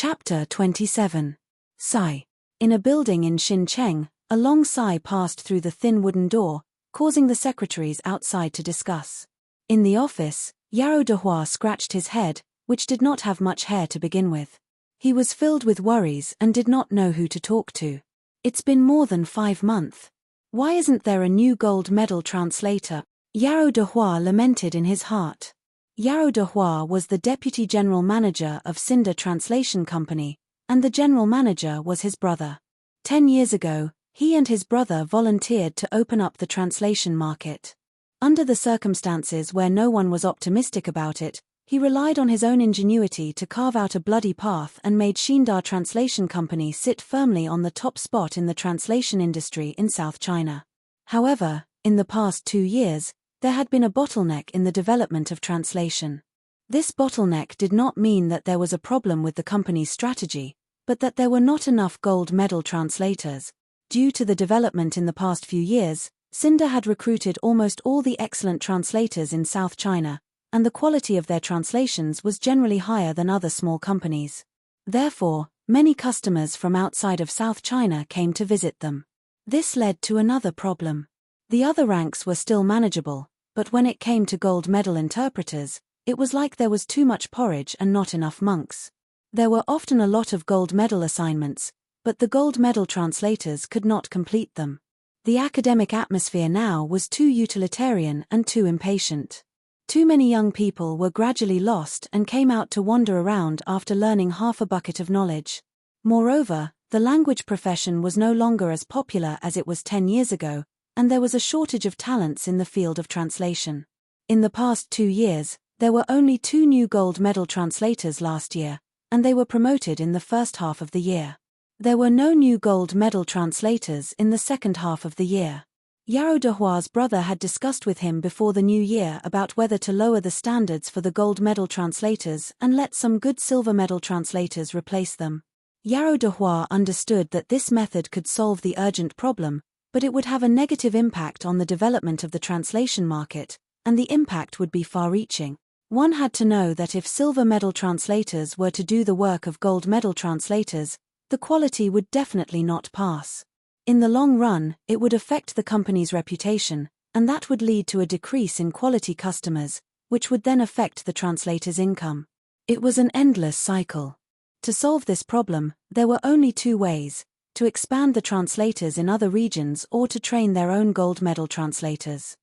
Chapter 27. Sigh. In a building in Xincheng, a long sigh passed through the thin wooden door, causing the secretaries outside to discuss. In the office, Yarrow Dehua scratched his head, which did not have much hair to begin with. He was filled with worries and did not know who to talk to. It's been more than 5 months. Why isn't there a new gold medal translator? Yarrow Dehua lamented in his heart. Yarrow Dehua was the deputy general manager of Cinder Translation Company, and the general manager was his brother. 10 years ago, he and his brother volunteered to open up the translation market. Under the circumstances where no one was optimistic about it, he relied on his own ingenuity to carve out a bloody path and made Xindar Translation Company sit firmly on the top spot in the translation industry in South China. However, in the past 2 years, there had been a bottleneck in the development of translation. This bottleneck did not mean that there was a problem with the company's strategy, but that there were not enough gold medal translators. Due to the development in the past few years, Cinder had recruited almost all the excellent translators in South China, and the quality of their translations was generally higher than other small companies. Therefore, many customers from outside of South China came to visit them. This led to another problem. The other ranks were still manageable, but when it came to gold medal interpreters, it was like there was too much porridge and not enough monks. There were often a lot of gold medal assignments, but the gold medal translators could not complete them. The academic atmosphere now was too utilitarian and too impatient. Too many young people were gradually lost and came out to wander around after learning half a bucket of knowledge. Moreover, the language profession was no longer as popular as it was 10 years ago, and there was a shortage of talents in the field of translation. In the past 2 years, there were only 2 new gold medal translators last year, and they were promoted in the first half of the year. There were no new gold medal translators in the second half of the year. Yarrow Dehua's brother had discussed with him before the new year about whether to lower the standards for the gold medal translators and let some good silver medal translators replace them. Yarrow Dehua understood that this method could solve the urgent problem, but it would have a negative impact on the development of the translation market, and the impact would be far-reaching. One had to know that if silver medal translators were to do the work of gold medal translators, the quality would definitely not pass. In the long run, it would affect the company's reputation, and that would lead to a decrease in quality customers, which would then affect the translator's income. It was an endless cycle. To solve this problem, there were only 2 ways: to expand the translators in other regions or to train their own gold medal translators.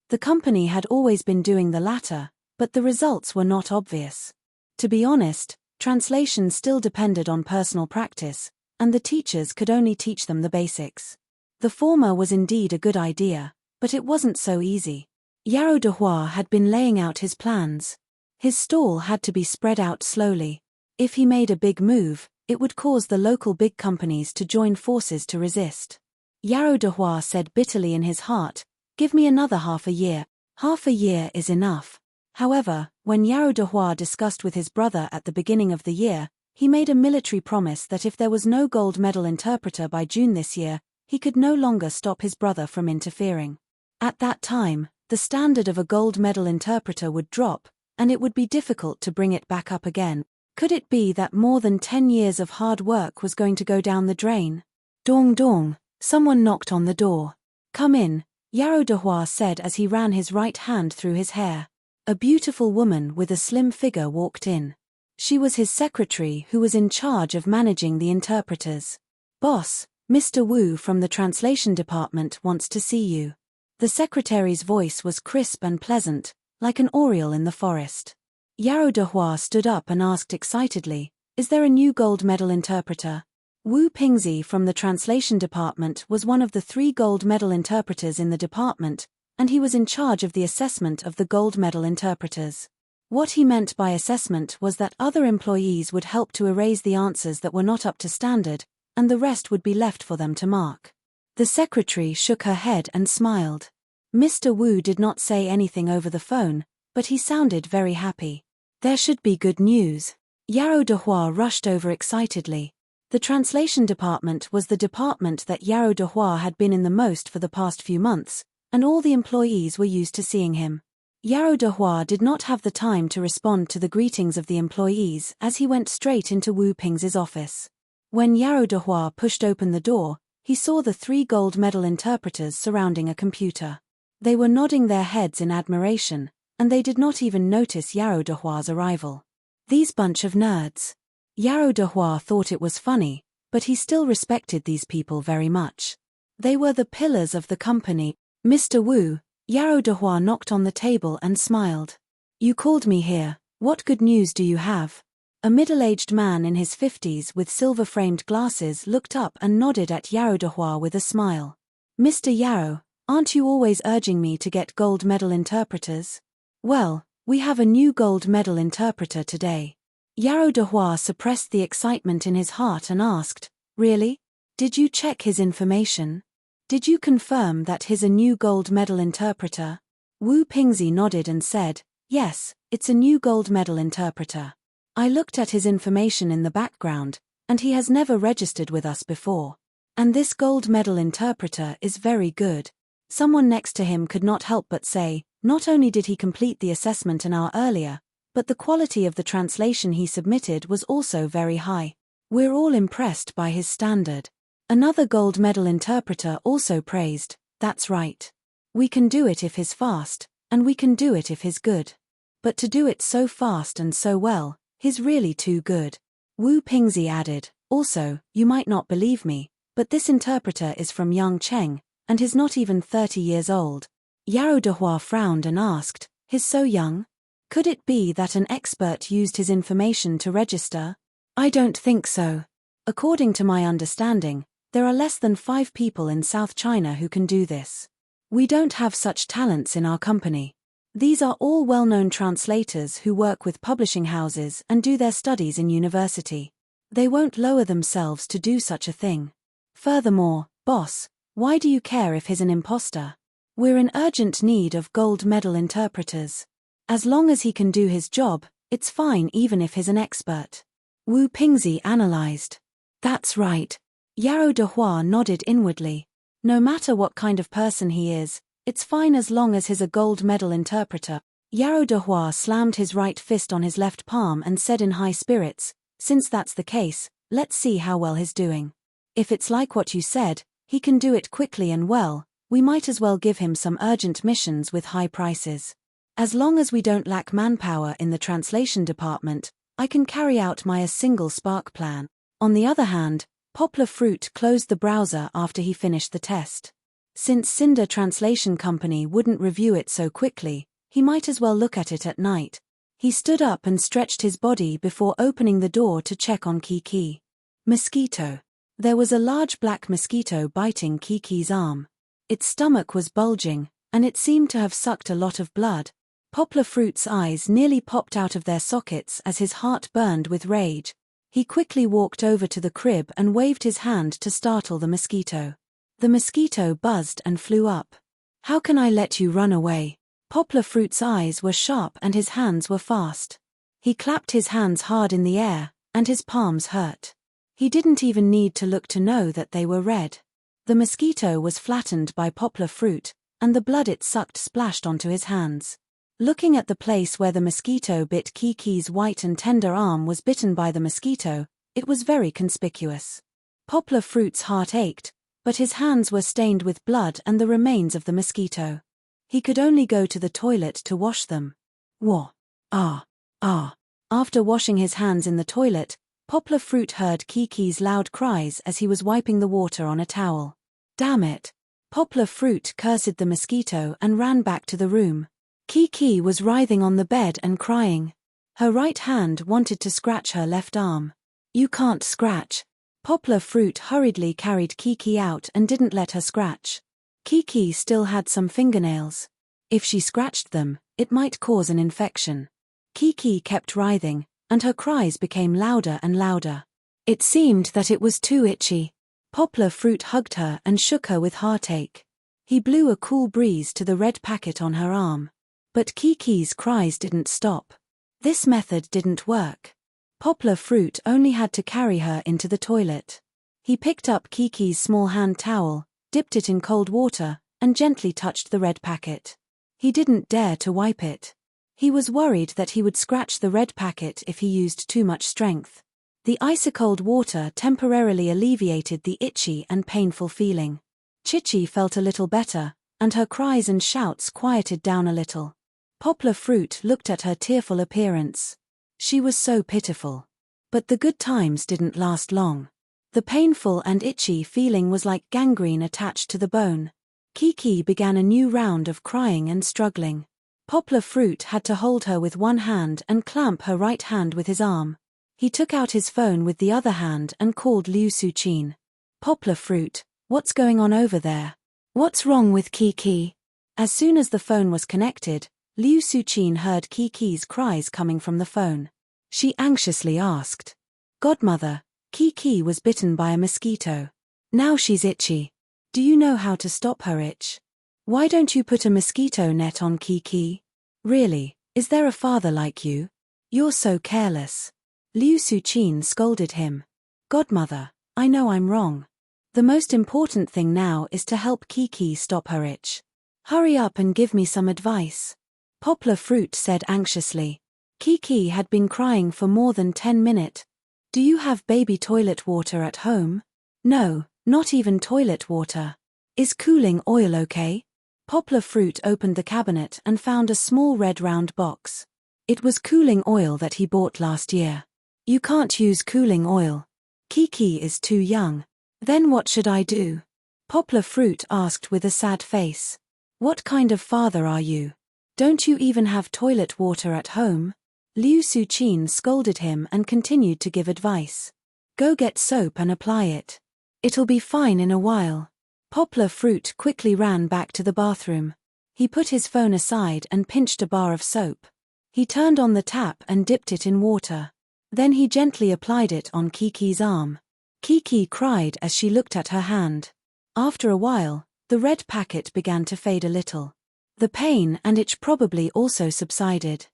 The company had always been doing the latter, but the results were not obvious. To be honest, translation still depended on personal practice, and the teachers could only teach them the basics. The former was indeed a good idea, but it wasn't so easy. Yarrow Dehua had been laying out his plans. His stall had to be spread out slowly. If he made a big move, it would cause the local big companies to join forces to resist. Yarrow Dehua said bitterly in his heart, "Give me another half a year. Half a year is enough." However, when Yarrow Dehua discussed with his brother at the beginning of the year, he made a military promise that if there was no gold medal interpreter by June this year, he could no longer stop his brother from interfering. At that time, the standard of a gold medal interpreter would drop, and it would be difficult to bring it back up again. Could it be that more than 10 years of hard work was going to go down the drain? Dong dong, someone knocked on the door. "Come in," Yarrow Dehua said as he ran his right hand through his hair. A beautiful woman with a slim figure walked in. She was his secretary who was in charge of managing the interpreters. "Boss, Mr. Wu from the translation department wants to see you." The secretary's voice was crisp and pleasant, like an oriole in the forest. Yarrow Dehua stood up and asked excitedly, "Is there a new gold medal interpreter?" Wu Pingzi from the translation department was one of the 3 gold medal interpreters in the department, and he was in charge of the assessment of the gold medal interpreters. What he meant by assessment was that other employees would help to erase the answers that were not up to standard, and the rest would be left for them to mark. The secretary shook her head and smiled. Mr. Wu did not say anything over the phone, but he sounded very happy. There should be good news. Yarrow Dehua rushed over excitedly. The translation department was the department that Yarrow Dehua had been in the most for the past few months, and all the employees were used to seeing him. Yarrow Dehua did not have the time to respond to the greetings of the employees as he went straight into Wu Pingzi's office. When Yarrow Dehua pushed open the door, he saw the 3 gold medal interpreters surrounding a computer. They were nodding their heads in admiration, and they did not even notice Yarrow Dehua's arrival. These bunch of nerds. Yarrow Dehua thought it was funny, but he still respected these people very much. They were the pillars of the company. Mr. Wu, Yarrow Dehua knocked on the table and smiled. You called me here, what good news do you have? A middle-aged man in his 50s with silver-framed glasses looked up and nodded at Yarrow Dehua with a smile. Mr. Yarrow, aren't you always urging me to get gold medal interpreters? Well, we have a new gold medal interpreter today. Yarrow Dehua suppressed the excitement in his heart and asked, Really? Did you check his information? Did you confirm that he's a new gold medal interpreter? Wu Pingzi nodded and said, Yes, it's a new gold medal interpreter. I looked at his information in the background, and he has never registered with us before. And this gold medal interpreter is very good. Someone next to him could not help but say, not only did he complete the assessment an hour earlier, but the quality of the translation he submitted was also very high. We're all impressed by his standard. Another gold medal interpreter also praised, That's right. We can do it if he's fast, and we can do it if he's good. But to do it so fast and so well, he's really too good. Wu Pingzi added, Also, you might not believe me, but this interpreter is from Yangcheng, and he's not even 30 years old. Yarrow Dehua frowned and asked, He's so young? Could it be that an expert used his information to register? I don't think so. According to my understanding, there are less than 5 people in South China who can do this. We don't have such talents in our company. These are all well-known translators who work with publishing houses and do their studies in university. They won't lower themselves to do such a thing. Furthermore, boss, why do you care if he's an imposter? We're in urgent need of gold medal interpreters. As long as he can do his job, it's fine even if he's an expert. Wu Pingzi analyzed. That's right. Yarrow Dehua nodded inwardly. No matter what kind of person he is, it's fine as long as he's a gold medal interpreter. Yarrow Dehua slammed his right fist on his left palm and said in high spirits, Since that's the case, let's see how well he's doing. If it's like what you said, he can do it quickly and well, we might as well give him some urgent missions with high prices. As long as we don't lack manpower in the translation department, I can carry out my single spark plan. On the other hand, Poplar Fruit closed the browser after he finished the test. Since Cinder Translation Company wouldn't review it so quickly, he might as well look at it at night. He stood up and stretched his body before opening the door to check on Kiki. Mosquito. There was a large black mosquito biting Kiki's arm. Its stomach was bulging, and it seemed to have sucked a lot of blood. Poplar Fruit's eyes nearly popped out of their sockets as his heart burned with rage. He quickly walked over to the crib and waved his hand to startle the mosquito. The mosquito buzzed and flew up. How can I let you run away? Poplar Fruit's eyes were sharp and his hands were fast. He clapped his hands hard in the air, and his palms hurt. He didn't even need to look to know that they were red. The mosquito was flattened by Poplar Fruit, and the blood it sucked splashed onto his hands. Looking at the place where the mosquito bit Kiki's white and tender arm was bitten by the mosquito, it was very conspicuous. Poplar Fruit's heart ached, but his hands were stained with blood and the remains of the mosquito. He could only go to the toilet to wash them. Wah! Ah! Ah! After washing his hands in the toilet, Poplar Fruit heard Kiki's loud cries as he was wiping the water on a towel. Damn it! Poplar Fruit cursed the mosquito and ran back to the room. Kiki was writhing on the bed and crying. Her right hand wanted to scratch her left arm. You can't scratch. Poplar Fruit hurriedly carried Kiki out and didn't let her scratch. Kiki still had some fingernails. If she scratched them, it might cause an infection. Kiki kept writhing, and her cries became louder and louder. It seemed that it was too itchy. Poplar Fruit hugged her and shook her with heartache. He blew a cool breeze to the red packet on her arm. But Kiki's cries didn't stop. This method didn't work. Poplar Fruit only had to carry her into the toilet. He picked up Kiki's small hand towel, dipped it in cold water, and gently touched the red packet. He didn't dare to wipe it. He was worried that he would scratch the red packet if he used too much strength. The ice-cold water temporarily alleviated the itchy and painful feeling. Chichi felt a little better, and her cries and shouts quieted down a little. Poplar Fruit looked at her tearful appearance. She was so pitiful. But the good times didn't last long. The painful and itchy feeling was like gangrene attached to the bone. Kiki began a new round of crying and struggling. Poplar Fruit had to hold her with one hand and clamp her right hand with his arm. He took out his phone with the other hand and called Liu Suqin. Poplar Fruit, what's going on over there? What's wrong with Kiki? As soon as the phone was connected, Liu Suqin heard Kiki's cries coming from the phone. She anxiously asked. Godmother, Kiki was bitten by a mosquito. Now she's itchy. Do you know how to stop her itch? Why don't you put a mosquito net on Kiki? Really, is there a father like you? You're so careless. Liu Suqin scolded him. Godmother, I know I'm wrong. The most important thing now is to help Kiki stop her itch. Hurry up and give me some advice. Poplar Fruit said anxiously. Kiki had been crying for more than 10 minutes. Do you have baby toilet water at home? No, not even toilet water. Is cooling oil okay? Poplar Fruit opened the cabinet and found a small red round box. It was cooling oil that he bought last year. You can't use cooling oil. Kiki is too young. Then what should I do? Poplar Fruit asked with a sad face. What kind of father are you? Don't you even have toilet water at home? Liu Suqin scolded him and continued to give advice. Go get soap and apply it. It'll be fine in a while. Poplar Fruit quickly ran back to the bathroom. He put his phone aside and pinched a bar of soap. He turned on the tap and dipped it in water. Then he gently applied it on Kiki's arm. Kiki cried as she looked at her hand. After a while, the red packet began to fade a little. The pain and itch probably also subsided.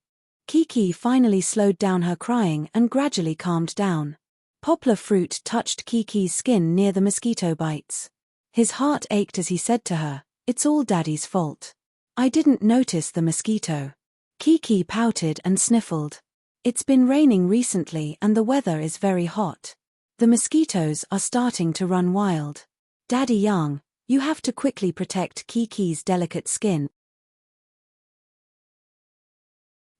Kiki finally slowed down her crying and gradually calmed down. Poplar Fruit touched Kiki's skin near the mosquito bites. His heart ached as he said to her, "It's all Daddy's fault. I didn't notice the mosquito." Kiki pouted and sniffled. It's been raining recently and the weather is very hot. The mosquitoes are starting to run wild. Daddy Yang, you have to quickly protect Kiki's delicate skin.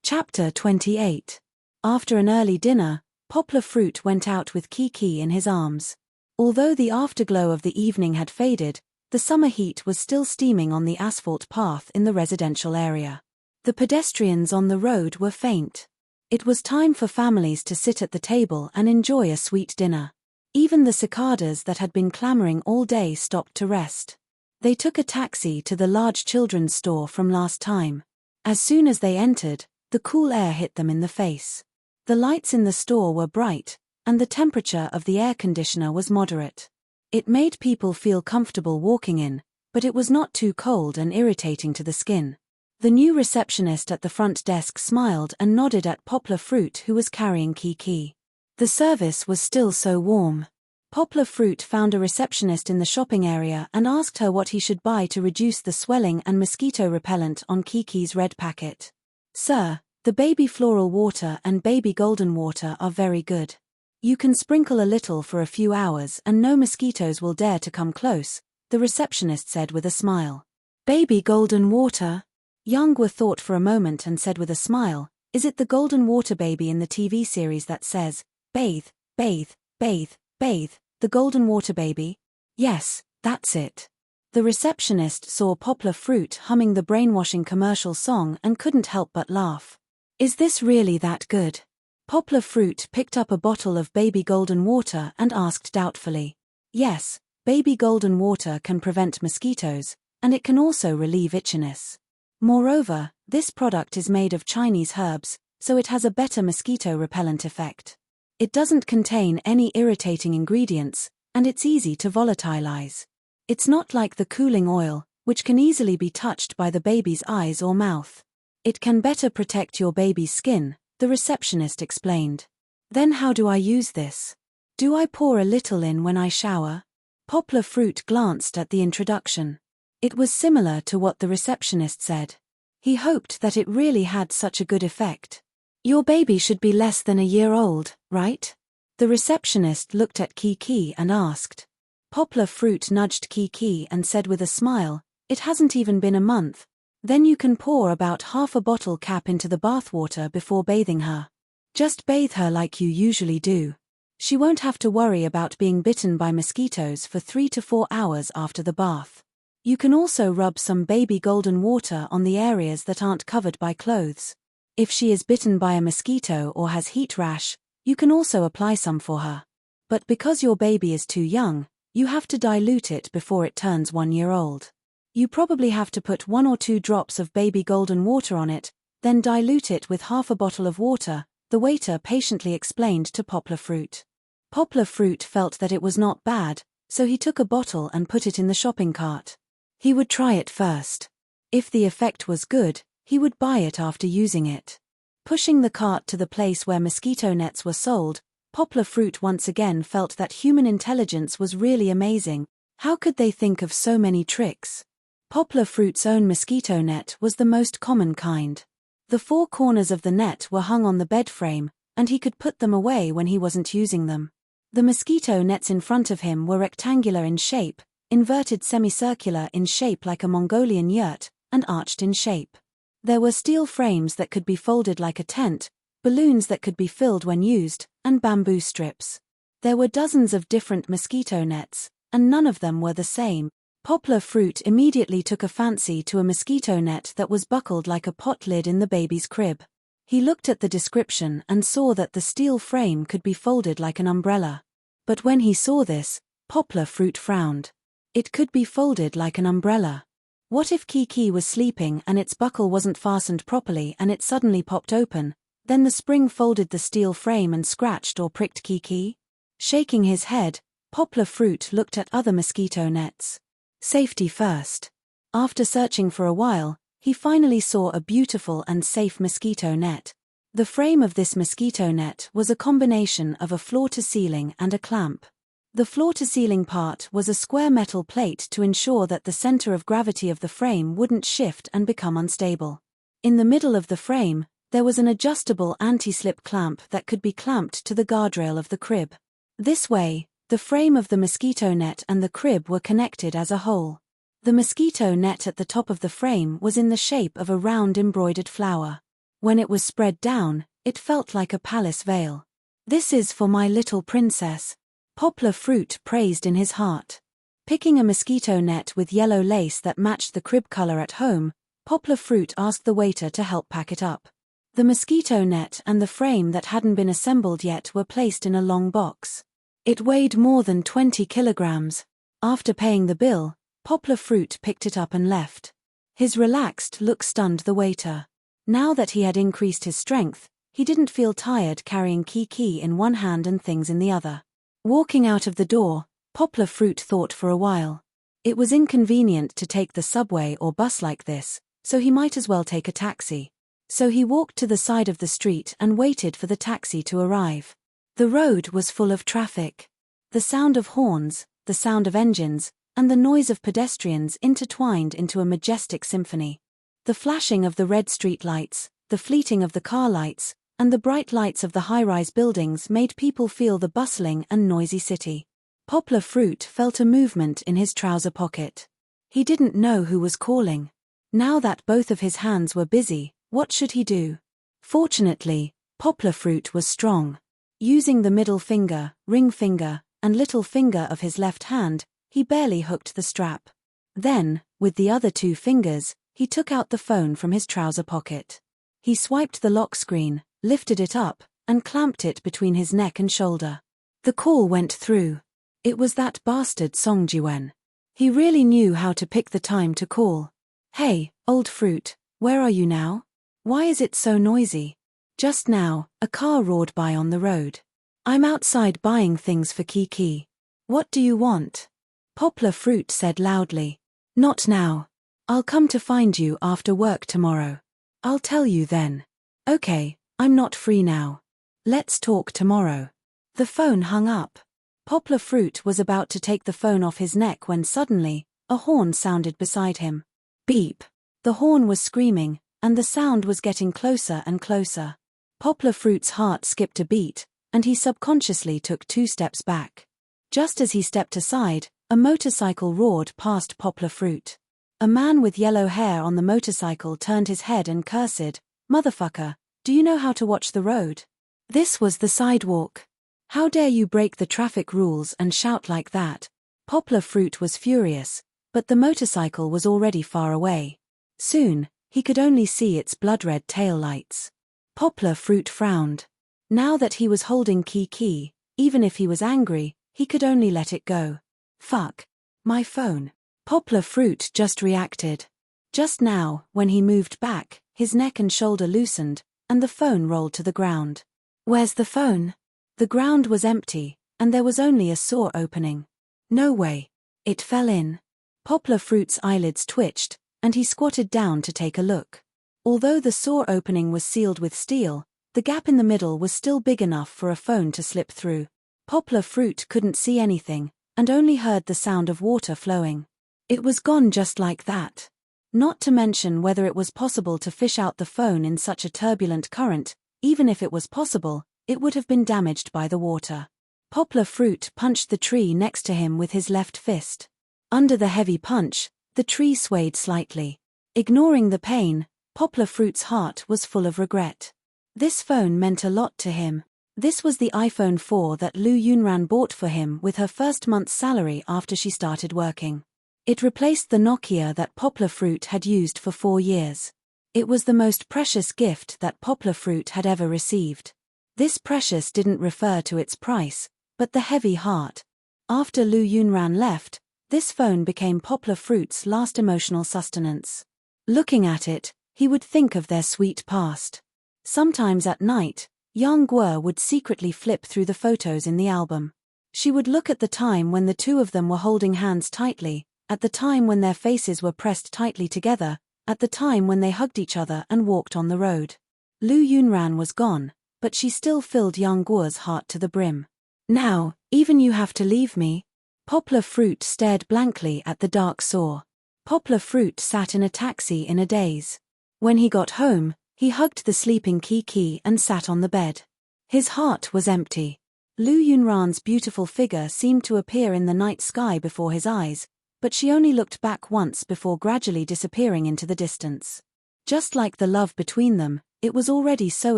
Chapter 28. After an early dinner, Poplar Fruit went out with Kiki in his arms. Although the afterglow of the evening had faded, the summer heat was still steaming on the asphalt path in the residential area. The pedestrians on the road were faint. It was time for families to sit at the table and enjoy a sweet dinner. Even the cicadas that had been clamoring all day stopped to rest. They took a taxi to the large children's store from last time. As soon as they entered, the cool air hit them in the face. The lights in the store were bright, and the temperature of the air conditioner was moderate. It made people feel comfortable walking in, but it was not too cold and irritating to the skin. The new receptionist at the front desk smiled and nodded at Poplar Fruit, who was carrying Kiki. The service was still so warm. Poplar Fruit found a receptionist in the shopping area and asked her what he should buy to reduce the swelling and mosquito repellent on Kiki's red packet. "Sir, the baby floral water and baby golden water are very good. You can sprinkle a little for a few hours and no mosquitoes will dare to come close," the receptionist said with a smile. "Baby golden water?" Yang thought for a moment and said with a smile, "Is it the golden water baby in the TV series that says, 'Bathe, bathe, bathe, bathe, the golden water baby'?" "Yes, that's it." The receptionist saw Poplar Fruit humming the brainwashing commercial song and couldn't help but laugh. "Is this really that good?" Poplar Fruit picked up a bottle of baby golden water and asked doubtfully. "Yes, baby golden water can prevent mosquitoes, and it can also relieve itchiness. Moreover, this product is made of Chinese herbs, so it has a better mosquito repellent effect. It doesn't contain any irritating ingredients, and it's easy to volatilize. It's not like the cooling oil, which can easily be touched by the baby's eyes or mouth. It can better protect your baby's skin," the receptionist explained. "Then how do I use this? Do I pour a little in when I shower?" Poplar Fruit glanced at the introduction. It was similar to what the receptionist said. He hoped that it really had such a good effect. Your baby should be less than a year old, right? The receptionist looked at Kiki and asked. Poplar Fruit nudged Kiki and said with a smile, "It hasn't even been a month. Then you can pour about half a bottle cap into the bathwater before bathing her. Just bathe her like you usually do. She won't have to worry about being bitten by mosquitoes for 3 to 4 hours after the bath. You can also rub some baby golden water on the areas that aren't covered by clothes. If she is bitten by a mosquito or has heat rash, you can also apply some for her. But because your baby is too young, you have to dilute it before it turns 1 year old. You probably have to put 1 or 2 drops of baby golden water on it, then dilute it with half a bottle of water," the waiter patiently explained to Poplar Fruit. Poplar Fruit felt that it was not bad, so he took a bottle and put it in the shopping cart. He would try it first. If the effect was good, he would buy it after using it. Pushing the cart to the place where mosquito nets were sold, Poplar Fruit once again felt that human intelligence was really amazing. How could they think of so many tricks? Poplar Fruit's own mosquito net was the most common kind. The 4 corners of the net were hung on the bed frame, and he could put them away when he wasn't using them. The mosquito nets in front of him were rectangular in shape, inverted semicircular in shape like a Mongolian yurt, and arched in shape. There were steel frames that could be folded like a tent, balloons that could be filled when used, and bamboo strips. There were dozens of different mosquito nets, and none of them were the same. Poplar Fruit immediately took a fancy to a mosquito net that was buckled like a pot lid in the baby's crib. He looked at the description and saw that the steel frame could be folded like an umbrella. But when he saw this, Poplar Fruit frowned. It could be folded like an umbrella. What if Kiki was sleeping and its buckle wasn't fastened properly and it suddenly popped open? Then the spring folded the steel frame and scratched or pricked Kiki? Shaking his head, Poplar Fruit looked at other mosquito nets. Safety first. After searching for a while, he finally saw a beautiful and safe mosquito net. The frame of this mosquito net was a combination of a floor-to-ceiling and a clamp. The floor-to-ceiling part was a square metal plate to ensure that the center of gravity of the frame wouldn't shift and become unstable. In the middle of the frame, there was an adjustable anti-slip clamp that could be clamped to the guardrail of the crib. This way, the frame of the mosquito net and the crib were connected as a whole. The mosquito net at the top of the frame was in the shape of a round embroidered flower. When it was spread down, it felt like a palace veil. "This is for my little princess," Poplar Fruit praised in his heart. Picking a mosquito net with yellow lace that matched the crib color at home, Poplar Fruit asked the waiter to help pack it up. The mosquito net and the frame that hadn't been assembled yet were placed in a long box. It weighed more than 20 kilograms. After paying the bill, Poplar Fruit picked it up and left. His relaxed look stunned the waiter. Now that he had increased his strength, he didn't feel tired carrying Kiki in one hand and things in the other. Walking out of the door, Poplar Fruit thought for a while. It was inconvenient to take the subway or bus like this, so he might as well take a taxi. So he walked to the side of the street and waited for the taxi to arrive. The road was full of traffic. The sound of horns, the sound of engines, and the noise of pedestrians intertwined into a majestic symphony. The flashing of the red street lights, the fleeting of the car lights, and the bright lights of the high-rise buildings made people feel the bustling and noisy city. Poplar Fruit felt a movement in his trouser pocket. He didn't know who was calling. Now that both of his hands were busy, what should he do? Fortunately, Poplar Fruit was strong. Using the middle finger, ring finger, and little finger of his left hand, he barely hooked the strap. Then, with the other 2 fingers, he took out the phone from his trouser pocket. He swiped the lock screen, lifted it up, and clamped it between his neck and shoulder. The call went through. It was that bastard Song Jiwen. He really knew how to pick the time to call. "Hey, old fruit, where are you now? Why is it so noisy? Just now, a car roared by on the road. I'm outside buying things for Kiki. What do you want?" Poplar Fruit said loudly. "Not now. I'll come to find you after work tomorrow. I'll tell you then." "Okay, I'm not free now. Let's talk tomorrow." The phone hung up. Poplar Fruit was about to take the phone off his neck when suddenly, a horn sounded beside him. Beep. The horn was screaming, and the sound was getting closer and closer. Poplar Fruit's heart skipped a beat, and he subconsciously took 2 steps back. Just as he stepped aside, a motorcycle roared past Poplar Fruit. A man with yellow hair on the motorcycle turned his head and cursed, "Motherfucker, do you know how to watch the road?" This was the sidewalk. "How dare you break the traffic rules and shout like that?" Poplar Fruit was furious, but the motorcycle was already far away. Soon, he could only see its blood-red taillights. Poplar Fruit frowned. Now that he was holding Kiki, even if he was angry, he could only let it go. "Fuck. My phone." Poplar Fruit just reacted. Just now, when he moved back, his neck and shoulder loosened, and the phone rolled to the ground. "Where's the phone?" The ground was empty, and there was only a saw opening. "No way. It fell in." Poplar Fruit's eyelids twitched, and he squatted down to take a look. Although the saw opening was sealed with steel, the gap in the middle was still big enough for a phone to slip through. Poplar Fruit couldn't see anything, and only heard the sound of water flowing. It was gone just like that. Not to mention whether it was possible to fish out the phone in such a turbulent current. Even if it was possible, it would have been damaged by the water. Poplar Fruit punched the tree next to him with his left fist. Under the heavy punch, the tree swayed slightly. Ignoring the pain, Poplar Fruit's heart was full of regret. This phone meant a lot to him. This was the iPhone 4 that Lu Yunran bought for him with her first month's salary after she started working. It replaced the Nokia that Poplar Fruit had used for 4 years. It was the most precious gift that Poplar Fruit had ever received. This precious didn't refer to its price, but the heavy heart. After Lu Yunran left, this phone became Poplar Fruit's last emotional sustenance. Looking at it, he would think of their sweet past. Sometimes at night, Yang Guo would secretly flip through the photos in the album. She would look at the time when the two of them were holding hands tightly, at the time when their faces were pressed tightly together, at the time when they hugged each other and walked on the road. Lu Yunran was gone, but she still filled Yang Guo's heart to the brim. "Now, even you have to leave me?" Poplar Fruit stared blankly at the dark saw. Poplar Fruit sat in a taxi in a daze. When he got home, he hugged the sleeping Kiki and sat on the bed. His heart was empty. Lu Yunran's beautiful figure seemed to appear in the night sky before his eyes, but she only looked back once before gradually disappearing into the distance. Just like the love between them, it was already so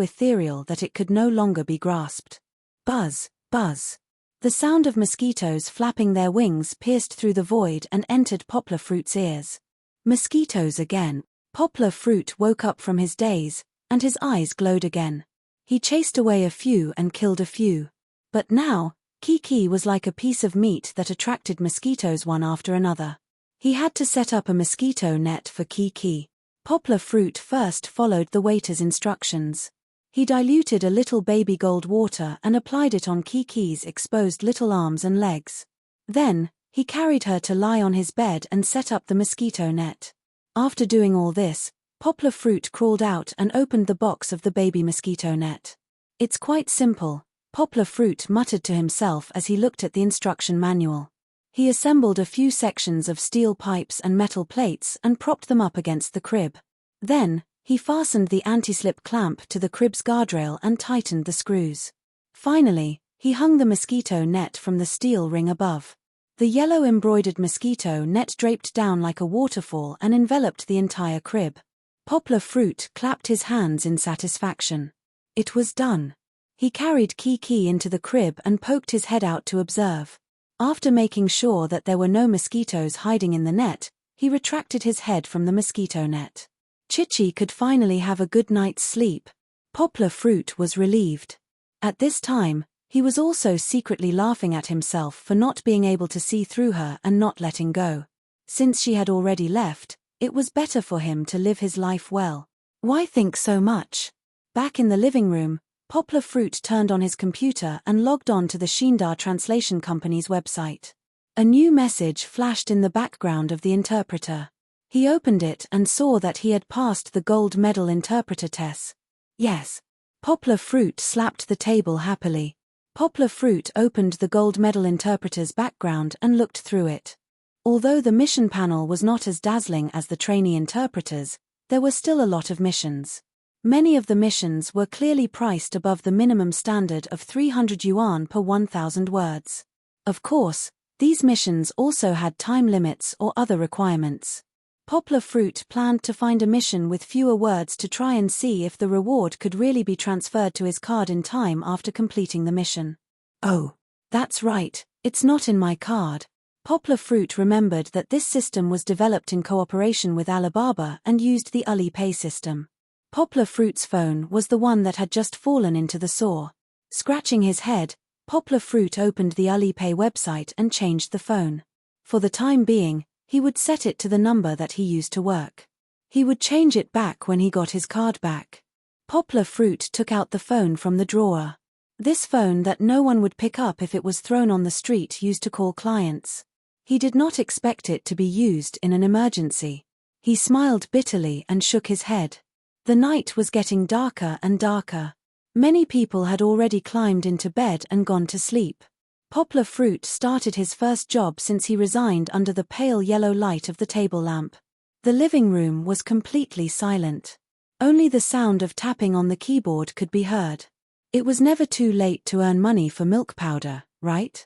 ethereal that it could no longer be grasped. Buzz, buzz. The sound of mosquitoes flapping their wings pierced through the void and entered Poplar Fruit's ears. Mosquitoes again. Poplar Fruit woke up from his daze, and his eyes glowed again. He chased away a few and killed a few. But now, Kiki was like a piece of meat that attracted mosquitoes one after another. He had to set up a mosquito net for Kiki. Poplar Fruit first followed the waiter's instructions. He diluted a little baby gold water and applied it on Kiki's exposed little arms and legs. Then, he carried her to lie on his bed and set up the mosquito net. After doing all this, Poplar Fruit crawled out and opened the box of the baby mosquito net. "It's quite simple," Poplar Fruit muttered to himself as he looked at the instruction manual. He assembled a few sections of steel pipes and metal plates and propped them up against the crib. Then, he fastened the anti-slip clamp to the crib's guardrail and tightened the screws. Finally, he hung the mosquito net from the steel ring above. The yellow embroidered mosquito net draped down like a waterfall and enveloped the entire crib. Poplar Fruit clapped his hands in satisfaction. It was done. He carried Kiki into the crib and poked his head out to observe. After making sure that there were no mosquitoes hiding in the net, he retracted his head from the mosquito net. Chichi could finally have a good night's sleep. Poplar Fruit was relieved. At this time, he was also secretly laughing at himself for not being able to see through her and not letting go. Since she had already left, it was better for him to live his life well. Why think so much? Back in the living room, Poplar Fruit turned on his computer and logged on to the Shindar Translation Company's website. A new message flashed in the background of the interpreter. He opened it and saw that he had passed the gold medal interpreter test. Yes. Poplar Fruit slapped the table happily. Poplar Fruit opened the gold medal interpreter's background and looked through it. Although the mission panel was not as dazzling as the trainee interpreters, there were still a lot of missions. Many of the missions were clearly priced above the minimum standard of 300 yuan per 1,000 words. Of course, these missions also had time limits or other requirements. Poplar Fruit planned to find a mission with fewer words to try and see if the reward could really be transferred to his card in time after completing the mission. Oh, that's right, it's not in my card. Poplar Fruit remembered that this system was developed in cooperation with Alibaba and used the Alipay system. Poplar Fruit's phone was the one that had just fallen into the sewer. Scratching his head, Poplar Fruit opened the Alipay website and changed the phone. For the time being, he would set it to the number that he used to work. He would change it back when he got his card back. Poplar Fruit took out the phone from the drawer. This phone that no one would pick up if it was thrown on the street used to call clients. He did not expect it to be used in an emergency. He smiled bitterly and shook his head. The night was getting darker and darker. Many people had already climbed into bed and gone to sleep. Poplar Fruit started his first job since he resigned under the pale yellow light of the table lamp. The living room was completely silent. Only the sound of tapping on the keyboard could be heard. It was never too late to earn money for milk powder, right?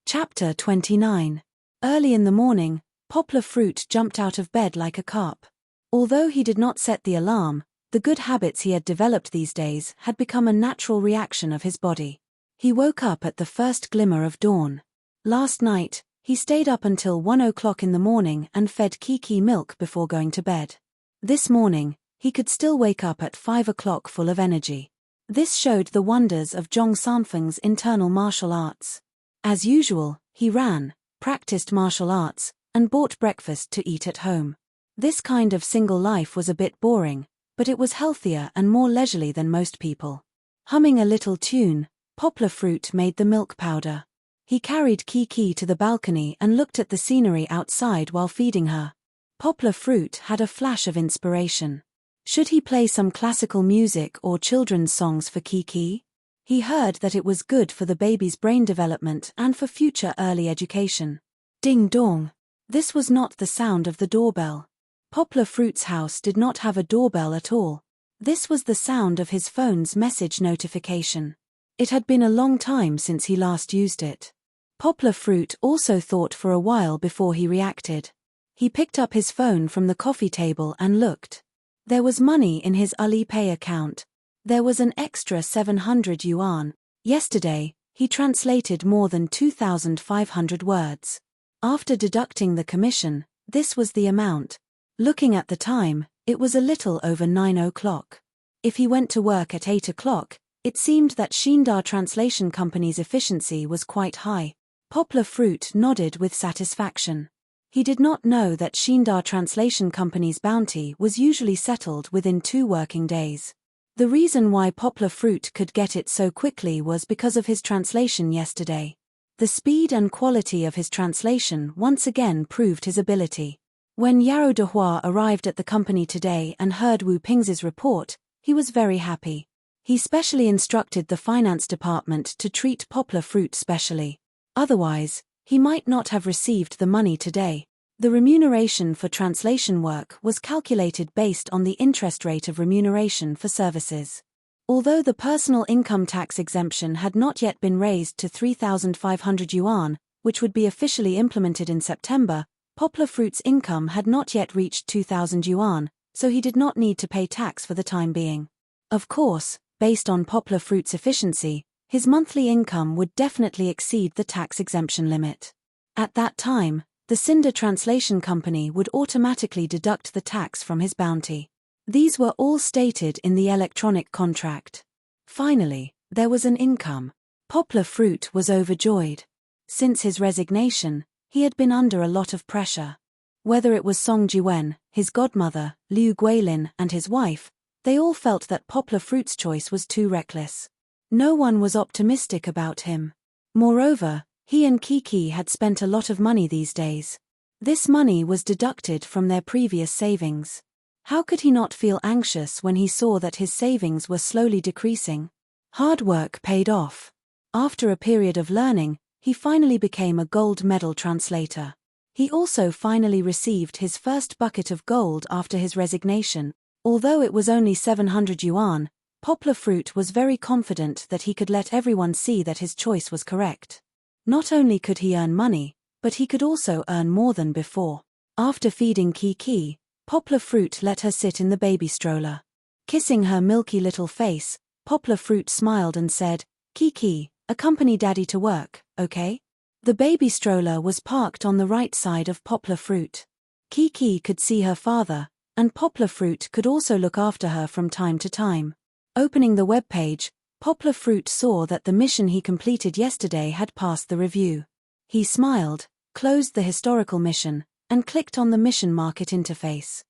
Chapter 29. Early in the morning, Poplar Fruit jumped out of bed like a carp. Although he did not set the alarm, the good habits he had developed these days had become a natural reaction of his body. He woke up at the first glimmer of dawn. Last night, he stayed up until 1 o'clock in the morning and fed Kiki milk before going to bed. This morning, he could still wake up at 5 o'clock full of energy. This showed the wonders of Zhong Sanfeng's internal martial arts. As usual, he ran, practiced martial arts, and bought breakfast to eat at home. This kind of single life was a bit boring, but it was healthier and more leisurely than most people. Humming a little tune, Poplar Fruit made the milk powder. He carried Kiki to the balcony and looked at the scenery outside while feeding her. Poplar Fruit had a flash of inspiration. Should he play some classical music or children's songs for Kiki? He heard that it was good for the baby's brain development and for future early education. Ding dong. This was not the sound of the doorbell. Poplar Fruit's house did not have a doorbell at all. This was the sound of his phone's message notification. It had been a long time since he last used it. Poplar Fruit also thought for a while before he reacted. He picked up his phone from the coffee table and looked. There was money in his Alipay account. There was an extra 700 yuan. Yesterday, he translated more than 2,500 words. After deducting the commission, this was the amount. Looking at the time, it was a little over 9 o'clock. If he went to work at 8 o'clock, it seemed that Shindar Translation Company's efficiency was quite high. Poplar Fruit nodded with satisfaction. He did not know that Shindar Translation Company's bounty was usually settled within 2 working days. The reason why Poplar Fruit could get it so quickly was because of his translation yesterday. The speed and quality of his translation once again proved his ability. When Yarrow Dehua arrived at the company today and heard Wu Ping's report, he was very happy. He specially instructed the finance department to treat Poplar Fruit specially. Otherwise, he might not have received the money today. The remuneration for translation work was calculated based on the interest rate of remuneration for services. Although the personal income tax exemption had not yet been raised to 3,500 yuan, which would be officially implemented in September, Poplar Fruit's income had not yet reached 2,000 yuan, so he did not need to pay tax for the time being. Of course, based on Poplar Fruit's efficiency, his monthly income would definitely exceed the tax exemption limit. At that time, the Cinder Translation Company would automatically deduct the tax from his bounty. These were all stated in the electronic contract. Finally, there was an income. Poplar Fruit was overjoyed. Since his resignation, he had been under a lot of pressure. Whether it was Song Jiwen, his godmother, Liu Guilin, and his wife, they all felt that Poplar Fruit's choice was too reckless. No one was optimistic about him. Moreover, he and Kiki had spent a lot of money these days. This money was deducted from their previous savings. How could he not feel anxious when he saw that his savings were slowly decreasing? Hard work paid off. After a period of learning, he finally became a gold medal translator. He also finally received his first bucket of gold after his resignation. Although it was only 700 yuan, Poplar Fruit was very confident that he could let everyone see that his choice was correct. Not only could he earn money, but he could also earn more than before. After feeding Kiki, Poplar Fruit let her sit in the baby stroller. Kissing her milky little face, Poplar Fruit smiled and said, "Kiki, accompany Daddy to work, okay?" The baby stroller was parked on the right side of Poplar Fruit. Kiki could see her father, and Poplar Fruit could also look after her from time to time. Opening the webpage, Poplar Fruit saw that the mission he completed yesterday had passed the review. He smiled, closed the historical mission, and clicked on the mission market interface.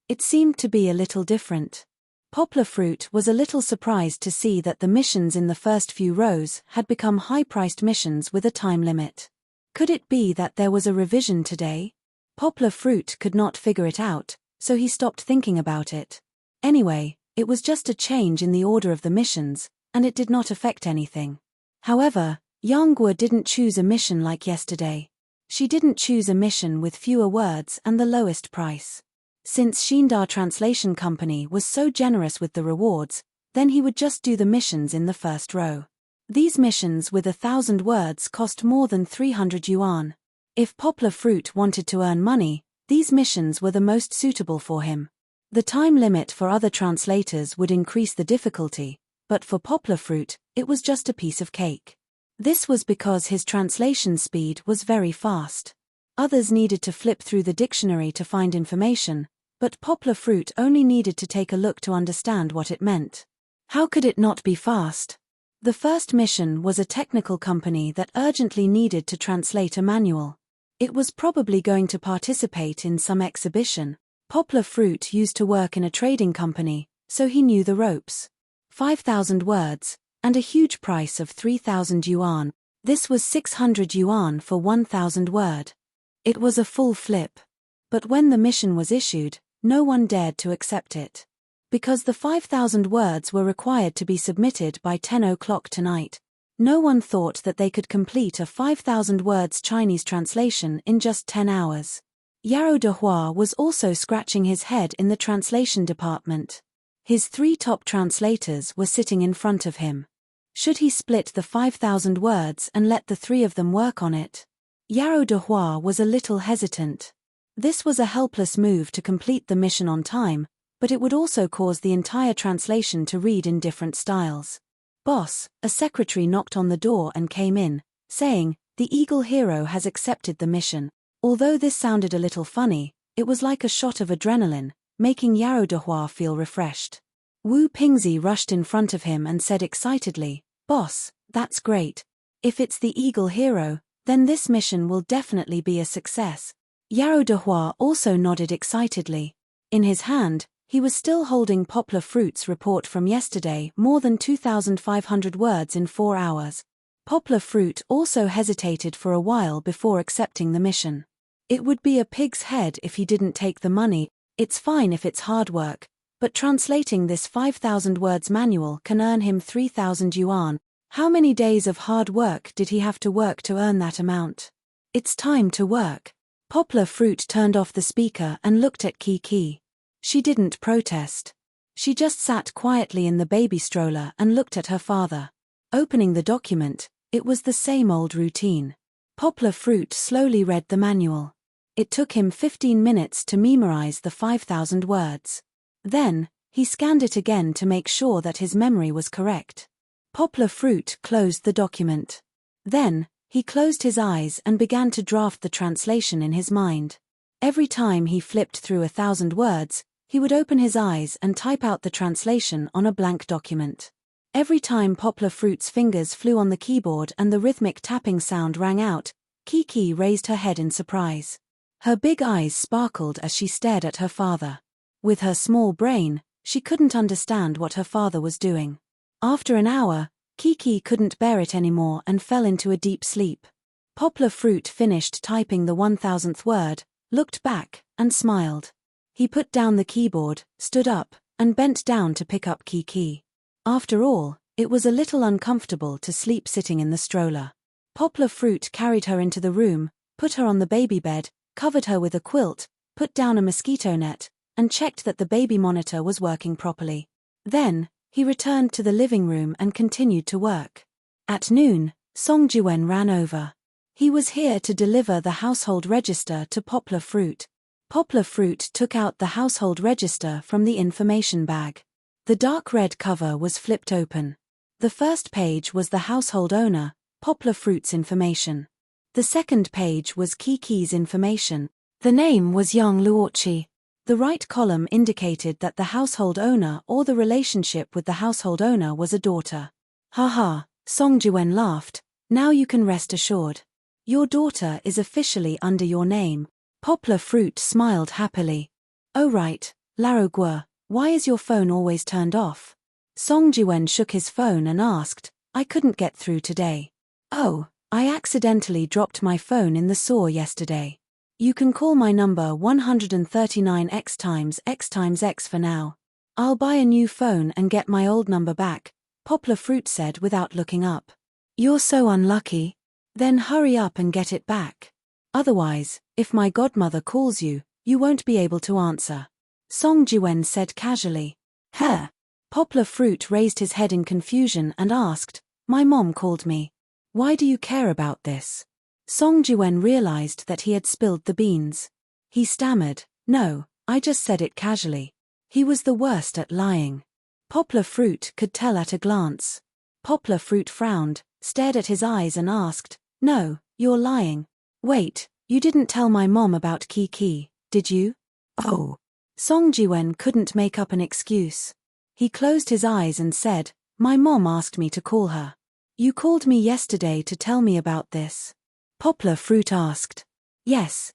It seemed to be a little different. Poplar Fruit was a little surprised to see that the missions in the first few rows had become high-priced missions with a time limit. Could it be that there was a revision today? Poplar Fruit could not figure it out, so he stopped thinking about it. Anyway, it was just a change in the order of the missions, and it did not affect anything. However, Yanghua didn't choose a mission like yesterday. She didn't choose a mission with fewer words and the lowest price. Since Xindar Translation Company was so generous with the rewards, then he would just do the missions in the first row. These missions with 1,000 words cost more than 300 yuan. If Poplar Fruit wanted to earn money, these missions were the most suitable for him. The time limit for other translators would increase the difficulty, but for Poplar Fruit, it was just a piece of cake. This was because his translation speed was very fast. Others needed to flip through the dictionary to find information, but Poplar Fruit only needed to take a look to understand what it meant. How could it not be fast? The first mission was a technical company that urgently needed to translate a manual. It was probably going to participate in some exhibition. Poplar Fruit used to work in a trading company, so he knew the ropes. 5,000 words, and a huge price of 3,000 yuan. This was 600 yuan for 1,000 word. It was a full flip. But when the mission was issued, no one dared to accept it. Because the 5,000 words were required to be submitted by 10 o'clock tonight, no one thought that they could complete a 5,000 words Chinese translation in just 10 hours. Yarrow de Hua was also scratching his head in the translation department. His 3 top translators were sitting in front of him. Should he split the 5,000 words and let the 3 of them work on it? Yarrow de Hua was a little hesitant. This was a helpless move to complete the mission on time, but it would also cause the entire translation to read in different styles. "Boss," a secretary knocked on the door and came in, saying, "The Eagle Hero has accepted the mission." Although this sounded a little funny, it was like a shot of adrenaline, making Yarrow de Hua feel refreshed. Wu Pingzi rushed in front of him and said excitedly, "Boss, that's great. If it's the Eagle Hero, then this mission will definitely be a success." Yarrow de Hua also nodded excitedly. In his hand, he was still holding Poplar Fruit's report from yesterday, more than 2,500 words in 4 hours. Poplar Fruit also hesitated for a while before accepting the mission. It would be a pig's head if he didn't take the money. It's fine if it's hard work, but translating this 5,000 words manual can earn him 3,000 yuan. How many days of hard work did he have to work to earn that amount? It's time to work. Poplar Fruit turned off the speaker and looked at Kiki. She didn't protest. She just sat quietly in the baby stroller and looked at her father. Opening the document, it was the same old routine. Poplar Fruit slowly read the manual. It took him 15 minutes to memorize the 5,000 words. Then, he scanned it again to make sure that his memory was correct. Poplar Fruit closed the document. Then, he closed his eyes and began to draft the translation in his mind. Every time he flipped through 1,000 words, he would open his eyes and type out the translation on a blank document. Every time Poplar Fruit's fingers flew on the keyboard and the rhythmic tapping sound rang out, Kiki raised her head in surprise. Her big eyes sparkled as she stared at her father. With her small brain, she couldn't understand what her father was doing. After an hour, Kiki couldn't bear it anymore and fell into a deep sleep. Poplar Fruit finished typing the 1,000th word, looked back, and smiled. He put down the keyboard, stood up, and bent down to pick up Kiki. After all, it was a little uncomfortable to sleep sitting in the stroller. Poplar Fruit carried her into the room, put her on the baby bed, covered her with a quilt, put down a mosquito net, and checked that the baby monitor was working properly. Then, he returned to the living room and continued to work. At noon, Song Jiwen ran over. He was here to deliver the household register to Poplar Fruit. Poplar Fruit took out the household register from the information bag. The dark red cover was flipped open. The first page was the household owner, Poplar Fruit's information. The second page was Kiki's information. The name was Yang Luochi. The right column indicated that the household owner or the relationship with the household owner was a daughter. Haha, Song Jiwen laughed. Now you can rest assured. Your daughter is officially under your name. Poplar Fruit smiled happily. Oh right, Laro Guo, why is your phone always turned off? Song Jiwen shook his phone and asked, I couldn't get through today. Oh, I accidentally dropped my phone in the sewer yesterday. You can call my number 139x for now. I'll buy a new phone and get my old number back, Poplar Fruit said without looking up. You're so unlucky. Then hurry up and get it back. Otherwise, if my godmother calls you, you won't be able to answer. Song Jiwen said casually. Huh? Poplar Fruit raised his head in confusion and asked, My mom called me. Why do you care about this? Song Jiwen realized that he had spilled the beans. He stammered, No, I just said it casually. He was the worst at lying. Poplar Fruit could tell at a glance. Poplar Fruit frowned, stared at his eyes and asked, No, you're lying. Wait, you didn't tell my mom about Kiki, did you? Oh. Song Jiwen couldn't make up an excuse. He closed his eyes and said, My mom asked me to call her. You called me yesterday to tell me about this. Poplar Fruit asked. Yes.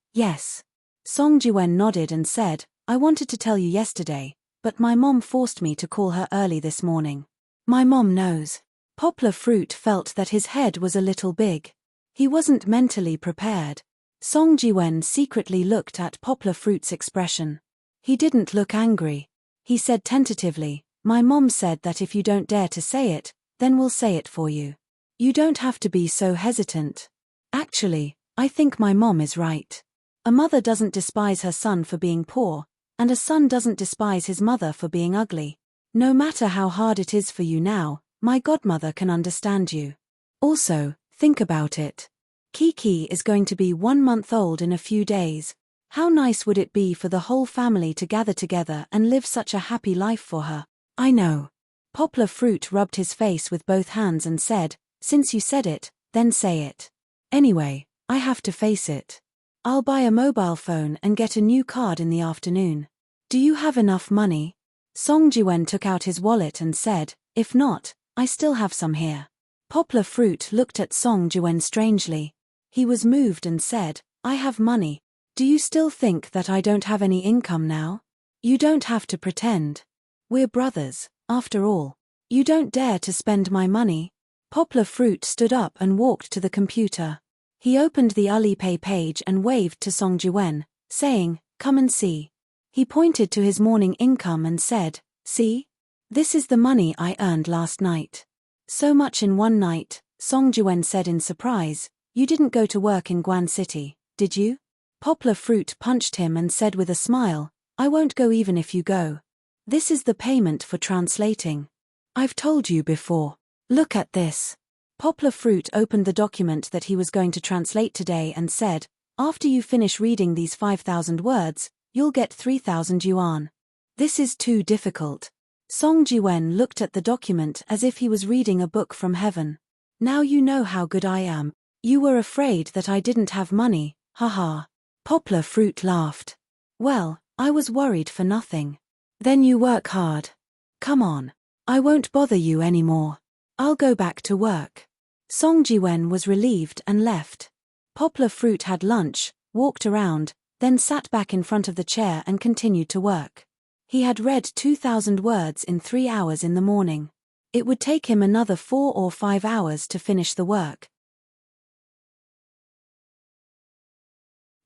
Song Jiwen nodded and said, I wanted to tell you yesterday, but my mom forced me to call her early this morning. My mom knows. Poplar Fruit felt that his head was a little big. He wasn't mentally prepared. Song Jiwen secretly looked at Poplar Fruit's expression. He didn't look angry. He said tentatively, My mom said that if you don't dare to say it, then we'll say it for you. You don't have to be so hesitant. Actually, I think my mom is right. A mother doesn't despise her son for being poor, and a son doesn't despise his mother for being ugly. No matter how hard it is for you now, my godmother can understand you. Also, think about it. Kiki is going to be 1 month old in a few days. How nice would it be for the whole family to gather together and live such a happy life for her? I know. Poplar Fruit rubbed his face with both hands and said, Since you said it, then say it. Anyway, I have to face it. I'll buy a mobile phone and get a new card in the afternoon. Do you have enough money? Song Jiwen took out his wallet and said, If not, I still have some here. Poplar Fruit looked at Song Jiwen strangely. He was moved and said, I have money. Do you still think that I don't have any income now? You don't have to pretend. We're brothers, after all. You don't dare to spend my money. Poplar Fruit stood up and walked to the computer. He opened the Alipay page and waved to Song Jiwen, saying, Come and see. He pointed to his morning income and said, See? This is the money I earned last night. So much in one night, Song Jiwen said in surprise. You didn't go to work in Guan City, did you? Poplar Fruit punched him and said with a smile, I won't go even if you go. This is the payment for translating. I've told you before. Look at this. Poplar Fruit opened the document that he was going to translate today and said, After you finish reading these 5,000 words, you'll get 3,000 yuan. This is too difficult. Song Jiwen looked at the document as if he was reading a book from heaven. Now you know how good I am. You were afraid that I didn't have money, haha. Poplar Fruit laughed. Well, I was worried for nothing. Then you work hard. Come on. I won't bother you anymore. I'll go back to work. Song Jiwen was relieved and left. Poplar Fruit had lunch, walked around, then sat back in front of the chair and continued to work. He had read 2,000 words in 3 hours in the morning. It would take him another 4 or 5 hours to finish the work.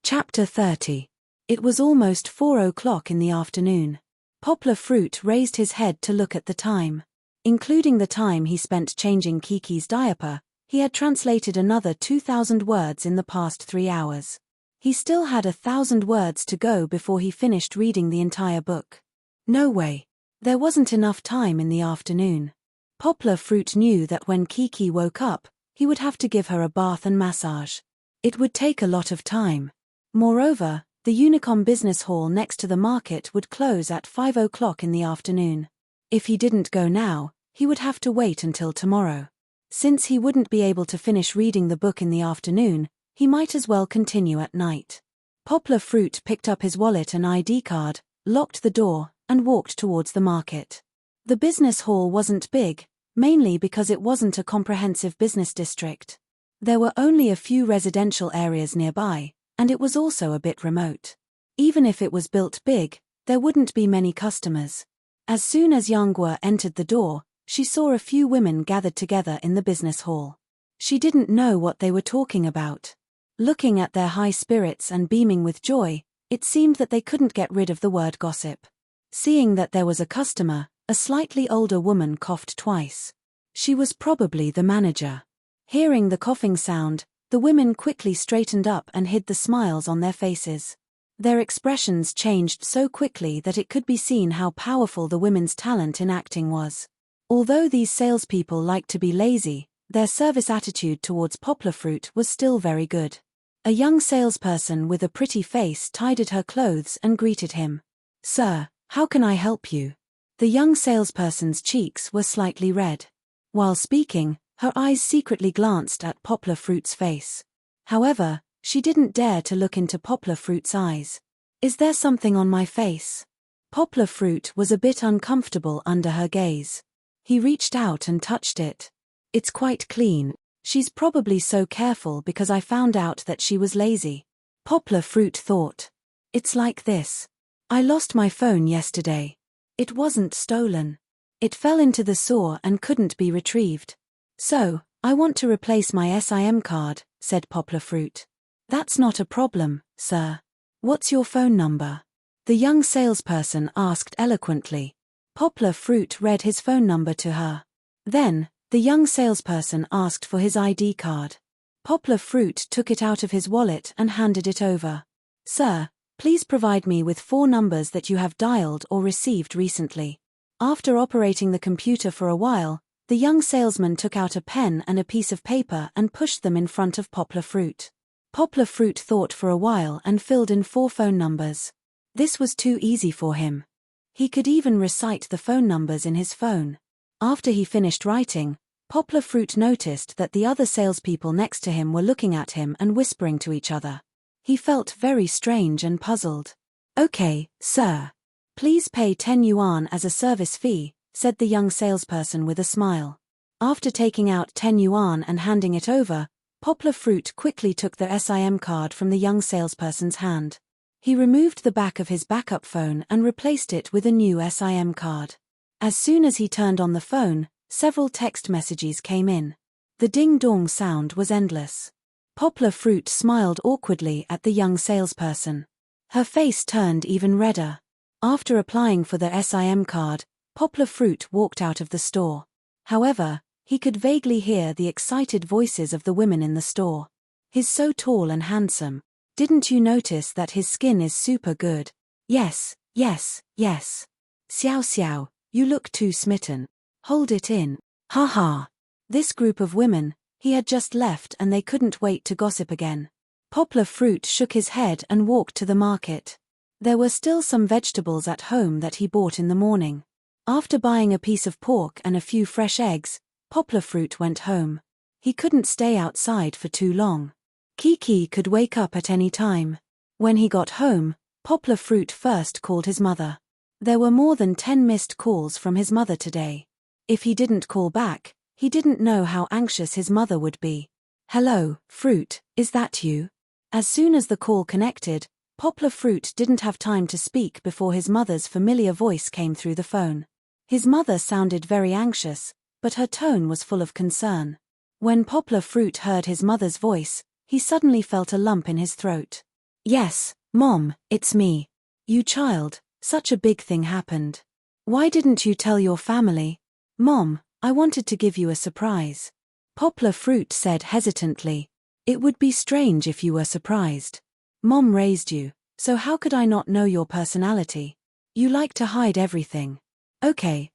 Chapter 30. It was almost 4 o'clock in the afternoon. Poplar Fruit raised his head to look at the time. Including the time he spent changing Kiki's diaper, He had translated another 2,000 words in the past 3 hours. He still had 1,000 words to go before he finished reading the entire book. No way. There wasn't enough time in the afternoon. Poplar Fruit knew that when Kiki woke up, he would have to give her a bath and massage. It would take a lot of time. Moreover, the Unicom business hall next to the market would close at 5 o'clock in the afternoon. If he didn't go now, he would have to wait until tomorrow. Since he wouldn't be able to finish reading the book in the afternoon, he might as well continue at night. Poplar Fruit picked up his wallet and ID card, locked the door, and walked towards the market. The business hall wasn't big, mainly because it wasn't a comprehensive business district. There were only a few residential areas nearby, and it was also a bit remote. Even if it was built big, there wouldn't be many customers. As soon as Yanghua entered the door, she saw a few women gathered together in the business hall. She didn't know what they were talking about. Looking at their high spirits and beaming with joy, it seemed that they couldn't get rid of the word gossip. Seeing that there was a customer, a slightly older woman coughed twice. She was probably the manager. Hearing the coughing sound, the women quickly straightened up and hid the smiles on their faces. Their expressions changed so quickly that it could be seen how powerful the women's talent in acting was. Although these salespeople liked to be lazy, their service attitude towards Poplar Fruit was still very good. A young salesperson with a pretty face tidied her clothes and greeted him. "Sir, how can I help you?" The young salesperson's cheeks were slightly red. While speaking, her eyes secretly glanced at Poplar Fruit's face. However, she didn't dare to look into Poplar Fruit's eyes. "Is there something on my face?" Poplar Fruit was a bit uncomfortable under her gaze. He reached out and touched it. "It's quite clean. She's probably so careful because I found out that she was lazy." Poplar Fruit thought. "It's like this. I lost my phone yesterday. It wasn't stolen. It fell into the sewer and couldn't be retrieved. So, I want to replace my SIM card," said Poplar Fruit. "That's not a problem, sir. What's your phone number?" the young salesperson asked eloquently. Poplar Fruit read his phone number to her. Then, the young salesperson asked for his ID card. Poplar Fruit took it out of his wallet and handed it over. "Sir, please provide me with 4 numbers that you have dialed or received recently." After operating the computer for a while, the young salesman took out a pen and a piece of paper and pushed them in front of Poplar Fruit. Poplar Fruit thought for a while and filled in 4 phone numbers. This was too easy for him. He could even recite the phone numbers in his phone. After he finished writing, Poplar Fruit noticed that the other salespeople next to him were looking at him and whispering to each other. He felt very strange and puzzled. "Okay, sir. Please pay 10 yuan as a service fee," said the young salesperson with a smile. After taking out 10 yuan and handing it over, Poplar Fruit quickly took the SIM card from the young salesperson's hand. He removed the back of his backup phone and replaced it with a new SIM card. As soon as he turned on the phone, several text messages came in. The ding-dong sound was endless. Poplar Fruit smiled awkwardly at the young salesperson. Her face turned even redder. After applying for the SIM card, Poplar Fruit walked out of the store. However, he could vaguely hear the excited voices of the women in the store. "He's so tall and handsome. Didn't you notice that his skin is super good? Yes, yes, yes. Xiao Xiao, you look too smitten. Hold it in. Ha ha." This group of women, he had just left and they couldn't wait to gossip again. Poplar Fruit shook his head and walked to the market. There were still some vegetables at home that he bought in the morning. After buying a piece of pork and a few fresh eggs, Poplar Fruit went home. He couldn't stay outside for too long. Kiki could wake up at any time. When he got home, Poplar Fruit first called his mother. There were more than 10 missed calls from his mother today. If he didn't call back, he didn't know how anxious his mother would be. "Hello, Fruit, is that you?" As soon as the call connected, Poplar Fruit didn't have time to speak before his mother's familiar voice came through the phone. His mother sounded very anxious, but her tone was full of concern. When Poplar Fruit heard his mother's voice, he suddenly felt a lump in his throat. "Yes, Mom, it's me. You child, such a big thing happened. Why didn't you tell your family?" "Mom, I wanted to give you a surprise." Poplar Fruit said hesitantly. It would be strange if you were surprised. Mom raised you, so how could I not know your personality? You like to hide everything. Okay,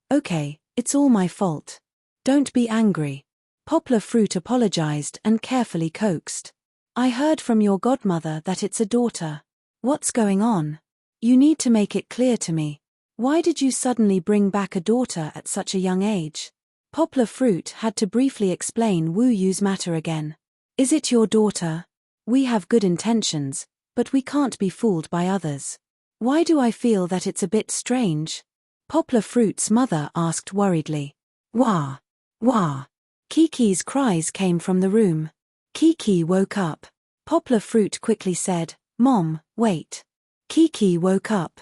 it's all my fault. Don't be angry. Poplar Fruit apologized and carefully coaxed. I heard from your godmother that it's a daughter. What's going on? You need to make it clear to me. Why did you suddenly bring back a daughter at such a young age? Poplar Fruit had to briefly explain Wu Yu's matter again. Is it your daughter? We have good intentions, but we can't be fooled by others. Why do I feel that it's a bit strange? Poplar Fruit's mother asked worriedly. Wah! Wah! Kiki's cries came from the room. Kiki woke up. Poplar Fruit quickly said, Mom, wait. Kiki woke up.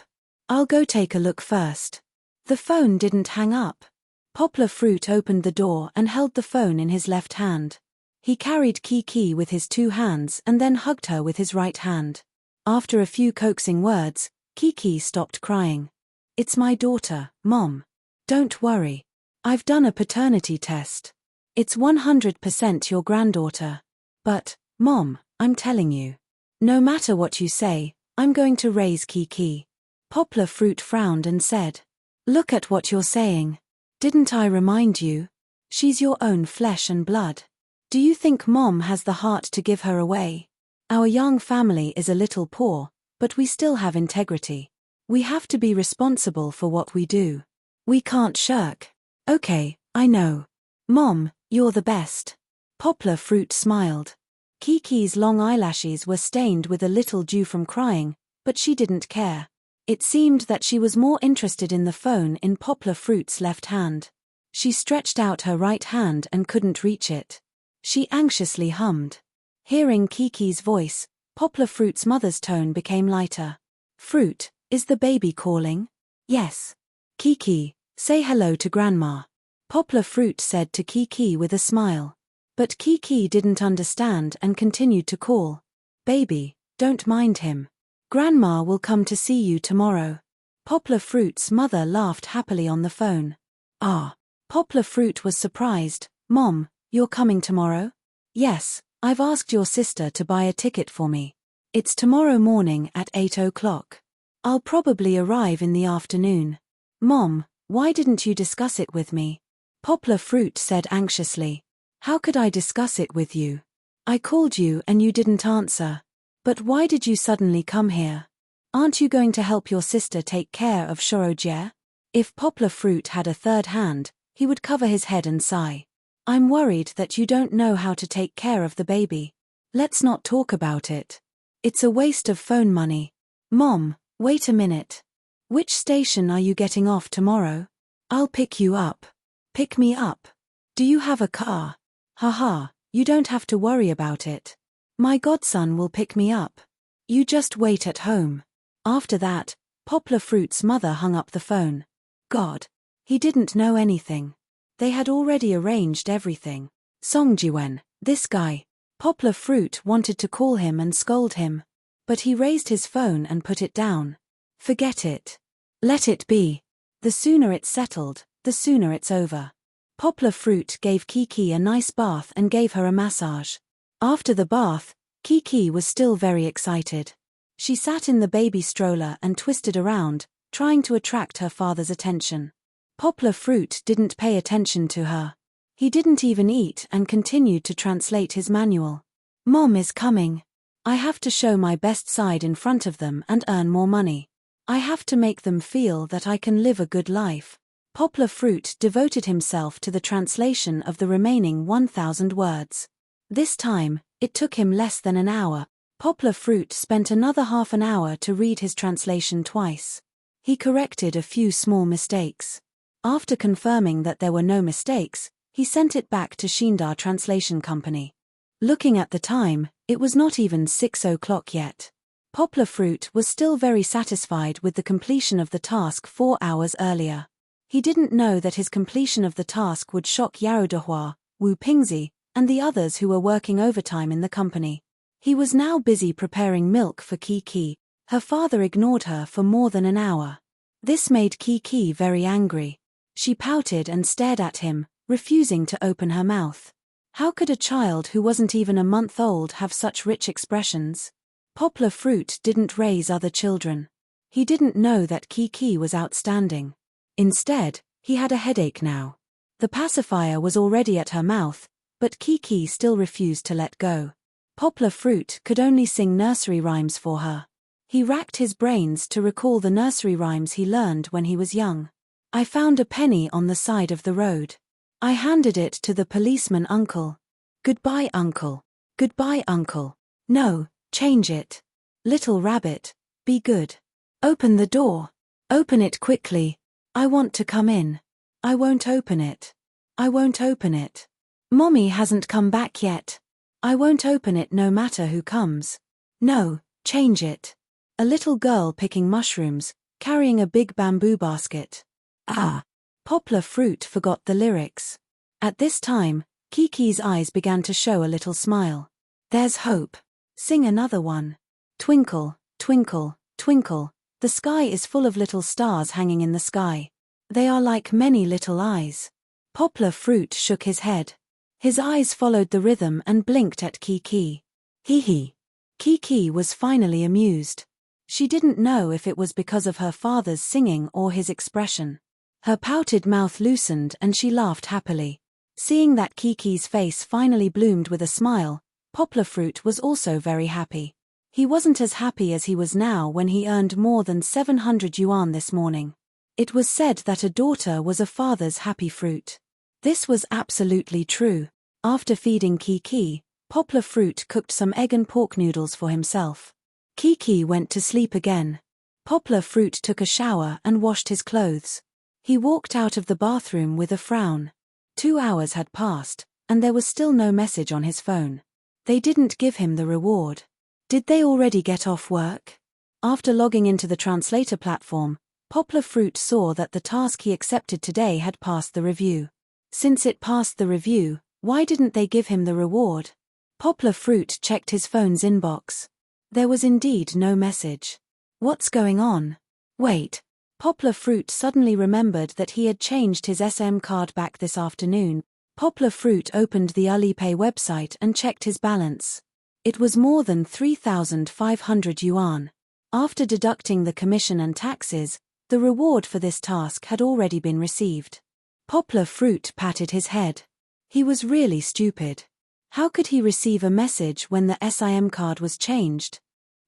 I'll go take a look first. The phone didn't hang up. Poplar Fruit opened the door and held the phone in his left hand. He carried Kiki with his 2 hands and then hugged her with his right hand. After a few coaxing words, Kiki stopped crying. It's my daughter, Mom. Don't worry. I've done a paternity test. It's 100% your granddaughter. But, Mom, I'm telling you. No matter what you say, I'm going to raise Kiki. Poplar Fruit frowned and said. Look at what you're saying. Didn't I remind you? She's your own flesh and blood. Do you think Mom has the heart to give her away? Our young family is a little poor, but we still have integrity. We have to be responsible for what we do. We can't shirk. Okay, I know. Mom, you're the best. Poplar Fruit smiled. Kiki's long eyelashes were stained with a little dew from crying, but she didn't care. It seemed that she was more interested in the phone in Poplar Fruit's left hand. She stretched out her right hand and couldn't reach it. She anxiously hummed. Hearing Kiki's voice, Poplar Fruit's mother's tone became lighter. Fruit, is the baby calling? Yes. Kiki, say hello to Grandma. Poplar Fruit said to Kiki with a smile. But Kiki didn't understand and continued to call. Baby, don't mind him. Grandma will come to see you tomorrow. Poplar Fruit's mother laughed happily on the phone. Ah. Poplar Fruit was surprised. Mom, you're coming tomorrow? Yes, I've asked your sister to buy a ticket for me. It's tomorrow morning at 8 o'clock. I'll probably arrive in the afternoon. Mom, why didn't you discuss it with me? Poplar Fruit said anxiously. How could I discuss it with you? I called you and you didn't answer. But why did you suddenly come here? Aren't you going to help your sister take care of Shorojie? If Poplar Fruit had a third hand, he would cover his head and sigh. I'm worried that you don't know how to take care of the baby. Let's not talk about it. It's a waste of phone money. Mom, wait a minute. Which station are you getting off tomorrow? I'll pick you up. Pick me up? Do you have a car? Haha, you don't have to worry about it. My godson will pick me up. You just wait at home. After that, Poplar Fruit's mother hung up the phone. God. He didn't know anything. They had already arranged everything. Songjiwen, this guy. Poplar Fruit wanted to call him and scold him. But he raised his phone and put it down. Forget it. Let it be. The sooner it's settled, the sooner it's over. Poplar Fruit gave Kiki a nice bath and gave her a massage. After the bath, Kiki was still very excited. She sat in the baby stroller and twisted around, trying to attract her father's attention. Poplar Fruit didn't pay attention to her. He didn't even eat and continued to translate his manual. Mom is coming. I have to show my best side in front of them and earn more money. I have to make them feel that I can live a good life. Poplar Fruit devoted himself to the translation of the remaining 1,000 words. This time, it took him less than an hour. Poplar Fruit spent another half an hour to read his translation twice. He corrected a few small mistakes. After confirming that there were no mistakes, he sent it back to Shindar Translation Company. Looking at the time, it was not even 6 o'clock yet. Poplar Fruit was still very satisfied with the completion of the task 4 hours earlier. He didn't know that his completion of the task would shock Yaodehua, Wu Pingzi, and the others who were working overtime in the company. He was now busy preparing milk for Kiki. Her father ignored her for more than an hour. This made Kiki very angry. She pouted and stared at him, refusing to open her mouth. How could a child who wasn't even a month old have such rich expressions? Poplar Fruit didn't raise other children. He didn't know that Kiki was outstanding. Instead, he had a headache now. The pacifier was already at her mouth, but Kiki still refused to let go. Poplar Fruit could only sing nursery rhymes for her. He racked his brains to recall the nursery rhymes he learned when he was young. I found a penny on the side of the road. I handed it to the policeman uncle. Goodbye, uncle. Goodbye, uncle. No, change it. Little rabbit, be good. Open the door. Open it quickly. I want to come in. I won't open it. I won't open it. Mommy hasn't come back yet. I won't open it no matter who comes. No, change it. A little girl picking mushrooms, carrying a big bamboo basket. Ah! Poplar Fruit forgot the lyrics. At this time, Kiki's eyes began to show a little smile. There's hope. Sing another one. Twinkle, twinkle, twinkle, the sky is full of little stars hanging in the sky. They are like many little eyes. Poplar Fruit shook his head. His eyes followed the rhythm and blinked at Kiki. Hee. Kiki was finally amused. She didn't know if it was because of her father's singing or his expression. Her pouted mouth loosened and she laughed happily. Seeing that Kiki's face finally bloomed with a smile, Poplar Fruit was also very happy. He wasn't as happy as he was now when he earned more than 700 yuan this morning. It was said that a daughter was a father's happy fruit. This was absolutely true. After feeding Kiki, Poplar Fruit cooked some egg and pork noodles for himself. Kiki went to sleep again. Poplar Fruit took a shower and washed his clothes. He walked out of the bathroom with a frown. 2 hours had passed, and there was still no message on his phone. They didn't give him the reward. Did they already get off work? After logging into the translator platform, Poplar Fruit saw that the task he accepted today had passed the review. Since it passed the review, why didn't they give him the reward? Poplar Fruit checked his phone's inbox. There was indeed no message. What's going on? Wait. Poplar Fruit suddenly remembered that he had changed his SM card back this afternoon. Poplar Fruit opened the Alipay website and checked his balance. It was more than 3,500 yuan. After deducting the commission and taxes, the reward for this task had already been received. Poplar Fruit patted his head. He was really stupid. How could he receive a message when the SIM card was changed?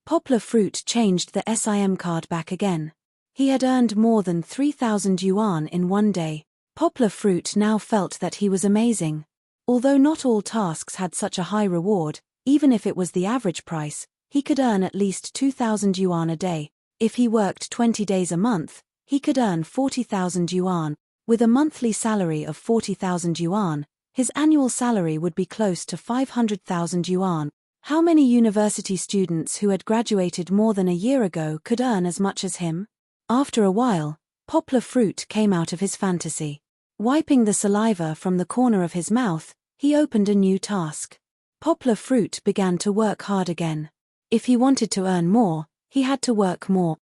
Poplar Fruit changed the SIM card back again. He had earned more than 3,000 yuan in one day. Poplar Fruit now felt that he was amazing. Although not all tasks had such a high reward, even if it was the average price, he could earn at least 2,000 yuan a day. If he worked 20 days a month, he could earn 40,000 yuan. With a monthly salary of 40,000 yuan, his annual salary would be close to 500,000 yuan. How many university students who had graduated more than a year ago could earn as much as him? After a while, Poplar Fruit came out of his fantasy. Wiping the saliva from the corner of his mouth, he opened a new task. Poplar Fruit began to work hard again. If he wanted to earn more, he had to work more.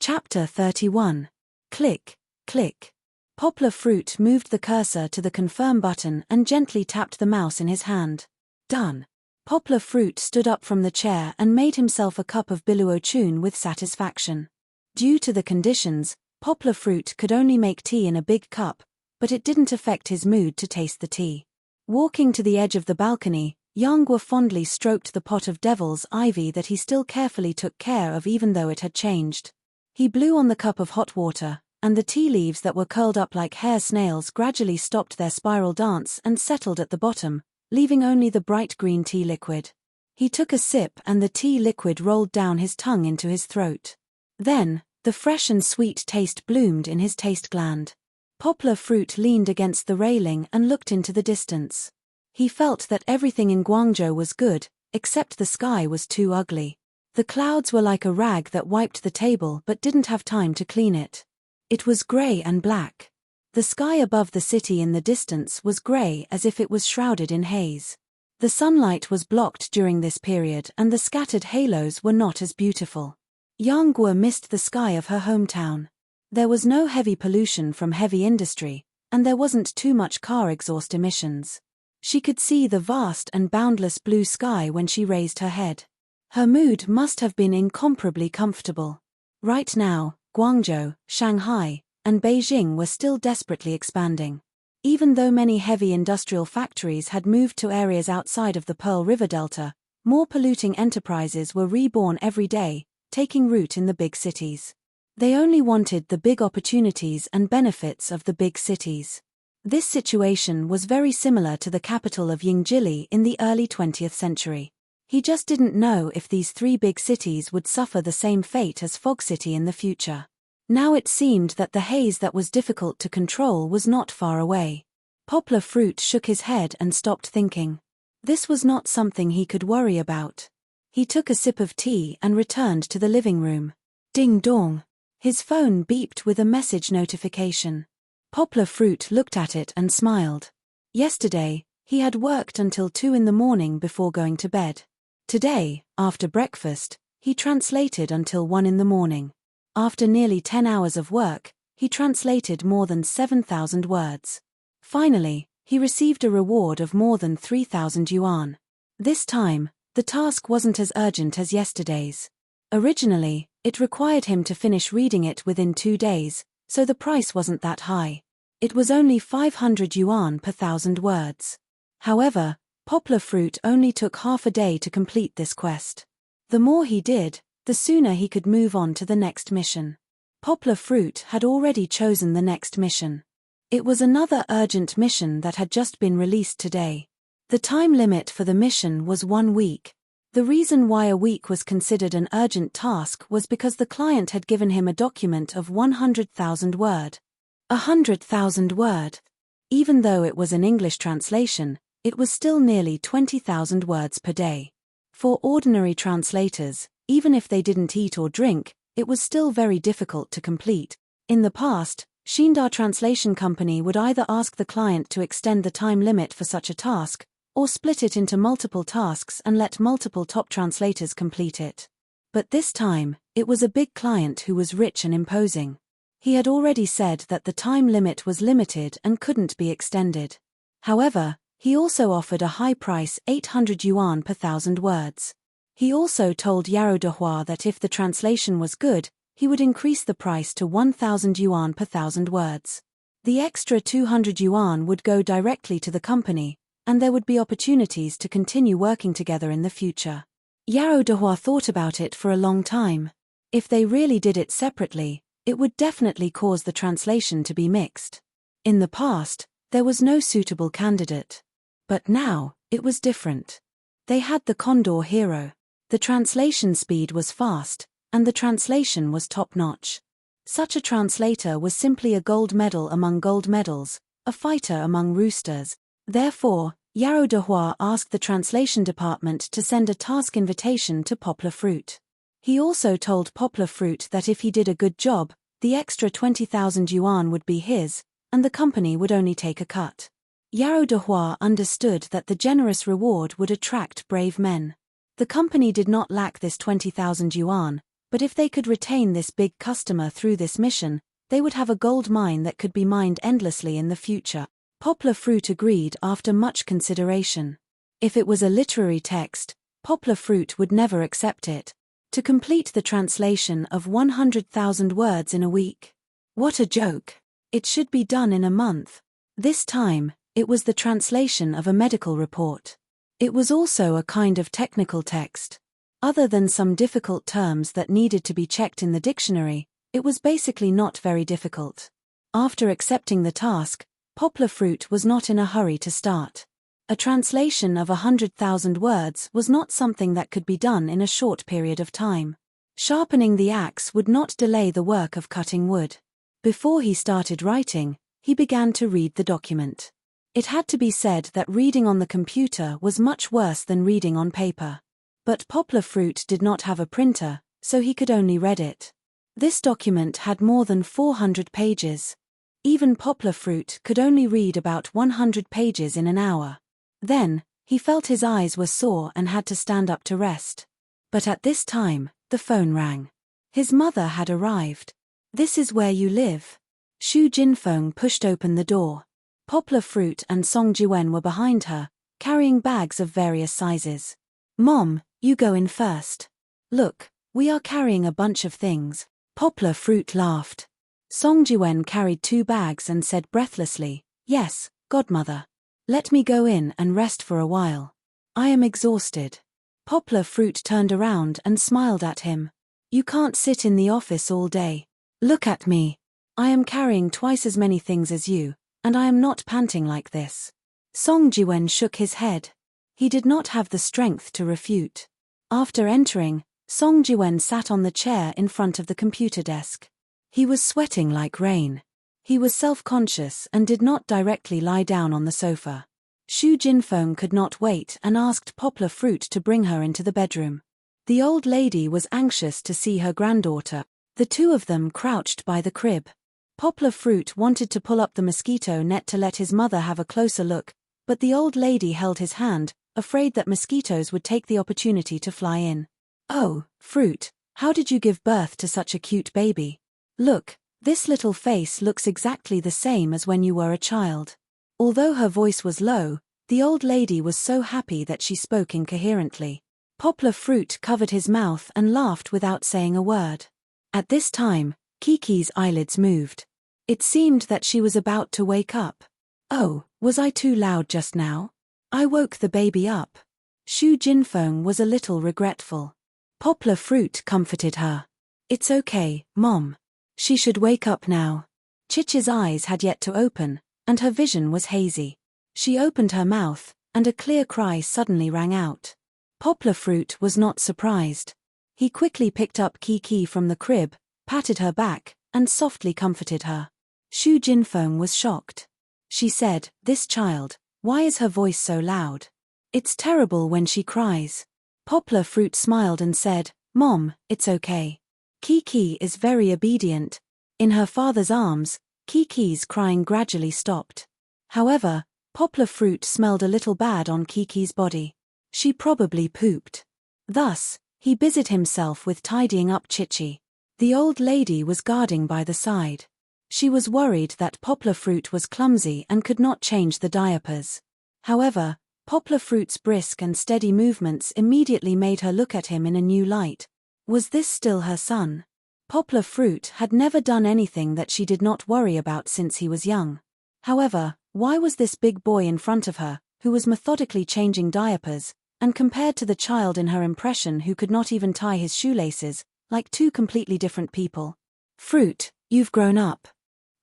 Chapter 31. Click, click. Poplar Fruit moved the cursor to the confirm button and gently tapped the mouse in his hand. Done. Poplar Fruit stood up from the chair and made himself a cup of biluo with satisfaction. Due to the conditions, Poplar Fruit could only make tea in a big cup, but it didn't affect his mood to taste the tea. Walking to the edge of the balcony, Yanghua fondly stroked the pot of devil's ivy that he still carefully took care of even though it had changed. He blew on the cup of hot water, and the tea leaves that were curled up like hair snails gradually stopped their spiral dance and settled at the bottom, leaving only the bright green tea liquid. He took a sip and the tea liquid rolled down his tongue into his throat. Then, the fresh and sweet taste bloomed in his taste gland. Poplar Fruit leaned against the railing and looked into the distance. He felt that everything in Guangzhou was good, except the sky was too ugly. The clouds were like a rag that wiped the table but didn't have time to clean it. It was grey and black. The sky above the city in the distance was grey as if it was shrouded in haze. The sunlight was blocked during this period and the scattered halos were not as beautiful. Yanghua missed the sky of her hometown. There was no heavy pollution from heavy industry, and there wasn't too much car exhaust emissions. She could see the vast and boundless blue sky when she raised her head. Her mood must have been incomparably comfortable. Right now, Guangzhou, Shanghai, and Beijing were still desperately expanding. Even though many heavy industrial factories had moved to areas outside of the Pearl River Delta, more polluting enterprises were reborn every day, taking root in the big cities. They only wanted the big opportunities and benefits of the big cities. This situation was very similar to the capital of Yingjili in the early 20th century. He just didn't know if these three big cities would suffer the same fate as Fog City in the future. Now it seemed that the haze that was difficult to control was not far away. Poplar Fruit shook his head and stopped thinking. This was not something he could worry about. He took a sip of tea and returned to the living room. Ding dong. His phone beeped with a message notification. Poplar Fruit looked at it and smiled. Yesterday, he had worked until 2 in the morning before going to bed. Today, after breakfast, he translated until 1 in the morning. After nearly 10 hours of work, he translated more than 7,000 words. Finally, he received a reward of more than 3,000 yuan. This time, the task wasn't as urgent as yesterday's. Originally, it required him to finish reading it within 2 days, so the price wasn't that high. It was only 500 yuan per 1,000 words. However, Poplar Fruit only took half a day to complete this quest. The more he did, the sooner he could move on to the next mission. Poplar Fruit had already chosen the next mission. It was another urgent mission that had just been released today. The time limit for the mission was 1 week. The reason why a week was considered an urgent task was because the client had given him a document of 100,000 word. 100,000 word. Even though it was an English translation, it was still nearly 20,000 words per day. For ordinary translators, even if they didn't eat or drink, it was still very difficult to complete. In the past, Shindar Translation Company would either ask the client to extend the time limit for such a task, or split it into multiple tasks and let multiple top translators complete it. But this time, it was a big client who was rich and imposing. He had already said that the time limit was limited and couldn't be extended. However, he also offered a high price, 800 yuan per 1,000 words. He also told Yarrow Dehua that if the translation was good, he would increase the price to 1,000 yuan per 1,000 words. The extra 200 yuan would go directly to the company, and there would be opportunities to continue working together in the future. Yarrow Dehua thought about it for a long time. If they really did it separately, it would definitely cause the translation to be mixed. In the past, there was no suitable candidate. But now, it was different. They had the Condor Hero. The translation speed was fast, and the translation was top-notch. Such a translator was simply a gold medal among gold medals, a fighter among roosters. Therefore, Yarrow Dehua asked the translation department to send a task invitation to Poplar Fruit. He also told Poplar Fruit that if he did a good job, the extra 20,000 yuan would be his, and the company would only take a cut. Yarrow Dehua understood that the generous reward would attract brave men. The company did not lack this 20,000 yuan, but if they could retain this big customer through this mission, they would have a gold mine that could be mined endlessly in the future. Poplar Fruit agreed after much consideration. If it was a literary text, Poplar Fruit would never accept it. To complete the translation of 100,000 words in a week. What a joke! It should be done in a month. This time, it was the translation of a medical report. It was also a kind of technical text. Other than some difficult terms that needed to be checked in the dictionary, it was basically not very difficult. After accepting the task, Poplar Fruit was not in a hurry to start. A translation of 100,000 words was not something that could be done in a short period of time. Sharpening the axe would not delay the work of cutting wood. Before he started writing, he began to read the document. It had to be said that reading on the computer was much worse than reading on paper. But Poplar Fruit did not have a printer, so he could only read it. This document had more than 400 pages. Even Poplar Fruit could only read about 100 pages in an hour. Then, he felt his eyes were sore and had to stand up to rest. But at this time, the phone rang. His mother had arrived. "This is where you live?" Shu Jinfeng pushed open the door. Poplar Fruit and Song Jiwen were behind her, carrying bags of various sizes. Mom, you go in first. Look, we are carrying a bunch of things. Poplar Fruit laughed. Song Jiwen carried 2 bags and said breathlessly, Yes, Godmother. Let me go in and rest for a while. I am exhausted. Poplar Fruit turned around and smiled at him. You can't sit in the office all day. Look at me. I am carrying twice as many things as you, and I am not panting like this. Song Jiwen shook his head. He did not have the strength to refute. After entering, Song Jiwen sat on the chair in front of the computer desk. He was sweating like rain. He was self-conscious and did not directly lie down on the sofa. Shu Jinfeng could not wait and asked Poplar Fruit to bring her into the bedroom. The old lady was anxious to see her granddaughter. The 2 of them crouched by the crib. Poplar Fruit wanted to pull up the mosquito net to let his mother have a closer look, but the old lady held his hand, afraid that mosquitoes would take the opportunity to fly in. Oh, Fruit, how did you give birth to such a cute baby? Look, this little face looks exactly the same as when you were a child. Although her voice was low, the old lady was so happy that she spoke incoherently. Poplar Fruit covered his mouth and laughed without saying a word. At this time, Kiki's eyelids moved. It seemed that she was about to wake up. Oh, was I too loud just now? I woke the baby up. Shu Jinfeng was a little regretful. Poplar Fruit comforted her. It's okay, Mom. She should wake up now. Chichi's eyes had yet to open, and her vision was hazy. She opened her mouth, and a clear cry suddenly rang out. Poplar Fruit was not surprised. He quickly picked up Kiki from the crib, patted her back, and softly comforted her. Shu Jinfeng was shocked. She said, This child, why is her voice so loud? It's terrible when she cries. Poplar Fruit smiled and said, Mom, it's okay. Kiki is very obedient. In her father's arms, Kiki's crying gradually stopped. However, Poplar Fruit smelled a little bad on Kiki's body. She probably pooped. Thus, he busied himself with tidying up Chichi. The old lady was guarding by the side. She was worried that Poplar Fruit was clumsy and could not change the diapers. However, Poplar Fruit's brisk and steady movements immediately made her look at him in a new light. Was this still her son? Poplar Fruit had never done anything that she did not worry about since he was young. However, why was this big boy in front of her, who was methodically changing diapers, and compared to the child in her impression who could not even tie his shoelaces, like 2 completely different people? Fruit, you've grown up.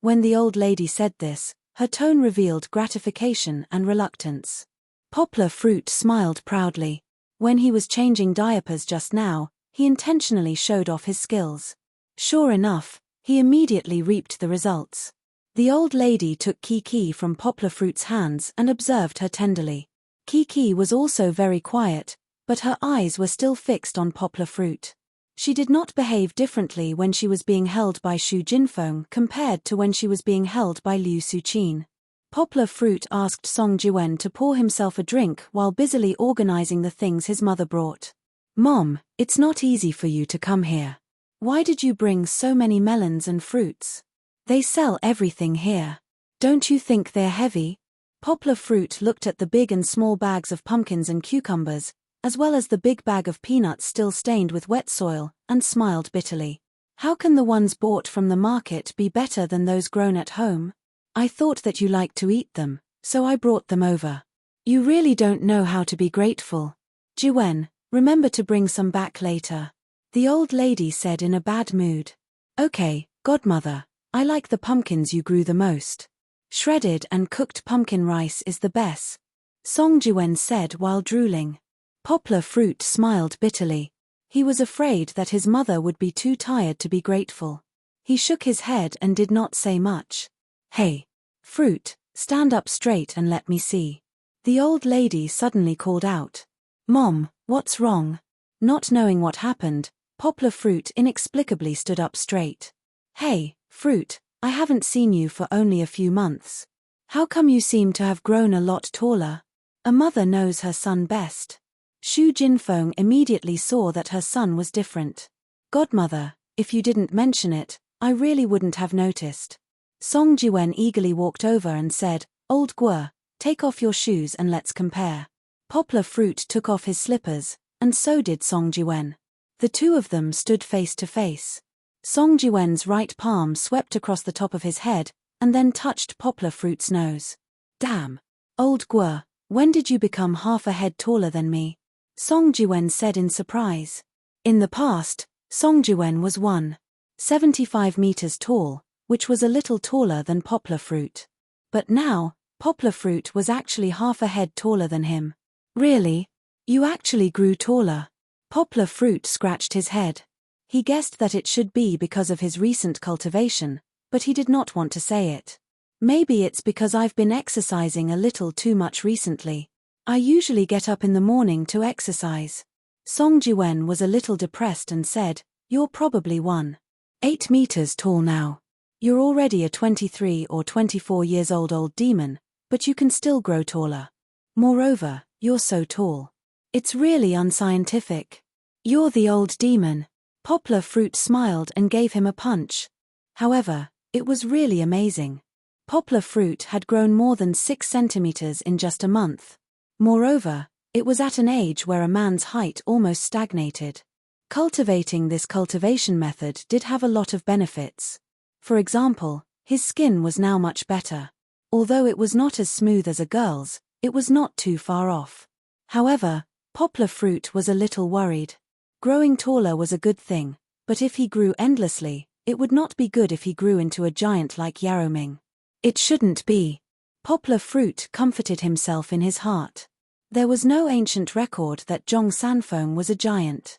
When the old lady said this, her tone revealed gratification and reluctance. Poplar Fruit smiled proudly. When he was changing diapers just now, he intentionally showed off his skills. Sure enough, he immediately reaped the results. The old lady took Kiki from Poplar Fruit's hands and observed her tenderly. Kiki was also very quiet, but her eyes were still fixed on Poplar Fruit. She did not behave differently when she was being held by Shu Jinfeng compared to when she was being held by Liu Suqin. Poplar Fruit asked Song Jiwen to pour himself a drink while busily organizing the things his mother brought. Mom, it's not easy for you to come here. Why did you bring so many melons and fruits? They sell everything here. Don't you think they're heavy? Poplar Fruit looked at the big and small bags of pumpkins and cucumbers, as well as the big bag of peanuts still stained with wet soil, and smiled bitterly. How can the ones bought from the market be better than those grown at home? I thought that you liked to eat them, so I brought them over. You really don't know how to be grateful. Jiwen, remember to bring some back later. The old lady said in a bad mood. Okay, Godmother, I like the pumpkins you grew the most. Shredded and cooked pumpkin rice is the best, Song Jiwen said while drooling. Poplar Fruit smiled bitterly. He was afraid that his mother would be too tired to be grateful. He shook his head and did not say much. Hey, Fruit, stand up straight and let me see. The old lady suddenly called out. Mom, what's wrong? Not knowing what happened, Poplar Fruit inexplicably stood up straight. Hey, Fruit, I haven't seen you for only a few months. How come you seem to have grown a lot taller? A mother knows her son best. Shu Jinfeng immediately saw that her son was different. Godmother, if you didn't mention it, I really wouldn't have noticed. Song Jiwen eagerly walked over and said, Old Guo, take off your shoes and let's compare. Poplar Fruit took off his slippers, and so did Song Jiwen. The two of them stood face to face. Song Jiwen's right palm swept across the top of his head, and then touched Poplar Fruit's nose. Damn. Old Guo, when did you become half a head taller than me? Song Jiwen said in surprise. In the past, Song Jiwen was 1.75 meters tall, which was a little taller than Poplar Fruit. But now, Poplar Fruit was actually half a head taller than him. Really? You actually grew taller? Poplar Fruit scratched his head. He guessed that it should be because of his recent cultivation, but he did not want to say it. Maybe it's because I've been exercising a little too much recently. I usually get up in the morning to exercise. Song Jiwen was a little depressed and said, You're probably 1.8 meters tall now. You're already a 23 or 24 years old demon, but you can still grow taller. Moreover, you're so tall. It's really unscientific. You're the old demon. Poplar Fruit smiled and gave him a punch. However, it was really amazing. Poplar Fruit had grown more than 6 centimeters in just a month. Moreover, it was at an age where a man's height almost stagnated. Cultivating this cultivation method did have a lot of benefits. For example, his skin was now much better. Although it was not as smooth as a girl's, it was not too far off. However, Poplar Fruit was a little worried. Growing taller was a good thing, but if he grew endlessly, it would not be good if he grew into a giant like Yaroming. It shouldn't be. Poplar Fruit comforted himself in his heart. There was no ancient record that Zhong Sanfeng was a giant.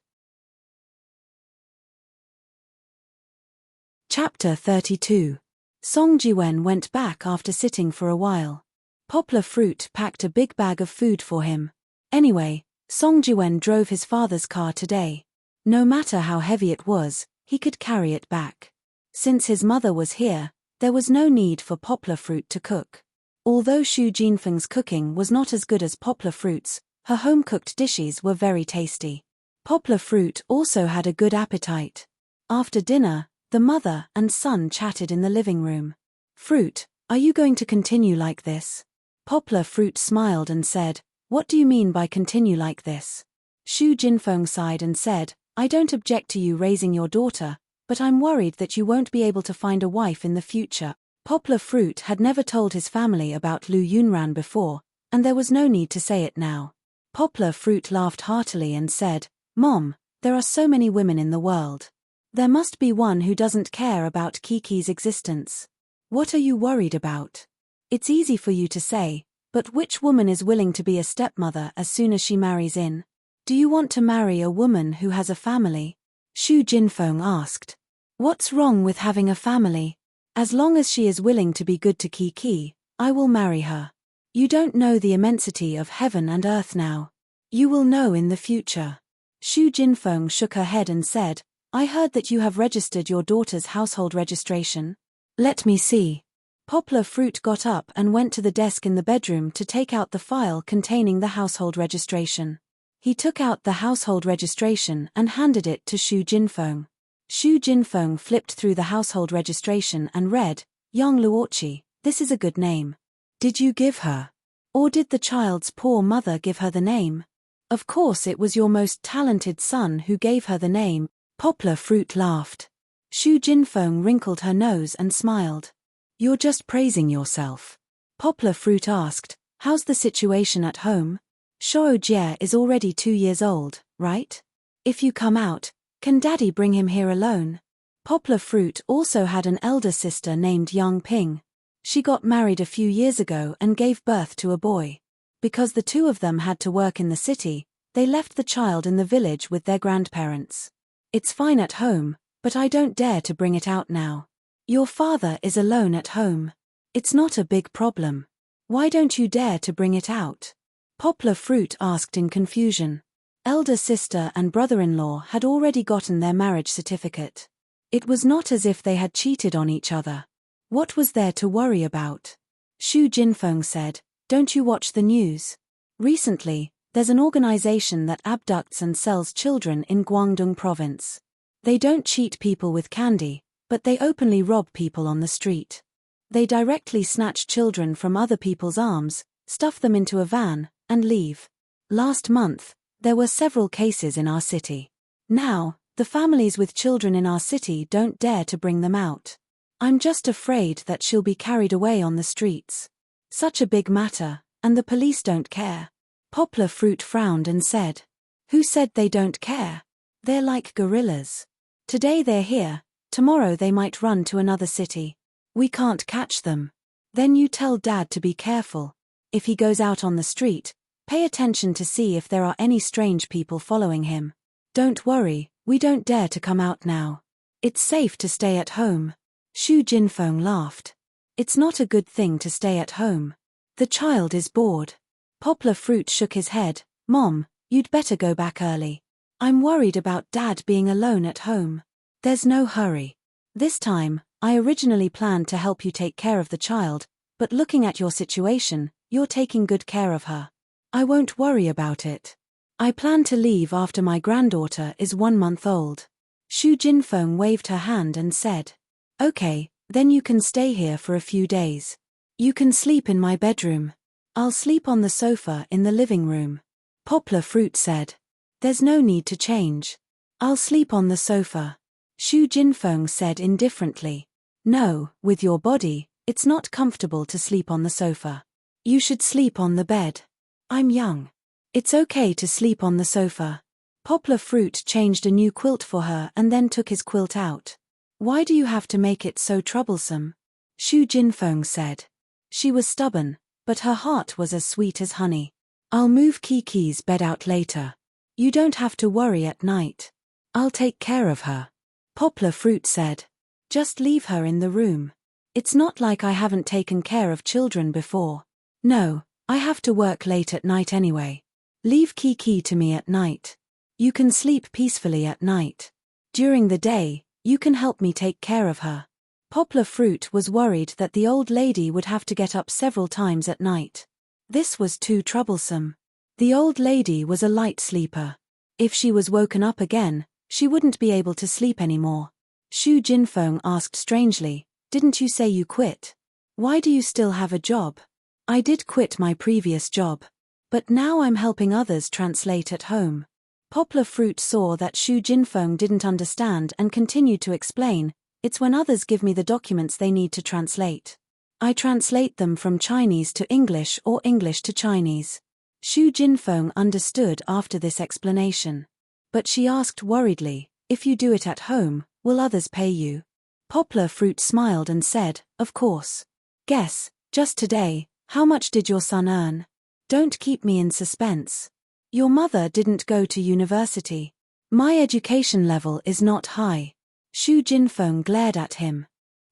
Chapter 32. Song Jiwen went back after sitting for a while. Poplar Fruit packed a big bag of food for him. Anyway, Song Jiwen drove his father's car today. No matter how heavy it was, he could carry it back. Since his mother was here, there was no need for Poplar Fruit to cook. Although Xu Jinfeng's cooking was not as good as Poplar Fruit's, her home-cooked dishes were very tasty. Poplar Fruit also had a good appetite. After dinner, the mother and son chatted in the living room. Fruit, are you going to continue like this? Poplar Fruit smiled and said, What do you mean by continue like this? Xu Jinfeng sighed and said, I don't object to you raising your daughter, but I'm worried that you won't be able to find a wife in the future. Poplar Fruit had never told his family about Lu Yunran before, and there was no need to say it now. Poplar Fruit laughed heartily and said, Mom, there are so many women in the world. There must be one who doesn't care about Kiki's existence. What are you worried about? It's easy for you to say, but which woman is willing to be a stepmother as soon as she marries in? Do you want to marry a woman who has a family? Xu Jinfeng asked. What's wrong with having a family? As long as she is willing to be good to Kiki, I will marry her. You don't know the immensity of heaven and earth now. You will know in the future. Xu Jinfeng shook her head and said, I heard that you have registered your daughter's household registration. Let me see. Poplar Fruit got up and went to the desk in the bedroom to take out the file containing the household registration. He took out the household registration and handed it to Xu Jinfeng. Xu Jinfeng flipped through the household registration and read, Yang Luoqi, this is a good name. Did you give her? Or did the child's poor mother give her the name? Of course it was your most talented son who gave her the name. Poplar Fruit laughed. Xu Jinfeng wrinkled her nose and smiled. You're just praising yourself. Poplar Fruit asked, how's the situation at home? Shou Jie is already 2 years old, right? If you come out, can Daddy bring him here alone? Poplar Fruit also had an elder sister named Yang Ping. She got married a few years ago and gave birth to a boy. Because the two of them had to work in the city, they left the child in the village with their grandparents. It's fine at home, but I don't dare to bring it out now. Your father is alone at home. It's not a big problem. Why don't you dare to bring it out? Poplar Fruit asked in confusion. Elder sister and brother-in-law had already gotten their marriage certificate. It was not as if they had cheated on each other. What was there to worry about? Xu Jinfeng said, don't you watch the news? Recently, there's an organization that abducts and sells children in Guangdong province. They don't cheat people with candy, but they openly rob people on the street. They directly snatch children from other people's arms, stuff them into a van, and leave. Last month, there were several cases in our city. Now, the families with children in our city don't dare to bring them out. I'm just afraid that she'll be carried away on the streets. Such a big matter, and the police don't care. Poplar Fruit frowned and said, "Who said they don't care? They're like gorillas. Today they're here, tomorrow they might run to another city. We can't catch them." "Then you tell Dad to be careful. If he goes out on the street, pay attention to see if there are any strange people following him. Don't worry, we don't dare to come out now. It's safe to stay at home." Shu Jinfeng laughed. "It's not a good thing to stay at home. The child is bored." Poplar Fruit shook his head. "Mom, you'd better go back early. I'm worried about Dad being alone at home." "There's no hurry. This time, I originally planned to help you take care of the child, but looking at your situation, you're taking good care of her. I won't worry about it. I plan to leave after my granddaughter is 1 month old." Shu Jinfeng waved her hand and said, "Okay, then you can stay here for a few days. You can sleep in my bedroom. I'll sleep on the sofa in the living room." Poplar Fruit said, "There's no need to change. I'll sleep on the sofa." Shu Jinfeng said indifferently, "No, with your body, it's not comfortable to sleep on the sofa. You should sleep on the bed. I'm young. It's okay to sleep on the sofa." Poplar Fruit changed a new quilt for her and then took his quilt out. "Why do you have to make it so troublesome?" Shu Jinfeng said. She was stubborn, but her heart was as sweet as honey. "I'll move Kiki's bed out later. You don't have to worry at night. I'll take care of her." Poplar Fruit said. "Just leave her in the room. It's not like I haven't taken care of children before. No, I have to work late at night anyway. Leave Kiki to me at night. You can sleep peacefully at night. During the day, you can help me take care of her." Poplar Fruit was worried that the old lady would have to get up several times at night. This was too troublesome. The old lady was a light sleeper. If she was woken up again, she wouldn't be able to sleep anymore. Shu Jinfeng asked strangely, "Didn't you say you quit? Why do you still have a job?" "I did quit my previous job. But now I'm helping others translate at home." Poplar Fruit saw that Shu Jinfeng didn't understand and continued to explain, "It's when others give me the documents they need to translate. I translate them from Chinese to English or English to Chinese." Shu Jinfeng understood after this explanation. But she asked worriedly, "If you do it at home, will others pay you?" Poplar Fruit smiled and said, "Of course. Guess, just today, how much did your son earn? Don't keep me in suspense. Your mother didn't go to university. My education level is not high." Shu Jinfeng glared at him.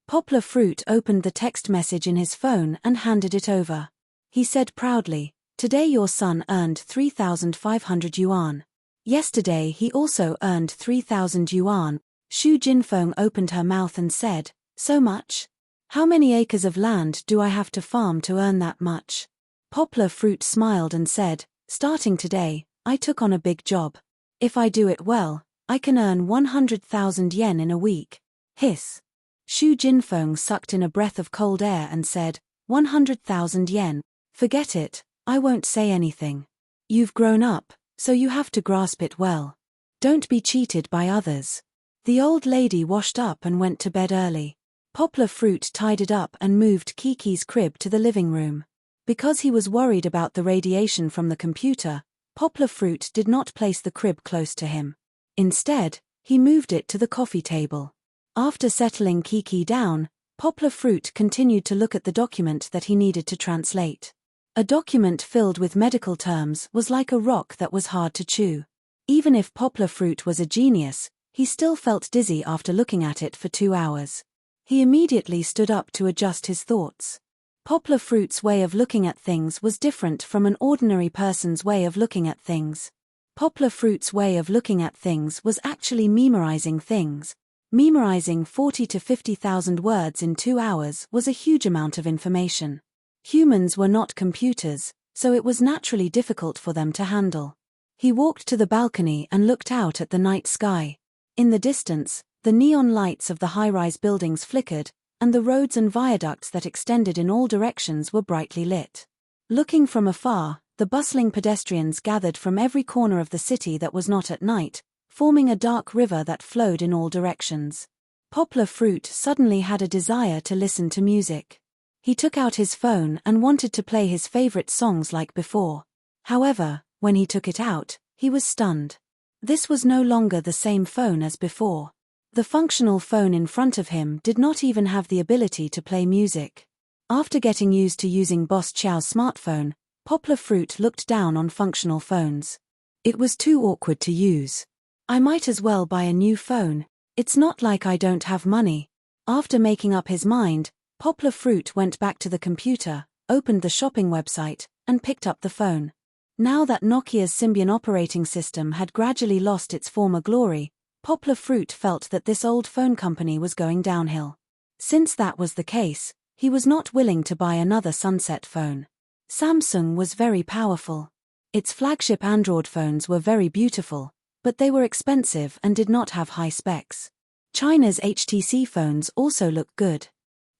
Poplar Fruit opened the text message in his phone and handed it over. He said proudly, "Today your son earned 3,500 yuan. Yesterday he also earned 3,000 yuan. Shu Jinfeng opened her mouth and said, "So much? How many acres of land do I have to farm to earn that much?" Poplar Fruit smiled and said, "Starting today, I took on a big job. If I do it well, I can earn 100,000 yen in a week." Hiss. Shu Jinfeng sucked in a breath of cold air and said, 100,000 yen. Forget it, I won't say anything. You've grown up, so you have to grasp it well. Don't be cheated by others. The old lady washed up and went to bed early. Poplar Fruit tidied up and moved Kiki's crib to the living room. Because he was worried about the radiation from the computer, Poplar Fruit did not place the crib close to him. Instead, he moved it to the coffee table. After settling Kiki down, Poplar Fruit continued to look at the document that he needed to translate. A document filled with medical terms was like a rock that was hard to chew. Even if Poplar Fruit was a genius, he still felt dizzy after looking at it for 2 hours. He immediately stood up to adjust his thoughts. Poplar Fruit's way of looking at things was different from an ordinary person's way of looking at things. Poplar Fruit's way of looking at things was actually memorizing things. Memorizing 40 to 50,000 words in 2 hours was a huge amount of information. Humans were not computers, so it was naturally difficult for them to handle. He walked to the balcony and looked out at the night sky. In the distance, the neon lights of the high-rise buildings flickered, and the roads and viaducts that extended in all directions were brightly lit. Looking from afar, the bustling pedestrians gathered from every corner of the city that was not at night, forming a dark river that flowed in all directions. Poplar Fruit suddenly had a desire to listen to music. He took out his phone and wanted to play his favorite songs like before. However, when he took it out, he was stunned. This was no longer the same phone as before. The functional phone in front of him did not even have the ability to play music. After getting used to using Boss Chow's smartphone, Poplar Fruit looked down on functional phones. It was too awkward to use. I might as well buy a new phone. It's not like I don't have money. After making up his mind, Poplar Fruit went back to the computer, opened the shopping website, and picked up the phone. Now that Nokia's Symbian operating system had gradually lost its former glory, Poplar Fruit felt that this old phone company was going downhill. Since that was the case, he was not willing to buy another sunset phone. Samsung was very powerful. Its flagship Android phones were very beautiful, but they were expensive and did not have high specs. China's HTC phones also looked good.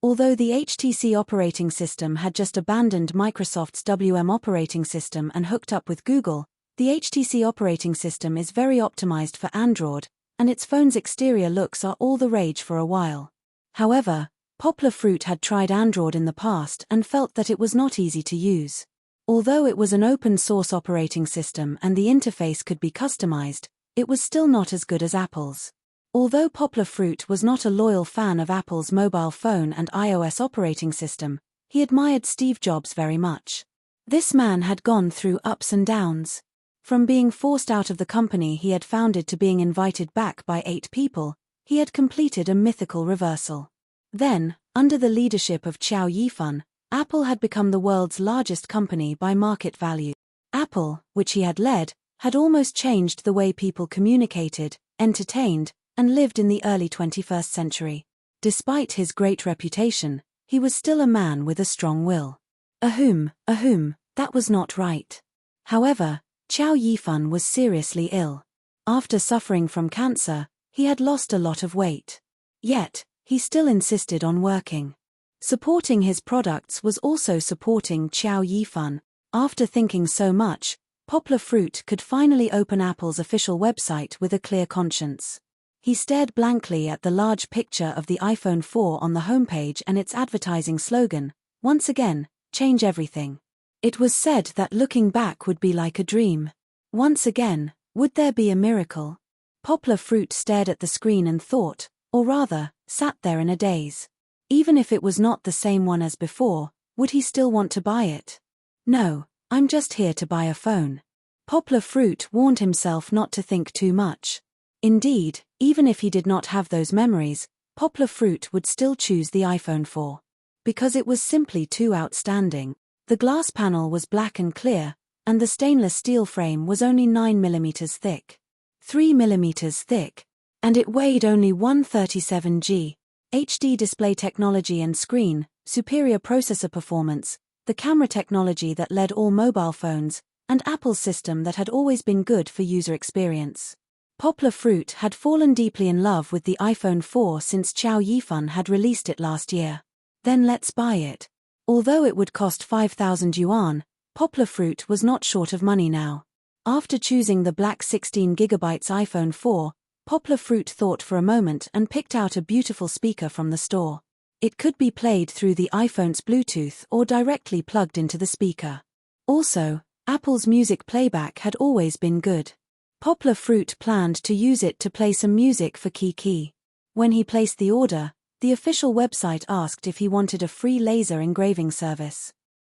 Although the HTC operating system had just abandoned Microsoft's WM operating system and hooked up with Google, the HTC operating system is very optimized for Android, and its phone's exterior looks are all the rage for a while. However, Poplar Fruit had tried Android in the past and felt that it was not easy to use. Although it was an open-source operating system and the interface could be customized, it was still not as good as Apple's. Although Poplar Fruit was not a loyal fan of Apple's mobile phone and iOS operating system, he admired Steve Jobs very much. This man had gone through ups and downs. From being forced out of the company he had founded to being invited back by 8 people, he had completed a mythical reversal. Then, under the leadership of Chow Yifan, Apple had become the world's largest company by market value. Apple, which he had led, had almost changed the way people communicated, entertained, and lived in the early 21st century. Despite his great reputation, he was still a man with a strong will. That was not right. However, Chow Yifan was seriously ill. After suffering from cancer, he had lost a lot of weight. Yet, he still insisted on working. Supporting his products was also supporting Chow Yifan. After thinking so much, Poplar Fruit could finally open Apple's official website with a clear conscience. He stared blankly at the large picture of the iPhone 4 on the homepage and its advertising slogan, "Once again, change everything." It was said that looking back would be like a dream. Once again, would there be a miracle? Poplar Fruit stared at the screen and thought, or rather, sat there in a daze. Even if it was not the same one as before, would he still want to buy it? No, I'm just here to buy a phone. Poplar Fruit warned himself not to think too much. Indeed, even if he did not have those memories, Poplar Fruit would still choose the iPhone 4. Because it was simply too outstanding. The glass panel was black and clear, and the stainless steel frame was only 9 mm thick. 3 mm thick. And it weighed only 137 g. HD display technology and screen, superior processor performance, the camera technology that led all mobile phones, and Apple's system that had always been good for user experience. Poplar Fruit had fallen deeply in love with the iPhone 4 since Chow Yifan had released it last year. Then let's buy it. Although it would cost 5,000 yuan, Poplar Fruit was not short of money now. After choosing the black 16GB iPhone 4, Poplar Fruit thought for a moment and picked out a beautiful speaker from the store. It could be played through the iPhone's Bluetooth or directly plugged into the speaker. Also, Apple's music playback had always been good. Poplar Fruit planned to use it to play some music for Kiki. When he placed the order, the official website asked if he wanted a free laser engraving service.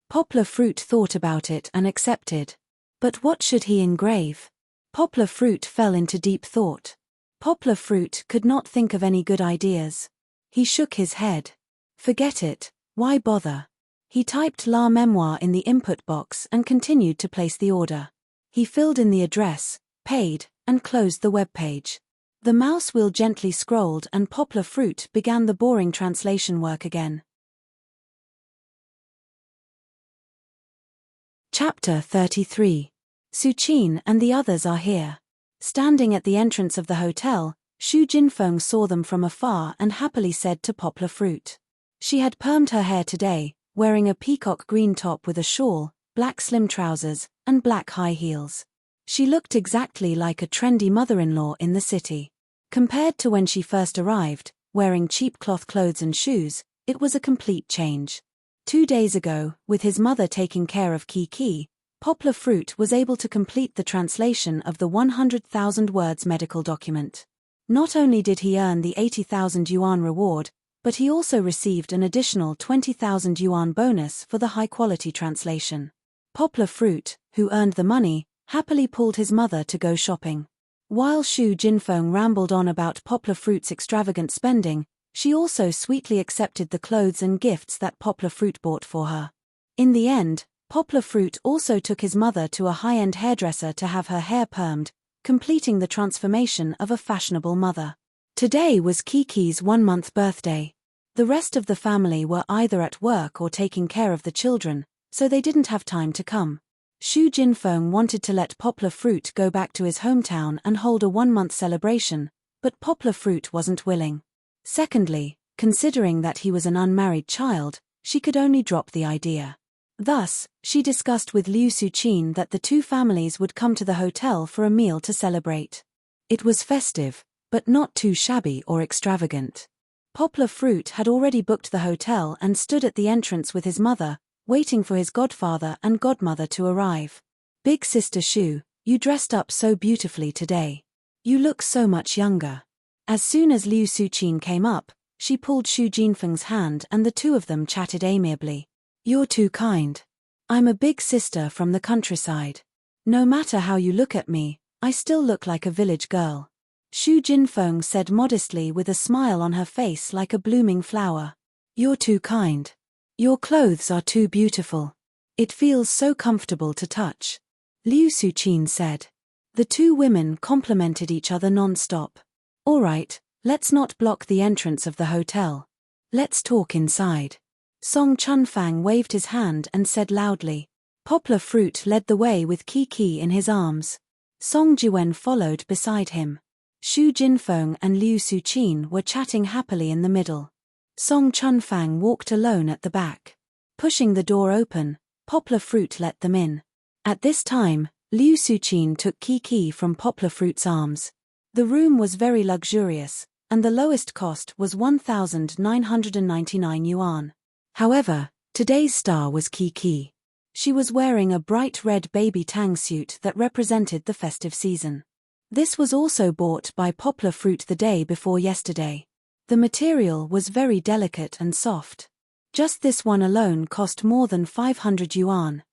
Poplar Fruit thought about it and accepted. But what should he engrave? Poplar Fruit fell into deep thought. Poplar Fruit could not think of any good ideas. He shook his head. Forget it, why bother? He typed La Memoire in the input box and continued to place the order. He filled in the address, paid, and closed the web page. The mouse wheel gently scrolled and Poplar Fruit began the boring translation work again. Chapter 33. Suqin and the others are here. Standing at the entrance of the hotel, Xu Jinfeng saw them from afar and happily said to Poplar Fruit, She had permed her hair today, wearing a peacock green top with a shawl, black slim trousers, and black high heels. She looked exactly like a trendy mother-in-law in the city. Compared to when she first arrived, wearing cheap cloth clothes and shoes, it was a complete change. 2 days ago, with his mother taking care of Kiki, Poplar Fruit was able to complete the translation of the 100,000 words medical document. Not only did he earn the 80,000 yuan reward, but he also received an additional 20,000 yuan bonus for the high-quality translation. Poplar Fruit, who earned the money, happily pulled his mother to go shopping. While Xu Jinfeng rambled on about Poplar Fruit's extravagant spending, she also sweetly accepted the clothes and gifts that Poplar Fruit bought for her. In the end, Poplar Fruit also took his mother to a high-end hairdresser to have her hair permed, completing the transformation of a fashionable mother. Today was Kiki's 1-month birthday. The rest of the family were either at work or taking care of the children, so they didn't have time to come. Xu Jinfeng wanted to let Poplar Fruit go back to his hometown and hold a 1-month celebration, but Poplar Fruit wasn't willing. Secondly, considering that he was an unmarried child, she could only drop the idea. Thus, she discussed with Liu Suqin that the two families would come to the hotel for a meal to celebrate. It was festive, but not too shabby or extravagant. Poplar Fruit had already booked the hotel and stood at the entrance with his mother, waiting for his godfather and godmother to arrive. "Big sister Xu, you dressed up so beautifully today. You look so much younger." As soon as Liu Suqin came up, she pulled Xu Jinfeng's hand and the two of them chatted amiably. "You're too kind. I'm a big sister from the countryside. No matter how you look at me, I still look like a village girl," Xu Jinfeng said modestly with a smile on her face like a blooming flower. "You're too kind. Your clothes are too beautiful. It feels so comfortable to touch," Liu Suqin said. The two women complimented each other non-stop. "All right, let's not block the entrance of the hotel. Let's talk inside." Song Chunfang waved his hand and said loudly. Poplar Fruit led the way with Kiki in his arms. Song Jiwen followed beside him. Xu Jinfeng and Liu Suqin were chatting happily in the middle. Song Chunfang walked alone at the back. Pushing the door open, Poplar Fruit let them in. At this time, Liu Suqin took Kiki from Poplar Fruit's arms. The room was very luxurious, and the lowest cost was 1,999 yuan. However, today's star was Kiki. She was wearing a bright red baby tang suit that represented the festive season. This was also bought by Poplar Fruit the day before yesterday. The material was very delicate and soft. Just this one alone cost more than 500 yuan.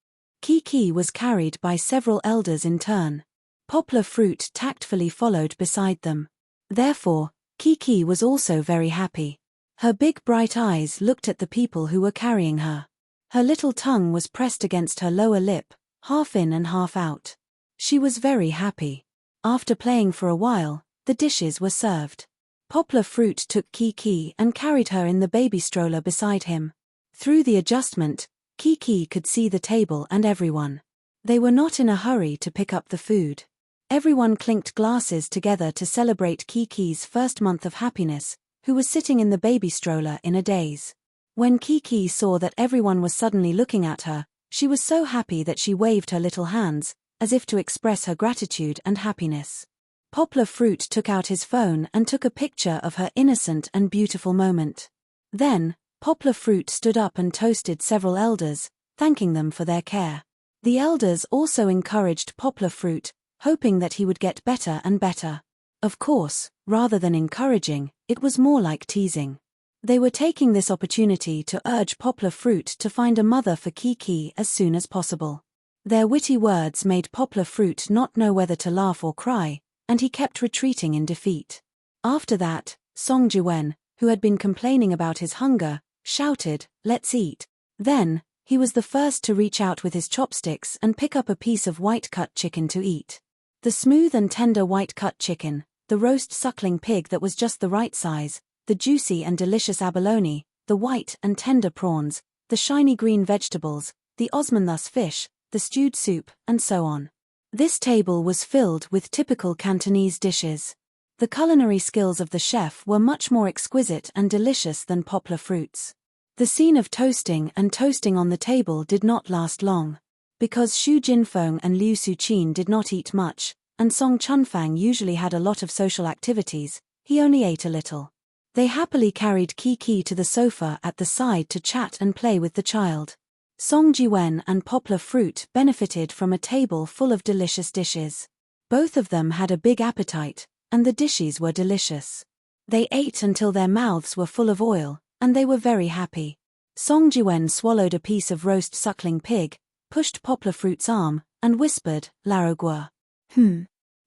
Kiki was carried by several elders in turn. Poplar Fruit tactfully followed beside them. Therefore, Kiki was also very happy. Her big bright eyes looked at the people who were carrying her. Her little tongue was pressed against her lower lip, half in and half out. She was very happy. After playing for a while, the dishes were served. Poplar Fruit took Kiki and carried her in the baby stroller beside him. Through the adjustment, Kiki could see the table and everyone. They were not in a hurry to pick up the food. Everyone clinked glasses together to celebrate Kiki's first month of happiness, who was sitting in the baby stroller in a daze. When Kiki saw that everyone was suddenly looking at her, she was so happy that she waved her little hands, as if to express her gratitude and happiness. Poplar Fruit took out his phone and took a picture of her innocent and beautiful moment. Then, Poplar Fruit stood up and toasted several elders, thanking them for their care. The elders also encouraged Poplar Fruit, hoping that he would get better and better. Of course, rather than encouraging, it was more like teasing. They were taking this opportunity to urge Poplar Fruit to find a mother for Kiki as soon as possible. Their witty words made Poplar Fruit not know whether to laugh or cry, and he kept retreating in defeat. After that, Song Jiwen, who had been complaining about his hunger, shouted, "Let's eat." Then, he was the first to reach out with his chopsticks and pick up a piece of white-cut chicken to eat. The smooth and tender white-cut chicken, the roast suckling pig that was just the right size, the juicy and delicious abalone, the white and tender prawns, the shiny green vegetables, the osmanthus fish, the stewed soup, and so on. This table was filled with typical Cantonese dishes. The culinary skills of the chef were much more exquisite and delicious than Poplar Fruit's. The scene of toasting on the table did not last long. Because Xu Jinfeng and Liu Suqin did not eat much, and Song Chunfang usually had a lot of social activities, he only ate a little. They happily carried Kiki to the sofa at the side to chat and play with the child. Song Jiwen and Poplar Fruit benefited from a table full of delicious dishes. Both of them had a big appetite, and the dishes were delicious. They ate until their mouths were full of oil, and they were very happy. Song Jiwen swallowed a piece of roast suckling pig, pushed Poplar Fruit's arm, and whispered, "Larogua."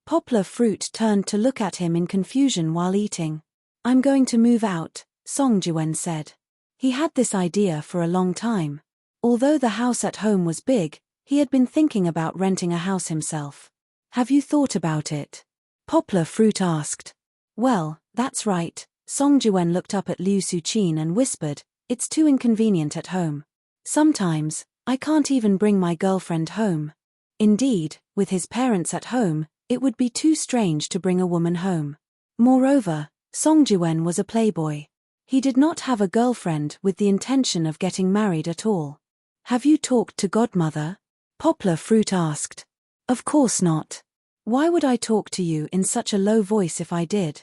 Poplar Fruit turned to look at him in confusion while eating. "I'm going to move out," Song Jiwen said. He had this idea for a long time. Although the house at home was big, he had been thinking about renting a house himself. "Have you thought about it?" Poplar Fruit asked. "Well, that's right." Song Jiwen looked up at Liu Suqin and whispered, "It's too inconvenient at home. Sometimes, I can't even bring my girlfriend home." Indeed, with his parents at home, it would be too strange to bring a woman home. Moreover, Song Jiwen was a playboy. He did not have a girlfriend with the intention of getting married at all. "Have you talked to Godmother?" Poplar Fruit asked. "Of course not. Why would I talk to you in such a low voice if I did?"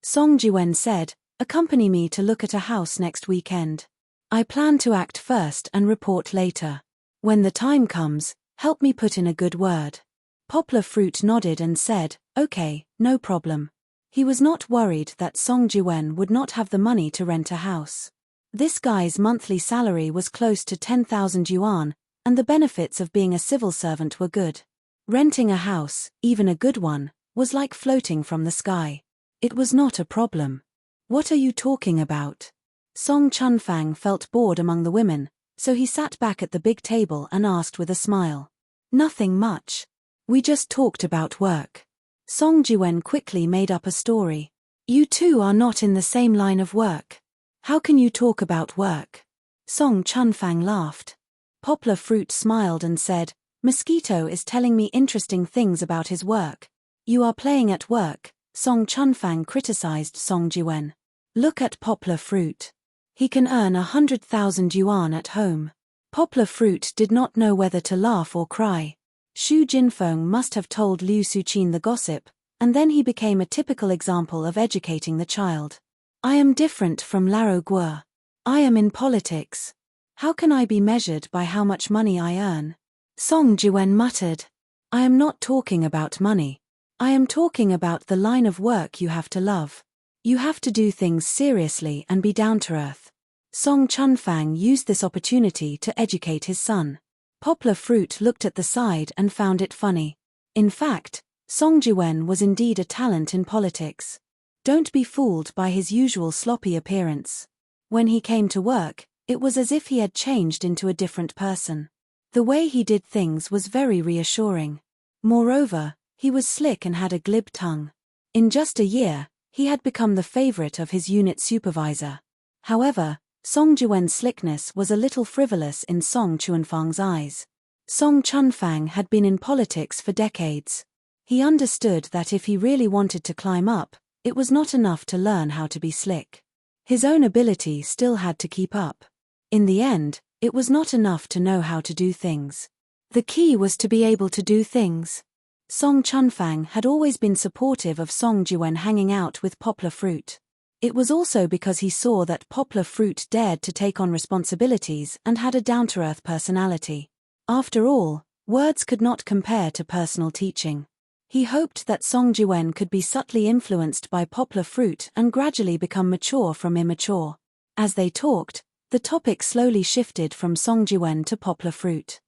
Song Jiwen said, "Accompany me to look at a house next weekend. I plan to act first and report later. When the time comes, help me put in a good word." Poplar Fruit nodded and said, "Okay, no problem." He was not worried that Song Jiwen would not have the money to rent a house. This guy's monthly salary was close to 10,000 yuan, and the benefits of being a civil servant were good. Renting a house, even a good one, was like floating from the sky. It was not a problem. "What are you talking about?" Song Chunfang felt bored among the women, so he sat back at the big table and asked with a smile. "Nothing much. We just talked about work." Song Jiwen quickly made up a story. "You two are not in the same line of work. How can you talk about work?" Song Chunfang laughed. Poplar Fruit smiled and said, "Mosquito is telling me interesting things about his work." "You are playing at work," Song Chunfang criticized Song Jiwen. "Look at Poplar Fruit. He can earn 100,000 yuan at home." Poplar Fruit did not know whether to laugh or cry. Xu Jinfeng must have told Liu Suqin the gossip, and then he became a typical example of educating the child. "I am different from Laro Guo. I am in politics. How can I be measured by how much money I earn?" Song Jiwen muttered. "I am not talking about money. I am talking about the line of work you have to love. You have to do things seriously and be down to earth." Song Chunfang used this opportunity to educate his son. Poplar Fruit looked at the side and found it funny. In fact, Song Jiwen was indeed a talent in politics. Don't be fooled by his usual sloppy appearance. When he came to work, it was as if he had changed into a different person. The way he did things was very reassuring. Moreover, he was slick and had a glib tongue. In just a year, he had become the favorite of his unit supervisor. However, Song Jiwen's slickness was a little frivolous in Song Chunfang's eyes. Song Chunfang had been in politics for decades. He understood that if he really wanted to climb up, it was not enough to learn how to be slick. His own ability still had to keep up. In the end, it was not enough to know how to do things. The key was to be able to do things. Song Chunfang had always been supportive of Song Jiwen hanging out with Poplar Fruit. It was also because he saw that Poplar Fruit dared to take on responsibilities and had a down-to-earth personality. After all, words could not compare to personal teaching. He hoped that Song Jiwen could be subtly influenced by Poplar Fruit and gradually become mature from immature. As they talked, the topic slowly shifted from Song Jiwen to Poplar Fruit.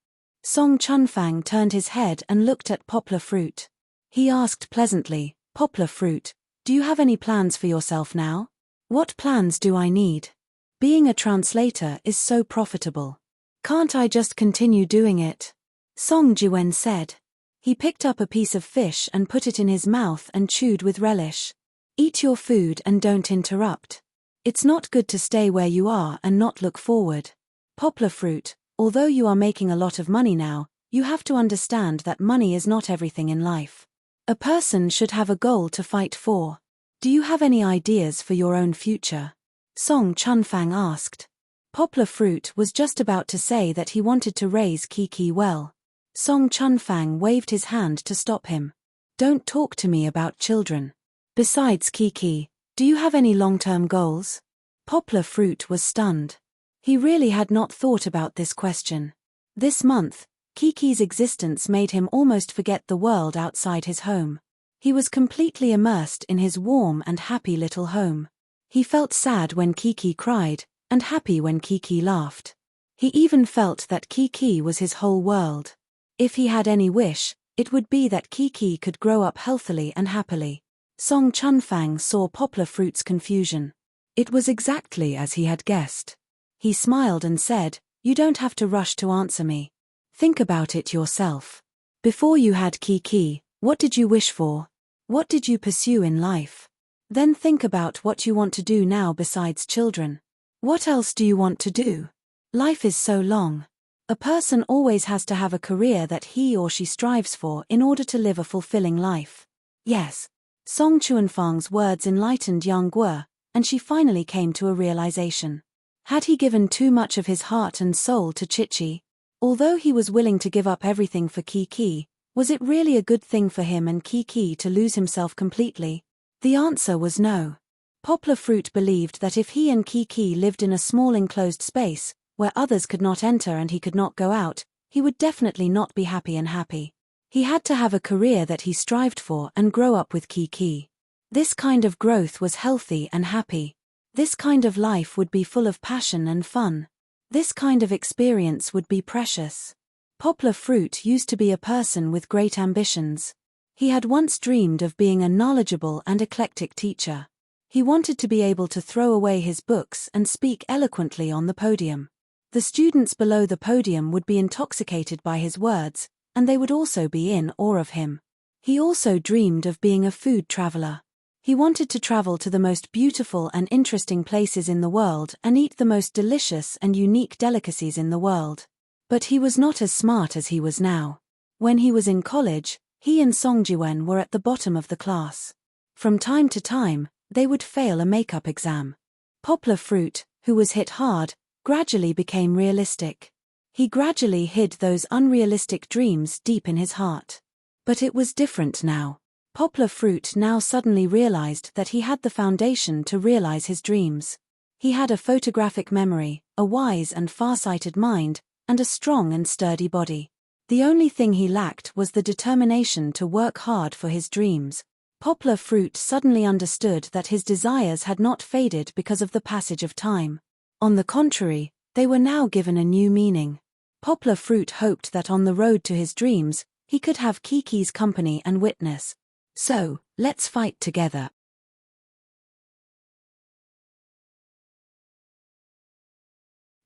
Song Chunfang turned his head and looked at Poplar Fruit. He asked pleasantly, "Poplar Fruit, do you have any plans for yourself now?" "What plans do I need? Being a translator is so profitable. Can't I just continue doing it?" Song Jiwen said. He picked up a piece of fish and put it in his mouth and chewed with relish. "Eat your food and don't interrupt. It's not good to stay where you are and not look forward. Poplar Fruit, although you are making a lot of money now, you have to understand that money is not everything in life. A person should have a goal to fight for. Do you have any ideas for your own future?" Song Chunfang asked. Poplar Fruit was just about to say that he wanted to raise Kiki well. Song Chunfang waved his hand to stop him. Don't talk to me about children. Besides Kiki, do you have any long-term goals? Poplar Fruit was stunned. He really had not thought about this question. This month, Kiki's existence made him almost forget the world outside his home. He was completely immersed in his warm and happy little home. He felt sad when Kiki cried, and happy when Kiki laughed. He even felt that Kiki was his whole world. If he had any wish, it would be that Kiki could grow up healthily and happily. Song Chunfang saw Poplar Fruit's confusion. It was exactly as he had guessed. He smiled and said, "You don't have to rush to answer me. Think about it yourself. Before you had Kiki, what did you wish for? What did you pursue in life? Then think about what you want to do now besides children. What else do you want to do? Life is so long. A person always has to have a career that he or she strives for in order to live a fulfilling life." Yes. Song Chunfang's words enlightened young Guo, and she finally came to a realization. Had he given too much of his heart and soul to Chichi? Although he was willing to give up everything for Kiki, was it really a good thing for him and Kiki to lose himself completely? The answer was no. Poplar Fruit believed that if he and Kiki lived in a small enclosed space, where others could not enter and he could not go out, he would definitely not be happy and happy. He had to have a career that he strived for and grow up with Kiki. This kind of growth was healthy and happy. This kind of life would be full of passion and fun. This kind of experience would be precious. Poplar Fruit used to be a person with great ambitions. He had once dreamed of being a knowledgeable and eclectic teacher. He wanted to be able to throw away his books and speak eloquently on the podium. The students below the podium would be intoxicated by his words, and they would also be in awe of him. He also dreamed of being a food traveler. He wanted to travel to the most beautiful and interesting places in the world and eat the most delicious and unique delicacies in the world. But he was not as smart as he was now. When he was in college, he and Song Jiwen were at the bottom of the class. From time to time, they would fail a makeup exam. Poplar Fruit, who was hit hard, gradually became realistic. He gradually hid those unrealistic dreams deep in his heart. But it was different now. Poplar Fruit now suddenly realized that he had the foundation to realize his dreams. He had a photographic memory, a wise and far-sighted mind, and a strong and sturdy body. The only thing he lacked was the determination to work hard for his dreams. Poplar Fruit suddenly understood that his desires had not faded because of the passage of time. On the contrary, they were now given a new meaning. Poplar Fruit hoped that on the road to his dreams, he could have Kiki's company and witness. "So, let's fight together."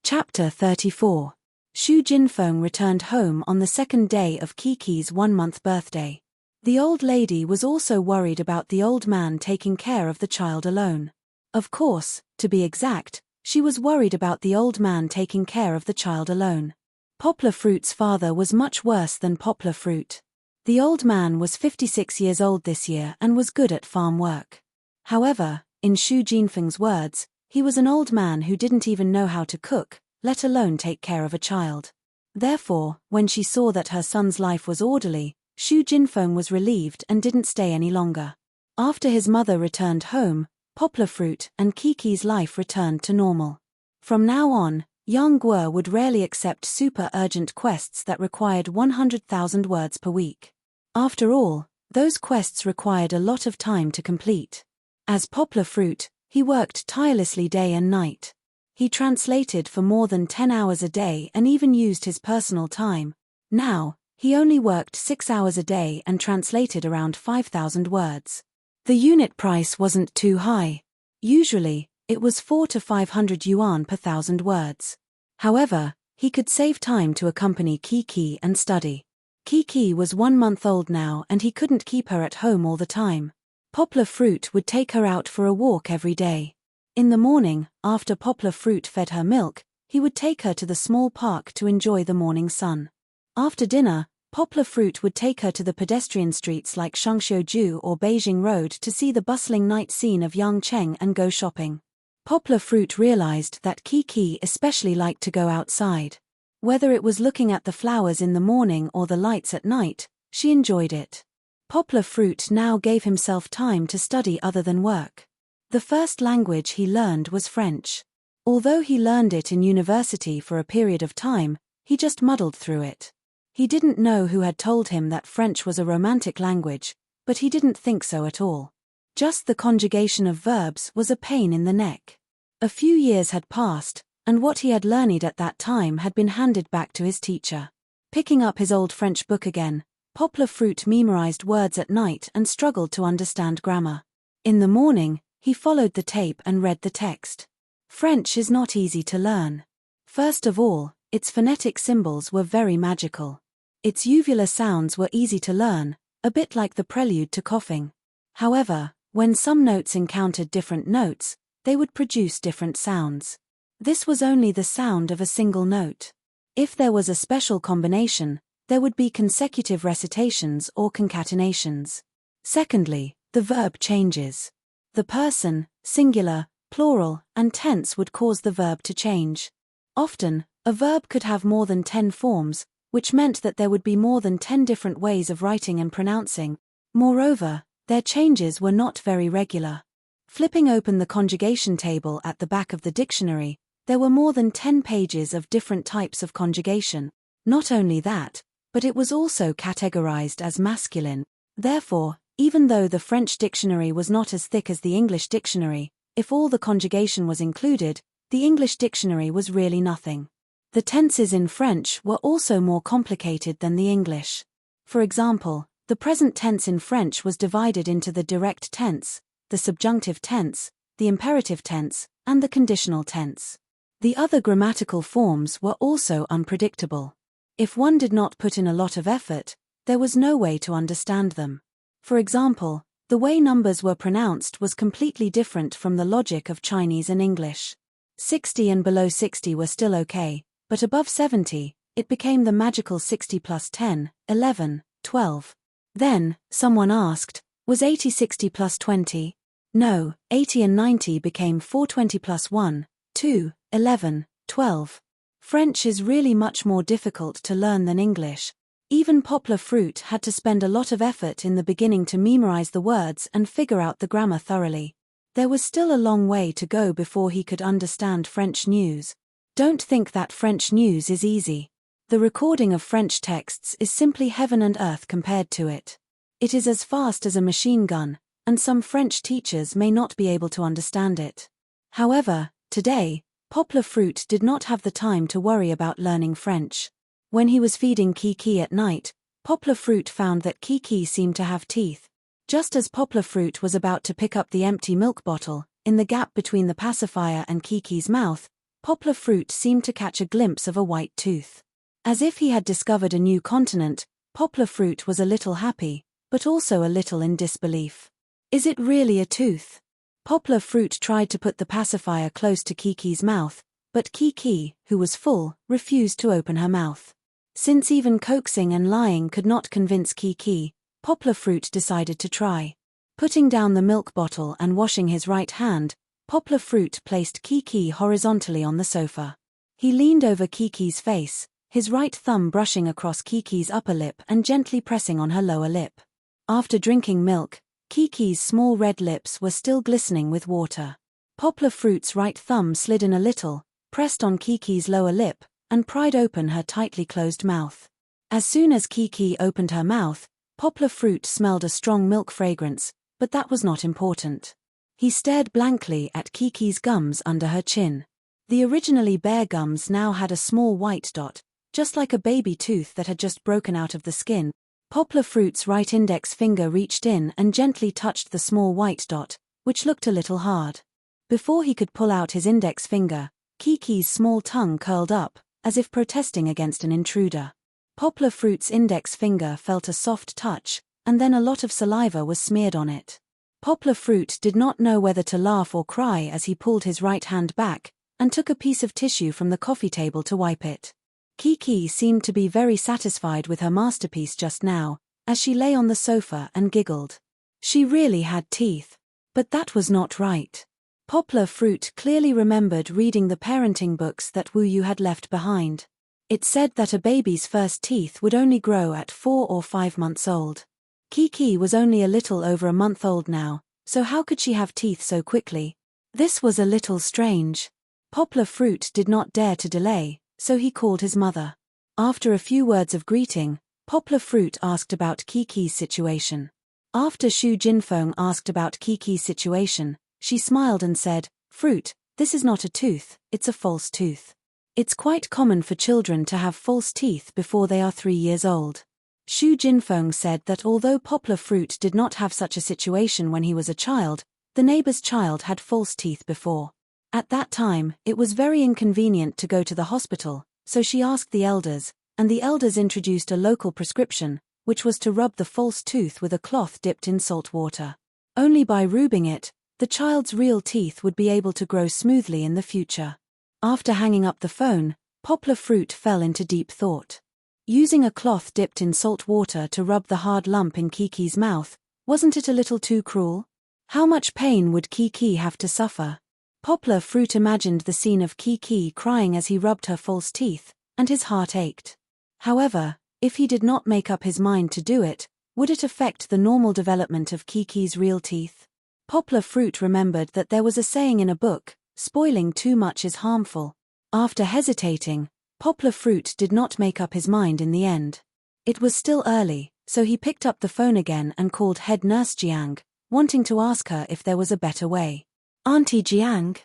Chapter 34. Xu Jinfeng returned home on the second day of Kiki's 1-month birthday. The old lady was also worried about the old man taking care of the child alone. Of course, to be exact, she was worried about the old man taking care of the child alone. Poplar Fruit's father was much worse than Poplar Fruit. The old man was 56 years old this year and was good at farm work. However, in Xu Jinfeng's words, he was an old man who didn't even know how to cook, let alone take care of a child. Therefore, when she saw that her son's life was orderly, Xu Jinfeng was relieved and didn't stay any longer. After his mother returned home, Poplar Fruit and Kiki's life returned to normal. From now on, Yang Guo would rarely accept super urgent quests that required 100,000 words per week. After all, those quests required a lot of time to complete. As Poplar Fruit, he worked tirelessly day and night. He translated for more than 10 hours a day and even used his personal time. Now, he only worked 6 hours a day and translated around 5,000 words. The unit price wasn't too high. Usually, it was 400 to 500 yuan per 1,000 words. However, he could save time to accompany Kiki and study. Kiki was 1 month old now and he couldn't keep her at home all the time. Poplar Fruit would take her out for a walk every day. In the morning, after Poplar Fruit fed her milk, he would take her to the small park to enjoy the morning sun. After dinner, Poplar Fruit would take her to the pedestrian streets like Shangxiuju or Beijing Road to see the bustling night scene of Yangcheng and go shopping. Poplar Fruit realized that Kiki especially liked to go outside. Whether it was looking at the flowers in the morning or the lights at night, she enjoyed it. Poplar Fruit now gave himself time to study other than work. The first language he learned was French. Although he learned it in university for a period of time, he just muddled through it. He didn't know who had told him that French was a romantic language, but he didn't think so at all. Just the conjugation of verbs was a pain in the neck. A few years had passed, and what he had learned at that time had been handed back to his teacher. Picking up his old French book again, Poplar Fruit memorized words at night and struggled to understand grammar. In the morning, he followed the tape and read the text. French is not easy to learn. First of all, its phonetic symbols were very magical. Its uvular sounds were easy to learn, a bit like the prelude to coughing. However, when some notes encountered different notes, they would produce different sounds. This was only the sound of a single note. If there was a special combination, there would be consecutive recitations or concatenations. Secondly, the verb changes. The person, singular, plural, and tense would cause the verb to change. Often, a verb could have more than 10 forms, which meant that there would be more than 10 different ways of writing and pronouncing. Moreover, their changes were not very regular. Flipping open the conjugation table at the back of the dictionary, there were more than 10 pages of different types of conjugation. Not only that, but it was also categorized as masculine. Therefore, even though the French dictionary was not as thick as the English dictionary, if all the conjugation was included, the English dictionary was really nothing. The tenses in French were also more complicated than the English. For example, the present tense in French was divided into the direct tense, the subjunctive tense, the imperative tense, and the conditional tense. The other grammatical forms were also unpredictable. If one did not put in a lot of effort, there was no way to understand them. For example, the way numbers were pronounced was completely different from the logic of Chinese and English. 60 and below 60 were still okay, but above 70, it became the magical 60 plus 10, 11, 12. Then, someone asked, was 80 60 plus 20? No, 80 and 90 became 420 plus 1, 2, 11, 12. French is really much more difficult to learn than English. Even Poplar Fruit had to spend a lot of effort in the beginning to memorize the words and figure out the grammar thoroughly. There was still a long way to go before he could understand French news. Don't think that French news is easy. The recording of French texts is simply heaven and earth compared to it. It is as fast as a machine gun, and some French teachers may not be able to understand it. However, today, Poplar Fruit did not have the time to worry about learning French. When he was feeding Kiki at night, Poplar Fruit found that Kiki seemed to have teeth. Just as Poplar Fruit was about to pick up the empty milk bottle, in the gap between the pacifier and Kiki's mouth, Poplar Fruit seemed to catch a glimpse of a white tooth. As if he had discovered a new continent, Poplar Fruit was a little happy, but also a little in disbelief. Is it really a tooth? Poplar Fruit tried to put the pacifier close to Kiki's mouth, but Kiki, who was full, refused to open her mouth. Since even coaxing and lying could not convince Kiki, Poplar Fruit decided to try. Putting down the milk bottle and washing his right hand, Poplar Fruit placed Kiki horizontally on the sofa. He leaned over Kiki's face, his right thumb brushing across Kiki's upper lip and gently pressing on her lower lip. After drinking milk, Kiki's small red lips were still glistening with water. Poplar Fruit's right thumb slid in a little, pressed on Kiki's lower lip, and pried open her tightly closed mouth. As soon as Kiki opened her mouth, Poplar Fruit smelled a strong milk fragrance, but that was not important. He stared blankly at Kiki's gums under her chin. The originally bare gums now had a small white dot, just like a baby tooth that had just broken out of the skin. Poplar Fruit's right index finger reached in and gently touched the small white dot, which looked a little hard. Before he could pull out his index finger, Kiki's small tongue curled up, as if protesting against an intruder. Poplar Fruit's index finger felt a soft touch, and then a lot of saliva was smeared on it. Poplar Fruit did not know whether to laugh or cry as he pulled his right hand back, and took a piece of tissue from the coffee table to wipe it. Kiki seemed to be very satisfied with her masterpiece just now, as she lay on the sofa and giggled. She really had teeth. But that was not right. Poplar Fruit clearly remembered reading the parenting books that Wu Yu had left behind. It said that a baby's first teeth would only grow at 4 or 5 months old. Kiki was only a little over a month old now, so how could she have teeth so quickly? This was a little strange. Poplar Fruit did not dare to delay, so he called his mother. After a few words of greeting, Poplar Fruit asked about Kiki's situation. After Xu Jinfeng asked about Kiki's situation, she smiled and said, "Fruit, this is not a tooth, it's a false tooth. It's quite common for children to have false teeth before they are 3 years old." Xu Jinfeng said that although Poplar Fruit did not have such a situation when he was a child, the neighbor's child had false teeth before. At that time, it was very inconvenient to go to the hospital, so she asked the elders, and the elders introduced a local prescription, which was to rub the false tooth with a cloth dipped in salt water. Only by rubbing it, the child's real teeth would be able to grow smoothly in the future. After hanging up the phone, Poplar Fruit fell into deep thought. Using a cloth dipped in salt water to rub the hard lump in Kiki's mouth, wasn't it a little too cruel? How much pain would Kiki have to suffer? Poplar Fruit imagined the scene of Kiki crying as he rubbed her false teeth, and his heart ached. However, if he did not make up his mind to do it, would it affect the normal development of Kiki's real teeth? Poplar Fruit remembered that there was a saying in a book, "Spoiling too much is harmful." After hesitating, Poplar Fruit did not make up his mind in the end. It was still early, so he picked up the phone again and called head nurse Jiang, wanting to ask her if there was a better way. "Auntie Jiang?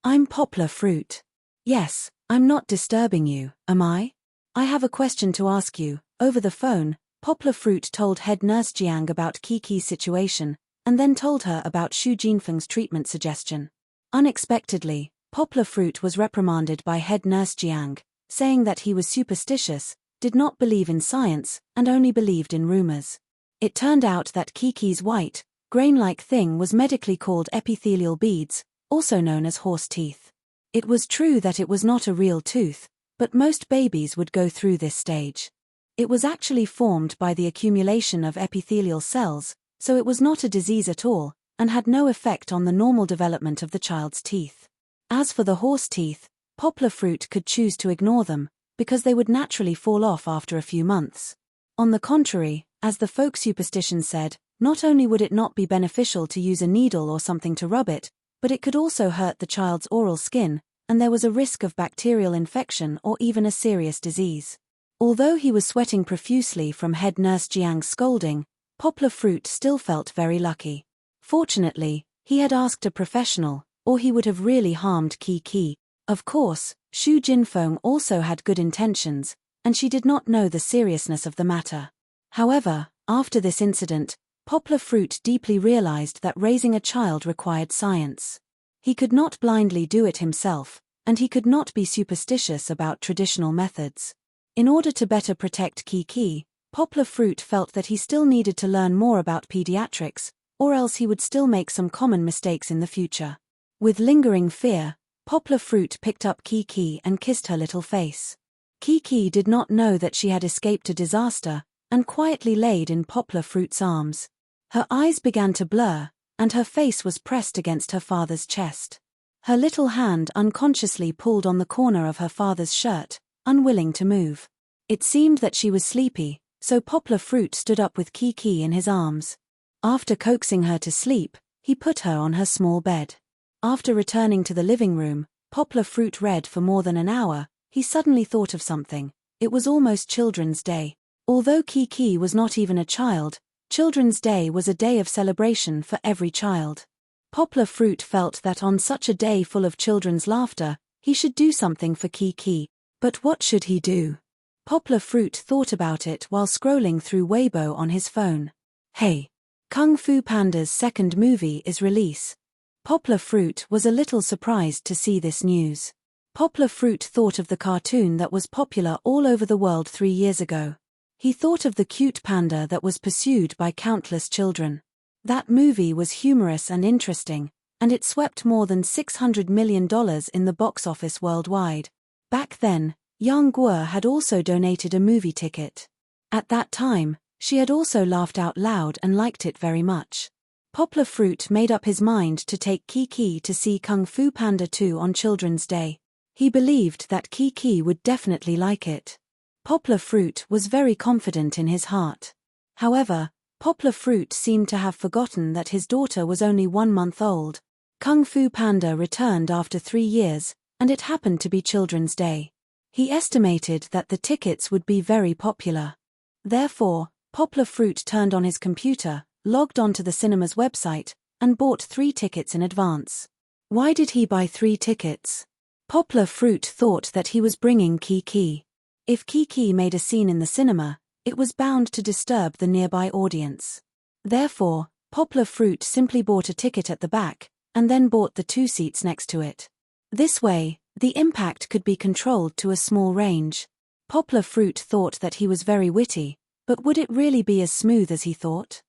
I'm Poplar Fruit. Yes, I'm not disturbing you, am I? I have a question to ask you." Over the phone, Poplar Fruit told head nurse Jiang about Kiki's situation, and then told her about Xu Jinfeng's treatment suggestion. Unexpectedly, Poplar Fruit was reprimanded by head nurse Jiang, saying that he was superstitious, did not believe in science, and only believed in rumors. It turned out that Kiki's white, grain-like thing was medically called epithelial beads, also known as horse teeth. It was true that it was not a real tooth, but most babies would go through this stage. It was actually formed by the accumulation of epithelial cells, so it was not a disease at all, and had no effect on the normal development of the child's teeth. As for the horse teeth, Poplar Fruit could choose to ignore them, because they would naturally fall off after a few months. On the contrary, as the folk superstition said, not only would it not be beneficial to use a needle or something to rub it, but it could also hurt the child's oral skin, and there was a risk of bacterial infection or even a serious disease. Although he was sweating profusely from head nurse Jiang's scolding, Poplar Fruit still felt very lucky. Fortunately, he had asked a professional, or he would have really harmed Kiki. Of course, Xu Jinfeng also had good intentions, and she did not know the seriousness of the matter. However, after this incident, Poplar Fruit deeply realized that raising a child required science. He could not blindly do it himself, and he could not be superstitious about traditional methods. In order to better protect Kiki, Poplar Fruit felt that he still needed to learn more about pediatrics, or else he would still make some common mistakes in the future. With lingering fear, Poplar Fruit picked up Kiki and kissed her little face. Kiki did not know that she had escaped a disaster, and quietly laid in Poplar Fruit's arms. Her eyes began to blur, and her face was pressed against her father's chest. Her little hand unconsciously pulled on the corner of her father's shirt, unwilling to move. It seemed that she was sleepy, so Poplar Fruit stood up with Kiki in his arms. After coaxing her to sleep, he put her on her small bed. After returning to the living room, Poplar Fruit read for more than an hour. He suddenly thought of something. It was almost Children's Day. Although Kiki was not even a child, Children's Day was a day of celebration for every child. Poplar Fruit felt that on such a day full of children's laughter, he should do something for Kiki. But what should he do? Poplar Fruit thought about it while scrolling through Weibo on his phone. Hey! Kung Fu Panda's second movie is release. Poplar Fruit was a little surprised to see this news. Poplar Fruit thought of the cartoon that was popular all over the world 3 years ago. He thought of the cute panda that was pursued by countless children. That movie was humorous and interesting, and it swept more than $600 million in the box office worldwide. Back then, Yang Guo had also donated a movie ticket. At that time, she had also laughed out loud and liked it very much. Poplar Fruit made up his mind to take Kiki to see Kung Fu Panda 2 on Children's Day. He believed that Kiki would definitely like it. Poplar Fruit was very confident in his heart. However, Poplar Fruit seemed to have forgotten that his daughter was only 1 month old. Kung Fu Panda returned after 3 years, and it happened to be Children's Day. He estimated that the tickets would be very popular. Therefore, Poplar Fruit turned on his computer, logged onto the cinema's website, and bought 3 tickets in advance. Why did he buy 3 tickets? Poplar Fruit thought that he was bringing Kiki. If Kiki made a scene in the cinema, it was bound to disturb the nearby audience. Therefore, Poplar Fruit simply bought a ticket at the back, and then bought the 2 seats next to it. This way, the impact could be controlled to a small range. Poplar Fruit thought that he was very witty, but would it really be as smooth as he thought?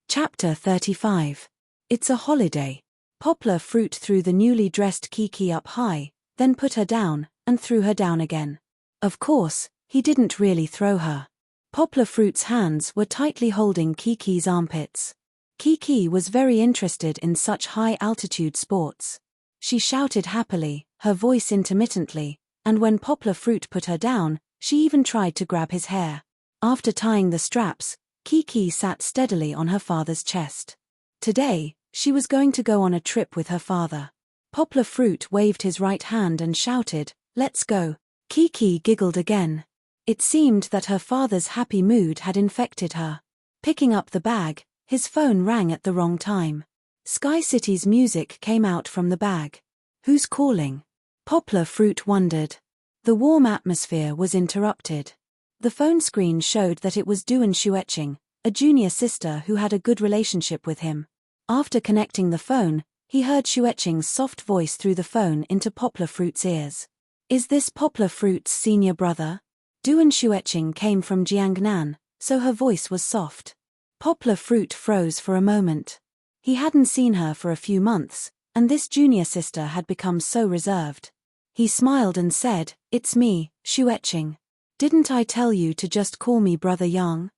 Chapter 35. It's a holiday. Poplar Fruit threw the newly dressed Kiki up high, then put her down, and threw her down again. Of course, he didn't really throw her. Poplar Fruit's hands were tightly holding Kiki's armpits. Kiki was very interested in such high-altitude sports. She shouted happily, her voice intermittently, and when Poplar Fruit put her down, she even tried to grab his hair. After tying the straps, Kiki sat steadily on her father's chest. Today, she was going to go on a trip with her father. Poplar Fruit waved his right hand and shouted, "Let's go." Kiki giggled again. It seemed that her father's happy mood had infected her. Picking up the bag, his phone rang at the wrong time. Sky City's music came out from the bag. Who's calling? Poplar Fruit wondered. The warm atmosphere was interrupted. The phone screen showed that it was Duan Xueqing, a junior sister who had a good relationship with him. After connecting the phone, he heard Xueqing's soft voice through the phone into Poplar Fruit's ears. Is this Poplar Fruit's senior brother? Duan Xueqing came from Jiangnan, so her voice was soft. Poplar Fruit froze for a moment. He hadn't seen her for a few months, and this junior sister had become so reserved. He smiled and said, "It's me, Xueqing. Didn't I tell you to just call me Brother Yang?"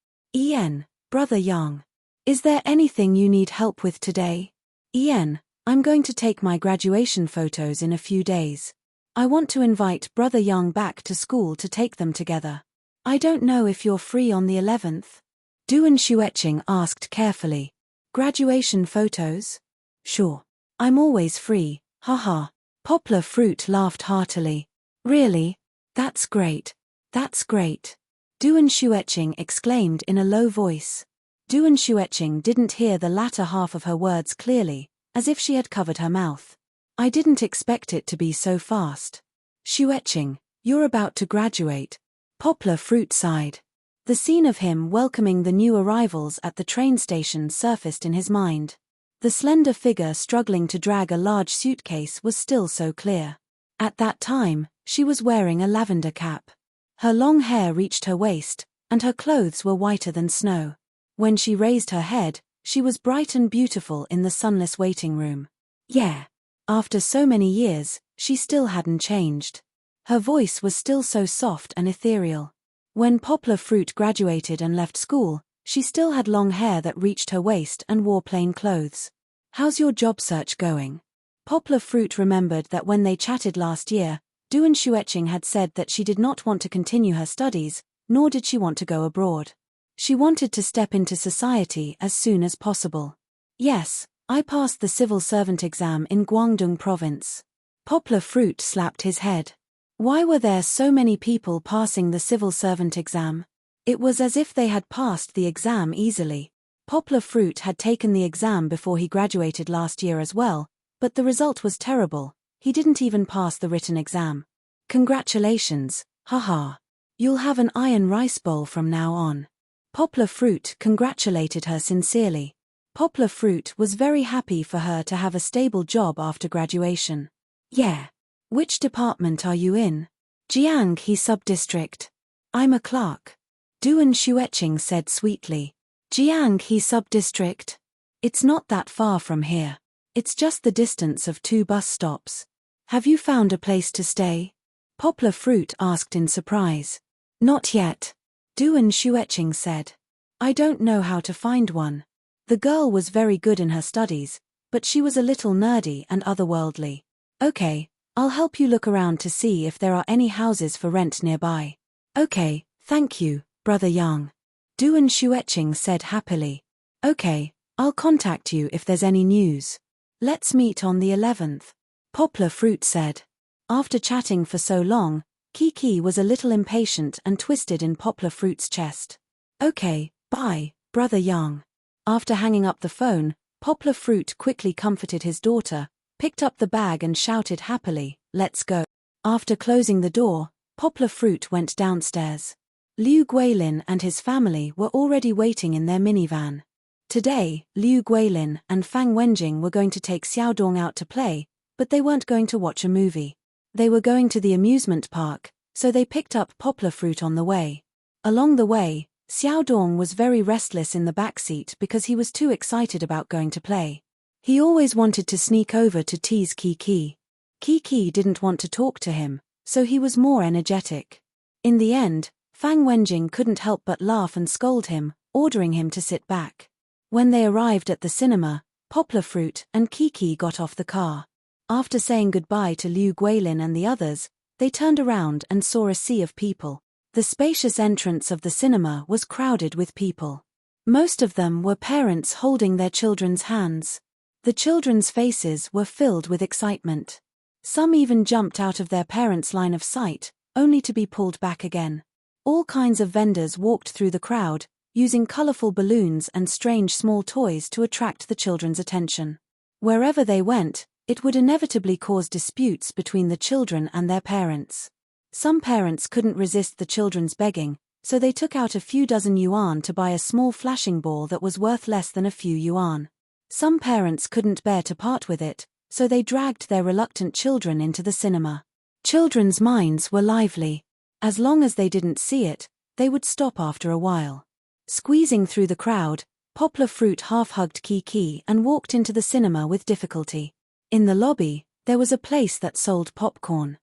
Brother Yang. Is there anything you need help with today? I'm going to take my graduation photos in a few days. I want to invite Brother Yang back to school to take them together. I don't know if you're free on the 11th. Duan Xueqing asked carefully. Graduation photos? Sure. I'm always free, haha. Poplar Fruit laughed heartily. Really? That's great. That's great. Duan Xueqing exclaimed in a low voice. Duan Xueqing didn't hear the latter half of her words clearly, as if she had covered her mouth. I didn't expect it to be so fast. Xueqing, you're about to graduate. Poplar Fruit sighed. The scene of him welcoming the new arrivals at the train station surfaced in his mind. The slender figure struggling to drag a large suitcase was still so clear. At that time, she was wearing a lavender cap. Her long hair reached her waist, and her clothes were whiter than snow. When she raised her head, she was bright and beautiful in the sunless waiting room. Yeah. After so many years, she still hadn't changed. Her voice was still so soft and ethereal. When Poplar Fruit graduated and left school, she still had long hair that reached her waist and wore plain clothes. How's your job search going? Poplar Fruit remembered that when they chatted last year, Duan Xueqing had said that she did not want to continue her studies, nor did she want to go abroad. She wanted to step into society as soon as possible. Yes, I passed the civil servant exam in Guangdong province. Poplar Fruit slapped his head. Why were there so many people passing the civil servant exam? It was as if they had passed the exam easily. Poplar Fruit had taken the exam before he graduated last year as well, but the result was terrible. He didn't even pass the written exam. Congratulations, haha. You'll have an iron rice bowl from now on. Poplar Fruit congratulated her sincerely. Poplar Fruit was very happy for her to have a stable job after graduation. Yeah. Which department are you in? Jianghe Subdistrict. I'm a clerk. Duan Xueqing said sweetly. Jianghe Subdistrict? It's not that far from here. It's just the distance of 2 bus stops. Have you found a place to stay? Poplar Fruit asked in surprise. Not yet. Duan Shueching said. I don't know how to find one. The girl was very good in her studies, but she was a little nerdy and otherworldly. Okay, I'll help you look around to see if there are any houses for rent nearby. Okay, thank you, Brother Yang. Duan Shueching said happily. Okay, I'll contact you if there's any news. Let's meet on the 11th. Poplar Fruit said. After chatting for so long, Kiki was a little impatient and twisted in Poplar Fruit's chest. Okay, bye, Brother Yang. After hanging up the phone, Poplar Fruit quickly comforted his daughter, picked up the bag and shouted happily, let's go. After closing the door, Poplar Fruit went downstairs. Liu Guilin and his family were already waiting in their minivan. Today, Liu Guilin and Fang Wenjing were going to take Xiaodong out to play, but they weren't going to watch a movie. They were going to the amusement park, so they picked up Poplar Fruit on the way. Along the way, Xiaodong was very restless in the back seat because he was too excited about going to play. He always wanted to sneak over to tease Kiki. Kiki didn't want to talk to him, so he was more energetic. In the end, Fang Wenjing couldn't help but laugh and scold him, ordering him to sit back. When they arrived at the cinema, Poplar Fruit and Kiki got off the car. After saying goodbye to Liu Guilin and the others, they turned around and saw a sea of people. The spacious entrance of the cinema was crowded with people. Most of them were parents holding their children's hands. The children's faces were filled with excitement. Some even jumped out of their parents' line of sight, only to be pulled back again. All kinds of vendors walked through the crowd, using colorful balloons and strange small toys to attract the children's attention. Wherever they went, it would inevitably cause disputes between the children and their parents. Some parents couldn't resist the children's begging, so they took out a few dozen yuan to buy a small flashing ball that was worth less than a few yuan. Some parents couldn't bear to part with it, so they dragged their reluctant children into the cinema. Children's minds were lively. As long as they didn't see it, they would stop after a while. Squeezing through the crowd, Poplar Fruit half-hugged Kiki and walked into the cinema with difficulty. In the lobby, there was a place that sold popcorn.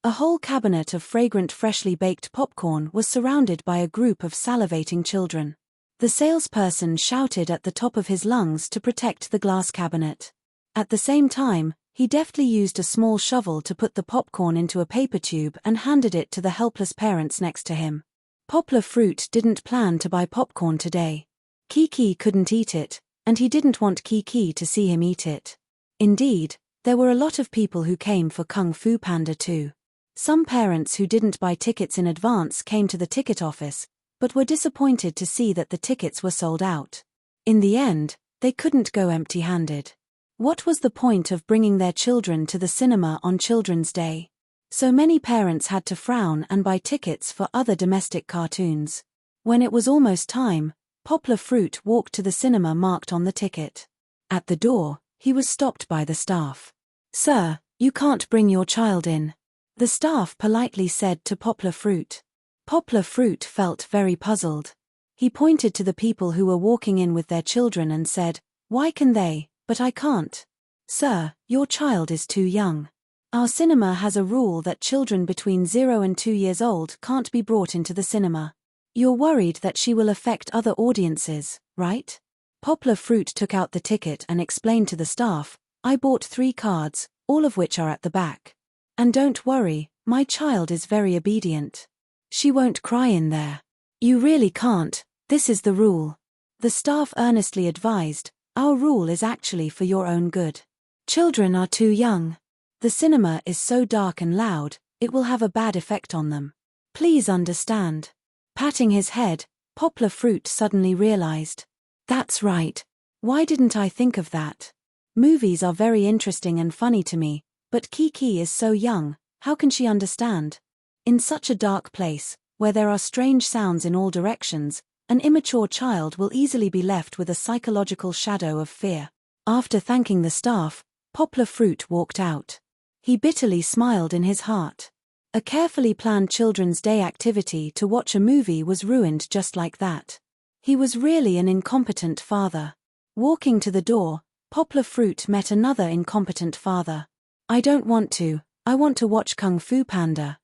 A whole cabinet of fragrant freshly baked popcorn was surrounded by a group of salivating children. The salesperson shouted at the top of his lungs to protect the glass cabinet. At the same time, he deftly used a small shovel to put the popcorn into a paper tube and handed it to the helpless parents next to him. Poplar Fruit didn't plan to buy popcorn today. Kiki couldn't eat it, and he didn't want Kiki to see him eat it. Indeed, there were a lot of people who came for Kung Fu Panda too. Some parents who didn't buy tickets in advance came to the ticket office, but were disappointed to see that the tickets were sold out. In the end, they couldn't go empty-handed. What was the point of bringing their children to the cinema on Children's Day? So many parents had to frown and buy tickets for other domestic cartoons. When it was almost time, Poplar Fruit walked to the cinema marked on the ticket. At the door, he was stopped by the staff. "Sir, you can't bring your child in," the staff politely said to Poplar Fruit. Poplar Fruit felt very puzzled. He pointed to the people who were walking in with their children and said, "Why can they, but I can't?" "Sir, your child is too young. Our cinema has a rule that children between 0 and 2 years old can't be brought into the cinema. You're worried that she will affect other audiences, right?" Poplar Fruit took out the ticket and explained to the staff, "I bought 3 cards, all of which are at the back. And don't worry, my child is very obedient. She won't cry in there." "You really can't, this is the rule." The staff earnestly advised, "Our rule is actually for your own good. Children are too young. The cinema is so dark and loud, it will have a bad effect on them. Please understand." Patting his head, Poplar Fruit suddenly realized. "That's right. Why didn't I think of that? Movies are very interesting and funny to me, but Kiki is so young, how can she understand? In such a dark place, where there are strange sounds in all directions, an immature child will easily be left with a psychological shadow of fear." After thanking the staff, Poplar Fruit walked out. He bitterly smiled in his heart. A carefully planned Children's Day activity to watch a movie was ruined just like that. He was really an incompetent father. Walking to the door, Poplar Fruit met another incompetent father. "I don't want to, I want to watch Kung Fu Panda,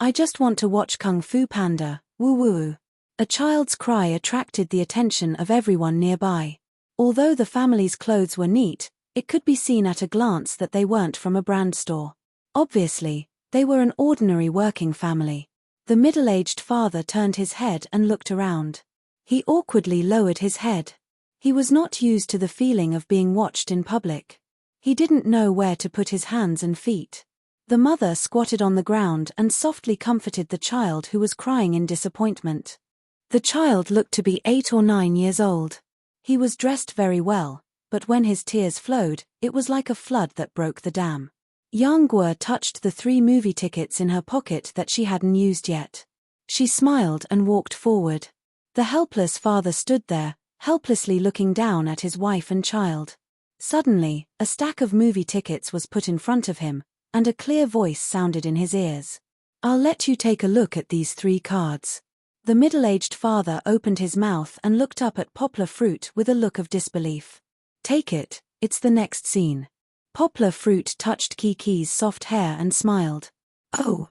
I just want to watch Kung Fu Panda, woo woo. A child's cry attracted the attention of everyone nearby. Although the family's clothes were neat, it could be seen at a glance that they weren't from a brand store. Obviously, they were an ordinary working family. The middle-aged father turned his head and looked around. He awkwardly lowered his head. He was not used to the feeling of being watched in public. He didn't know where to put his hands and feet. The mother squatted on the ground and softly comforted the child who was crying in disappointment. The child looked to be 8 or 9 years old. He was dressed very well, but when his tears flowed, it was like a flood that broke the dam. Yang Guo touched the 3 movie tickets in her pocket that she hadn't used yet. She smiled and walked forward. The helpless father stood there, helplessly looking down at his wife and child. Suddenly, a stack of movie tickets was put in front of him, and a clear voice sounded in his ears. I'll let you take a look at these 3 cards. The middle-aged father opened his mouth and looked up at Poplar Fruit with a look of disbelief. Take it, it's the next scene. Poplar Fruit touched Kiki's soft hair and smiled. Oh.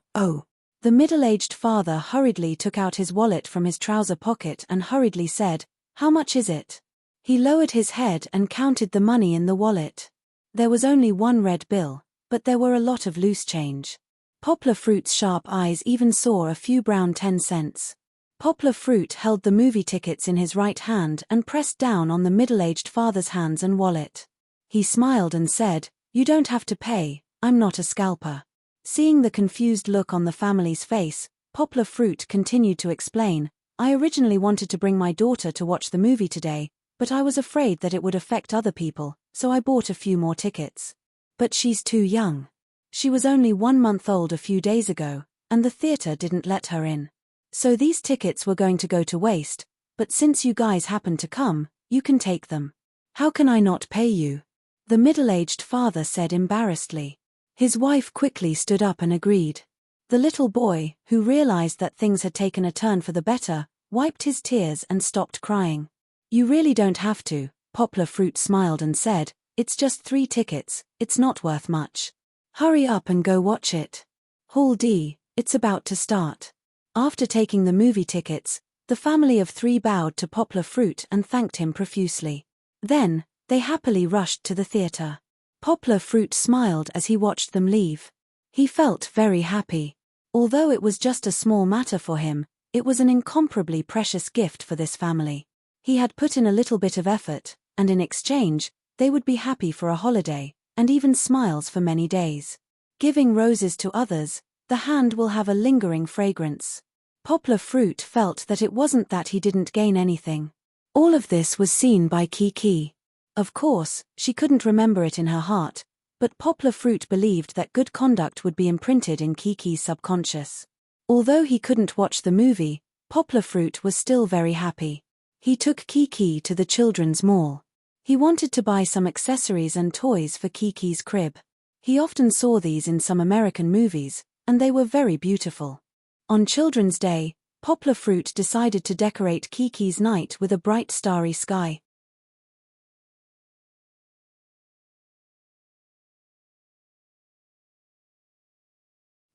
The middle-aged father hurriedly took out his wallet from his trouser pocket and hurriedly said, How much is it? He lowered his head and counted the money in the wallet. There was only 1 red bill, but there were a lot of loose change. Poplar Fruit's sharp eyes even saw a few brown 10 cents. Poplar Fruit held the movie tickets in his right hand and pressed down on the middle-aged father's hands and wallet. He smiled and said, You don't have to pay, I'm not a scalper. Seeing the confused look on the family's face, Poplar Fruit continued to explain, I originally wanted to bring my daughter to watch the movie today, but I was afraid that it would affect other people, so I bought a few more tickets. But she's too young. She was only 1 month old a few days ago, and the theater didn't let her in. So these tickets were going to go to waste, but since you guys happened to come, you can take them. How can I not pay you? The middle-aged father said embarrassedly. His wife quickly stood up and agreed. The little boy, who realized that things had taken a turn for the better, wiped his tears and stopped crying. You really don't have to, Poplar Fruit smiled and said, It's just 3 tickets, it's not worth much. Hurry up and go watch it. Hall D, it's about to start. After taking the movie tickets, the family of 3 bowed to Poplar Fruit and thanked him profusely. Then, they happily rushed to the theater. Poplar Fruit smiled as he watched them leave. He felt very happy. Although it was just a small matter for him, it was an incomparably precious gift for this family. He had put in a little bit of effort, and in exchange, they would be happy for a holiday, and even smiles for many days. Giving roses to others, the hand will have a lingering fragrance. Poplar Fruit felt that it wasn't that he didn't gain anything. All of this was seen by Kiki. Of course, she couldn't remember it in her heart, but Poplar Fruit believed that good conduct would be imprinted in Kiki's subconscious. Although he couldn't watch the movie, Poplar Fruit was still very happy. He took Kiki to the children's mall. He wanted to buy some accessories and toys for Kiki's crib. He often saw these in some American movies, and they were very beautiful. On Children's Day, Poplar Fruit decided to decorate Kiki's night with a bright starry sky.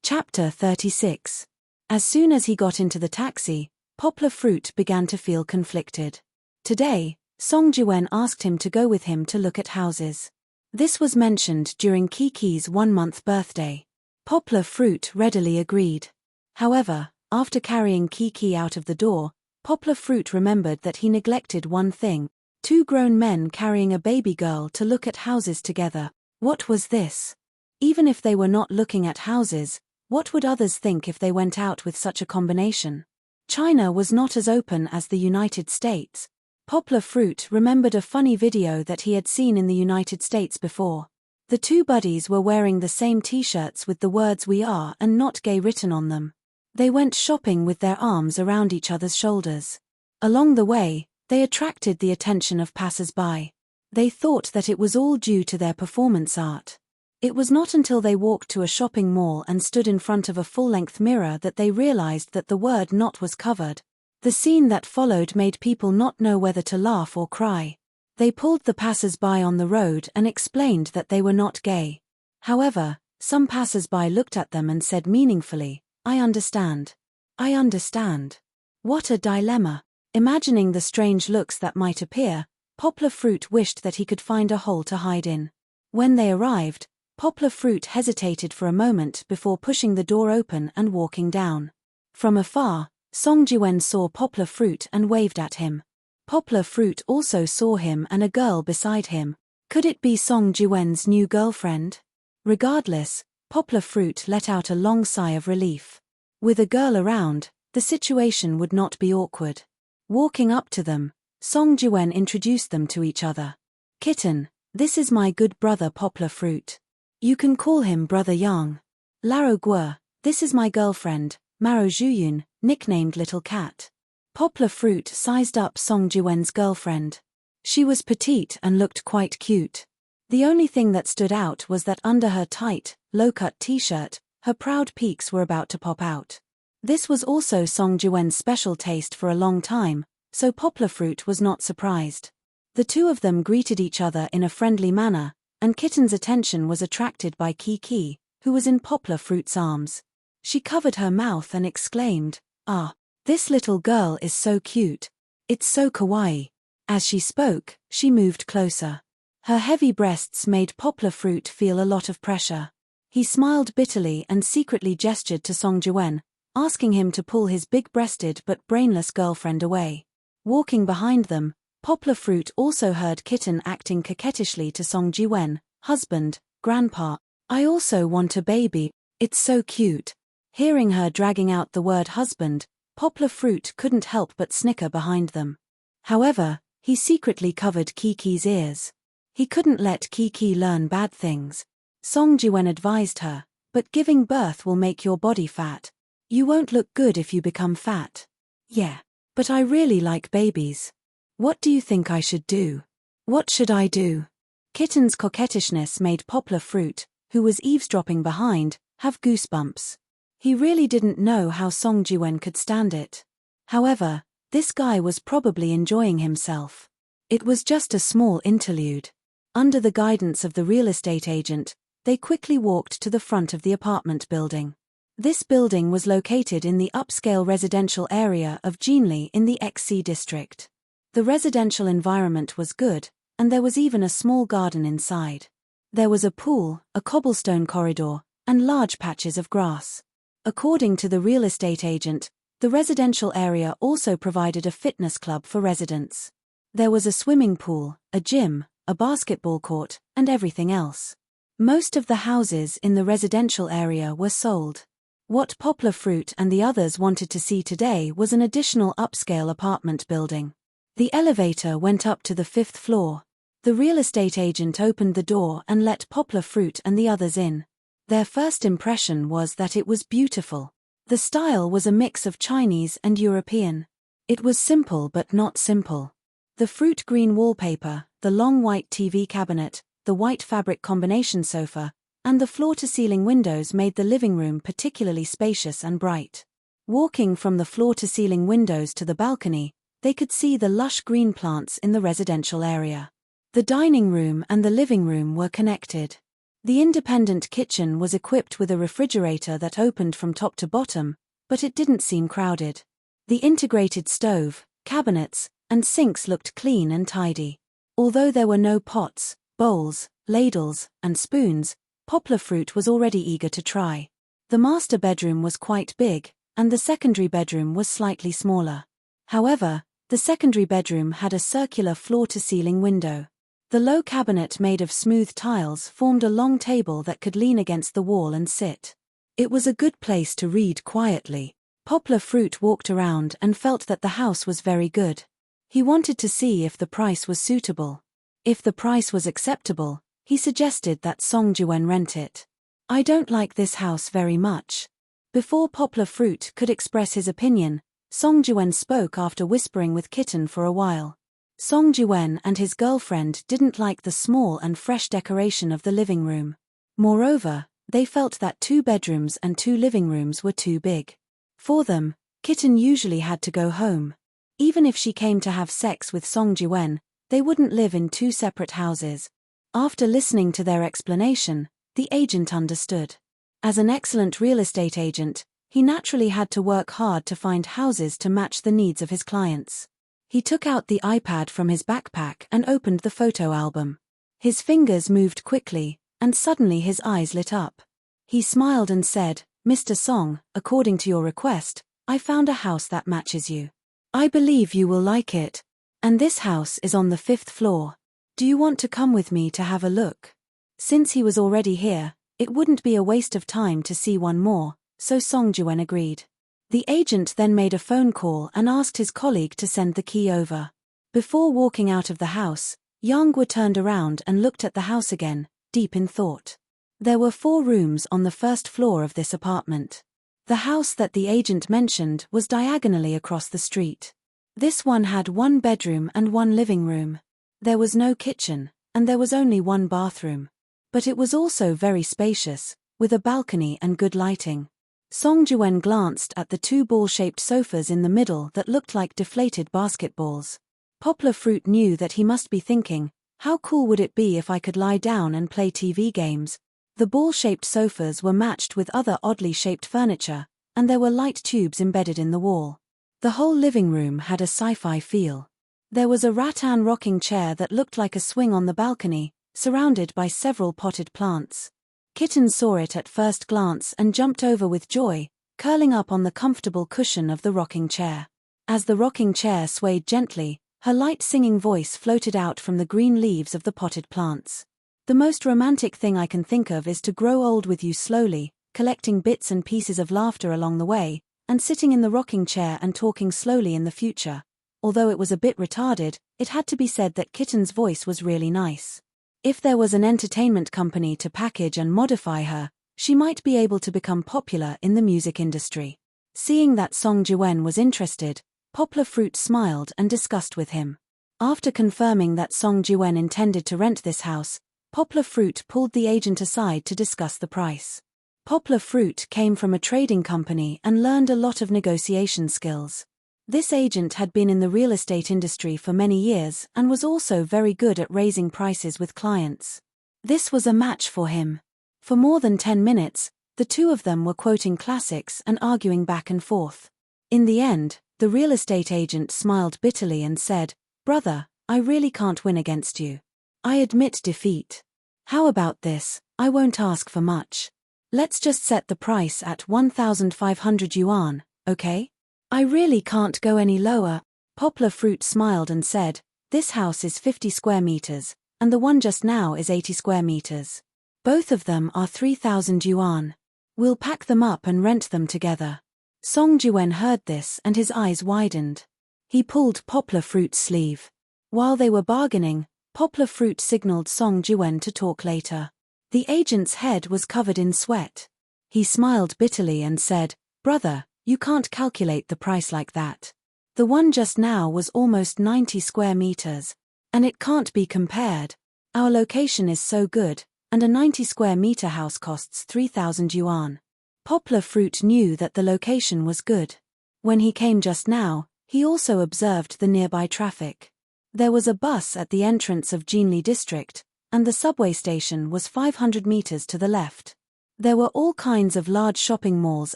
Chapter 36. As soon as he got into the taxi, Poplar Fruit began to feel conflicted. Today, Song Jiwen asked him to go with him to look at houses. This was mentioned during Kiki's 1-month birthday. Poplar Fruit readily agreed. However, after carrying Kiki out of the door, Poplar Fruit remembered that he neglected one thing: 2 grown men carrying a baby girl to look at houses together. What was this? Even if they were not looking at houses, what would others think if they went out with such a combination? China was not as open as the United States. Poplar Fruit remembered a funny video that he had seen in the United States before. The 2 buddies were wearing the same t-shirts with the words "We are" and "Not Gay" written on them. They went shopping with their arms around each other's shoulders. Along the way, they attracted the attention of passers-by. They thought that it was all due to their performance art. It was not until they walked to a shopping mall and stood in front of a full-length mirror that they realized that the word "not" was covered. The scene that followed made people not know whether to laugh or cry. They pulled the passers-by on the road and explained that they were not gay. However, some passers-by looked at them and said meaningfully, I understand. I understand. What a dilemma. Imagining the strange looks that might appear, Poplar Fruit wished that he could find a hole to hide in. When they arrived, Poplar Fruit hesitated for a moment before pushing the door open and walking down. From afar, Song Jiwen saw Poplar Fruit and waved at him. Poplar Fruit also saw him and a girl beside him. Could it be Song Jiwen's new girlfriend? Regardless, Poplar Fruit let out a long sigh of relief. With a girl around, the situation would not be awkward. Walking up to them, Song Jiwen introduced them to each other. Kitten, this is my good brother Poplar Fruit. You can call him Brother Yang. Laro Guo, this is my girlfriend, Maro Zhuyun, nicknamed Little Cat. Poplar Fruit sized up Song Jiwen's girlfriend. She was petite and looked quite cute. The only thing that stood out was that under her tight, low-cut t-shirt, her proud peaks were about to pop out. This was also Song Jiwen's special taste for a long time, so Poplar Fruit was not surprised. The two of them greeted each other in a friendly manner, and Kitten's attention was attracted by Kiki, who was in Poplar Fruit's arms. She covered her mouth and exclaimed, "Ah, this little girl is so cute. It's so kawaii." As she spoke, she moved closer. Her heavy breasts made Poplar Fruit feel a lot of pressure. He smiled bitterly and secretly gestured to Song Jiwen, asking him to pull his big-breasted but brainless girlfriend away. Walking behind them, Poplar Fruit also heard Kitten acting coquettishly to Song Jiwen, "Husband, grandpa, I also want a baby, it's so cute." Hearing her dragging out the word husband, Poplar Fruit couldn't help but snicker behind them. However, he secretly covered Kiki's ears. He couldn't let Kiki learn bad things. Song Jiwen advised her, "But giving birth will make your body fat. You won't look good if you become fat." "Yeah. But I really like babies. What do you think I should do?" "What should I do?" Kitten's coquettishness made Poplar Fruit, who was eavesdropping behind, have goosebumps. He really didn't know how Song Jiwen could stand it. However, this guy was probably enjoying himself. It was just a small interlude. Under the guidance of the real estate agent, they quickly walked to the front of the apartment building. This building was located in the upscale residential area of Jinli in the XC district. The residential environment was good, and there was even a small garden inside. There was a pool, a cobblestone corridor, and large patches of grass. According to the real estate agent, the residential area also provided a fitness club for residents. There was a swimming pool, a gym, a basketball court, and everything else. Most of the houses in the residential area were sold. What Poplar Fruit and the others wanted to see today was an additional upscale apartment building. The elevator went up to the 5th floor. The real estate agent opened the door and let Poplar Fruit and the others in. Their first impression was that it was beautiful. The style was a mix of Chinese and European. It was simple but not simple. The fruit green wallpaper, the long white TV cabinet, the white fabric combination sofa, and the floor-to-ceiling windows made the living room particularly spacious and bright. Walking from the floor-to-ceiling windows to the balcony, they could see the lush green plants in the residential area. The dining room and the living room were connected. The independent kitchen was equipped with a refrigerator that opened from top to bottom, but it didn't seem crowded. The integrated stove, cabinets, and sinks looked clean and tidy. Although there were no pots, bowls, ladles, and spoons, Poplar Fruit was already eager to try. The master bedroom was quite big, and the secondary bedroom was slightly smaller. However, the secondary bedroom had a circular floor-to-ceiling window. The low cabinet made of smooth tiles formed a long table that could lean against the wall and sit. It was a good place to read quietly. Poplar Fruit walked around and felt that the house was very good. He wanted to see if the price was suitable. If the price was acceptable, he suggested that Song Jiwen rent it. "I don't like this house very much." Before Poplar Fruit could express his opinion, Song Jiwen spoke after whispering with Kitten for a while. Song Jiwen and his girlfriend didn't like the small and fresh decoration of the living room. Moreover, they felt that 2 bedrooms and 2 living rooms were too big. For them, Kitten usually had to go home. Even if she came to have sex with Song Jiwen, they wouldn't live in 2 separate houses. After listening to their explanation, the agent understood. As an excellent real estate agent, He naturally had to work hard to find houses to match the needs of his clients. He took out the iPad from his backpack and opened the photo album. His fingers moved quickly, and suddenly his eyes lit up. He smiled and said, "Mr. Song, according to your request, I found a house that matches you. I believe you will like it. And this house is on the 5th floor. Do you want to come with me to have a look?" Since he was already here, it wouldn't be a waste of time to see one more, so Song Jiwen agreed. The agent then made a phone call and asked his colleague to send the key over. Before walking out of the house, Yang turned around and looked at the house again, deep in thought. There were 4 rooms on the 1st floor of this apartment. The house that the agent mentioned was diagonally across the street. This one had 1 bedroom and 1 living room. There was no kitchen, and there was only 1 bathroom. But it was also very spacious, with a balcony and good lighting. Song Jiwen glanced at the 2 ball-shaped sofas in the middle that looked like deflated basketballs. Poplar Fruit knew that he must be thinking, how cool would it be if I could lie down and play TV games? The ball-shaped sofas were matched with other oddly shaped furniture, and there were light tubes embedded in the wall. The whole living room had a sci-fi feel. There was a rattan rocking chair that looked like a swing on the balcony, surrounded by several potted plants. Kitten saw it at first glance and jumped over with joy, curling up on the comfortable cushion of the rocking chair. As the rocking chair swayed gently, her light singing voice floated out from the green leaves of the potted plants. "The most romantic thing I can think of is to grow old with you slowly, collecting bits and pieces of laughter along the way, and sitting in the rocking chair and talking slowly in the future." Although it was a bit retarded, it had to be said that Kitten's voice was really nice. If there was an entertainment company to package and modify her, she might be able to become popular in the music industry. Seeing that Song Jiwen was interested, Poplar Fruit smiled and discussed with him. After confirming that Song Jiwen intended to rent this house, Poplar Fruit pulled the agent aside to discuss the price. Poplar Fruit came from a trading company and learned a lot of negotiation skills. This agent had been in the real estate industry for many years and was also very good at raising prices with clients. This was a match for him. For more than 10 minutes, the 2 of them were quoting classics and arguing back and forth. In the end, the real estate agent smiled bitterly and said, "Brother, I really can't win against you. I admit defeat. How about this? I won't ask for much. Let's just set the price at 1,500 yuan, okay? I really can't go any lower." Poplar Fruit smiled and said, "This house is 50 square meters, and the one just now is 80 square meters. Both of them are 3,000 yuan. We'll pack them up and rent them together." Song Jiwen heard this and his eyes widened. He pulled Poplar Fruit's sleeve. While they were bargaining, Poplar Fruit signaled Song Jiwen to talk later. The agent's head was covered in sweat. He smiled bitterly and said, "Brother, you can't calculate the price like that. The one just now was almost 90 square meters. And it can't be compared. Our location is so good, and a 90 square meter house costs 3,000 yuan. Poplar Fruit knew that the location was good. When he came just now, he also observed the nearby traffic. There was a bus at the entrance of Jinli district, and the subway station was 500 meters to the left. There were all kinds of large shopping malls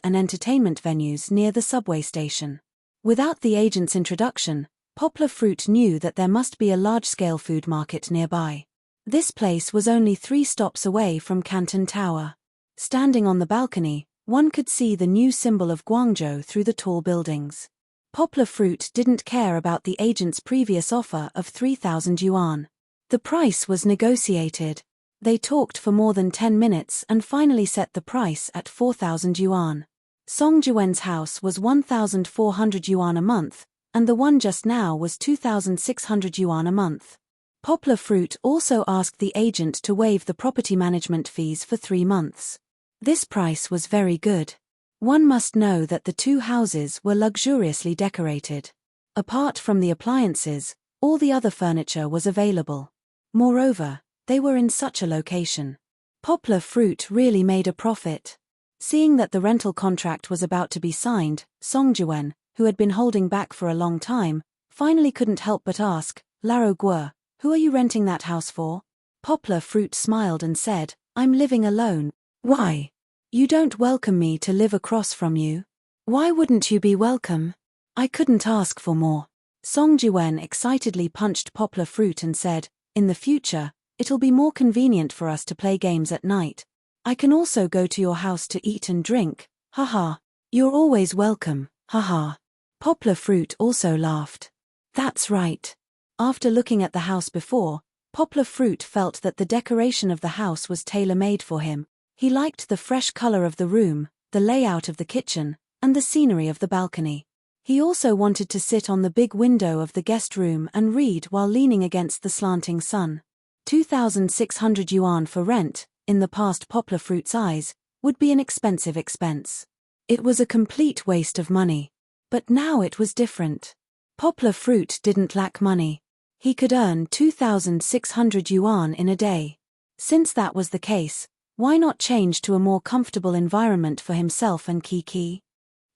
and entertainment venues near the subway station. Without the agent's introduction, Poplar Fruit knew that there must be a large-scale food market nearby. This place was only 3 stops away from Canton Tower. Standing on the balcony, one could see the new symbol of Guangzhou through the tall buildings. Poplar Fruit didn't care about the agent's previous offer of 3,000 yuan. The price was negotiated. They talked for more than 10 minutes and finally set the price at 4,000 yuan. Song Jiwen's house was 1,400 yuan a month, and the one just now was 2,600 yuan a month. Poplar Fruit also asked the agent to waive the property management fees for 3 months. This price was very good. One must know that the 2 houses were luxuriously decorated. Apart from the appliances, all the other furniture was available. Moreover, they were in such a location. Poplar Fruit really made a profit. Seeing that the rental contract was about to be signed, Song Jiwen, who had been holding back for a long time, finally couldn't help but ask, "Laro Guo, who are you renting that house for?" Poplar Fruit smiled and said, "I'm living alone." "Why? You don't welcome me to live across from you?" Why wouldn't you be welcome? I couldn't ask for more. Song Jiwen excitedly punched Poplar Fruit and said, in the future, it'll be more convenient for us to play games at night. I can also go to your house to eat and drink, haha. You're always welcome, haha. Poplar Fruit also laughed. That's right. After looking at the house before, Poplar Fruit felt that the decoration of the house was tailor-made for him. He liked the fresh color of the room, the layout of the kitchen, and the scenery of the balcony. He also wanted to sit on the big window of the guest room and read while leaning against the slanting sun. 2,600 yuan for rent, in the past Poplar Fruit's eyes, would be an expensive expense. It was a complete waste of money. But now it was different. Poplar Fruit didn't lack money. He could earn 2,600 yuan in a day. Since that was the case, why not change to a more comfortable environment for himself and Kiki?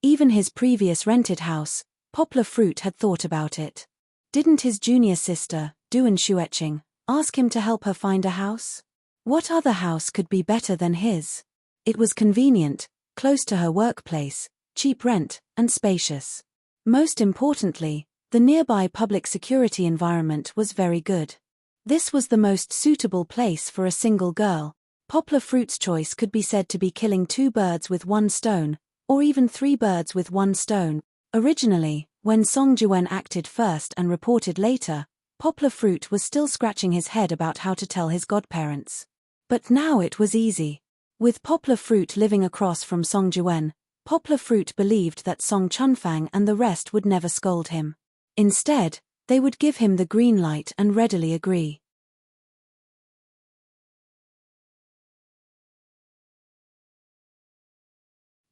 Even his previous rented house, Poplar Fruit had thought about it. Didn't his junior sister, Duan Shueching, ask him to help her find a house? What other house could be better than his? It was convenient, close to her workplace, cheap rent, and spacious. Most importantly, the nearby public security environment was very good. This was the most suitable place for a single girl. Poplar Fruit's choice could be said to be killing 2 birds with 1 stone, or even 3 birds with 1 stone. Originally, when Song Jiwen acted first and reported later, Poplar Fruit was still scratching his head about how to tell his godparents. But now it was easy. With Poplar Fruit living across from Song Jiwen, Poplar Fruit believed that Song Chunfang and the rest would never scold him. Instead, they would give him the green light and readily agree.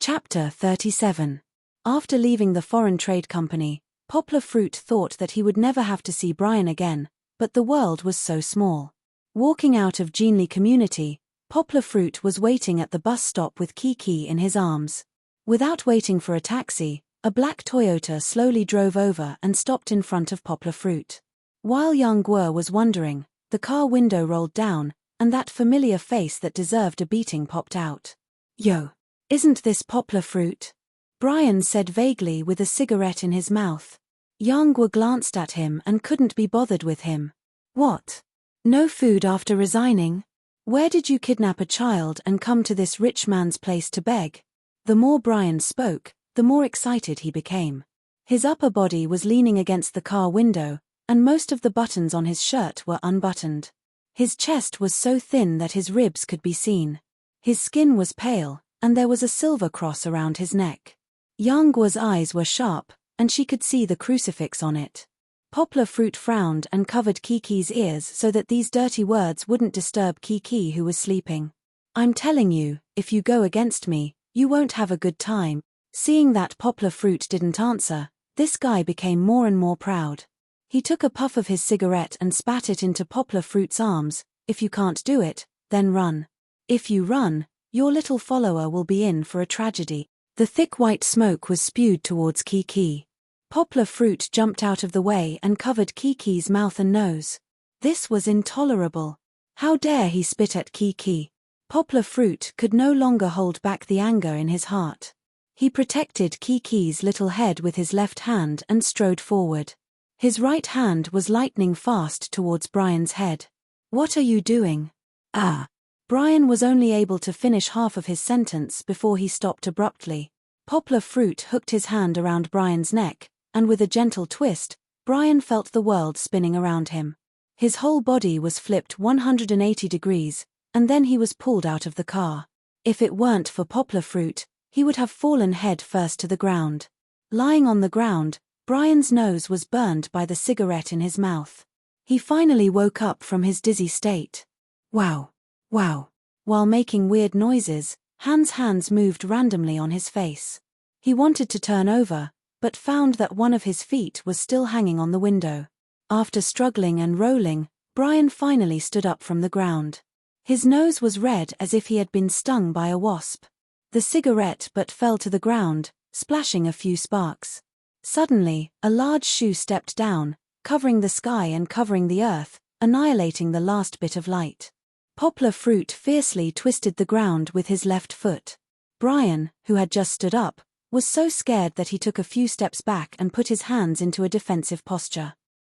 Chapter 37. After leaving the foreign trade company, Poplar Fruit thought that he would never have to see Brian again, but the world was so small. Walking out of Jinli community, Poplar Fruit was waiting at the bus stop with Kiki in his arms. Without waiting for a taxi, a black Toyota slowly drove over and stopped in front of Poplar Fruit. While Yang Guo was wondering, the car window rolled down, and that familiar face that deserved a beating popped out. Yo! Isn't this Poplar Fruit? Brian said vaguely with a cigarette in his mouth. Yang Guo glanced at him and couldn't be bothered with him. What? No food after resigning? Where did you kidnap a child and come to this rich man's place to beg? The more Brian spoke, the more excited he became. His upper body was leaning against the car window, and most of the buttons on his shirt were unbuttoned. His chest was so thin that his ribs could be seen. His skin was pale, and there was a silver cross around his neck. Yang Guo's eyes were sharp, and she could see the crucifix on it. Poplar Fruit frowned and covered Kiki's ears so that these dirty words wouldn't disturb Kiki, who was sleeping. I'm telling you, if you go against me, you won't have a good time. Seeing that Poplar Fruit didn't answer, this guy became more and more proud. He took a puff of his cigarette and spat it into Poplar Fruit's arms. If you can't do it, then run. If you run, your little follower will be in for a tragedy. The thick white smoke was spewed towards Kiki. Poplar Fruit jumped out of the way and covered Kiki's mouth and nose. This was intolerable. How dare he spit at Kiki? Poplar Fruit could no longer hold back the anger in his heart. He protected Kiki's little head with his left hand and strode forward. His right hand was lightning fast towards Brian's head. What are you doing? Ah! Brian was only able to finish half of his sentence before he stopped abruptly. Poplar Fruit hooked his hand around Brian's neck, and with a gentle twist, Brian felt the world spinning around him. His whole body was flipped 180 degrees, and then he was pulled out of the car. If it weren't for Poplar Fruit, he would have fallen head first to the ground. Lying on the ground, Brian's nose was burned by the cigarette in his mouth. He finally woke up from his dizzy state. Wow! Wow! While making weird noises, Han's hands moved randomly on his face. He wanted to turn over, but found that one of his feet was still hanging on the window. After struggling and rolling, Brian finally stood up from the ground. His nose was red as if he had been stung by a wasp. The cigarette butt fell to the ground, splashing a few sparks. Suddenly, a large shoe stepped down, covering the sky and covering the earth, annihilating the last bit of light. Poplar Fruit fiercely twisted the ground with his left foot. Brian, who had just stood up, was so scared that he took a few steps back and put his hands into a defensive posture.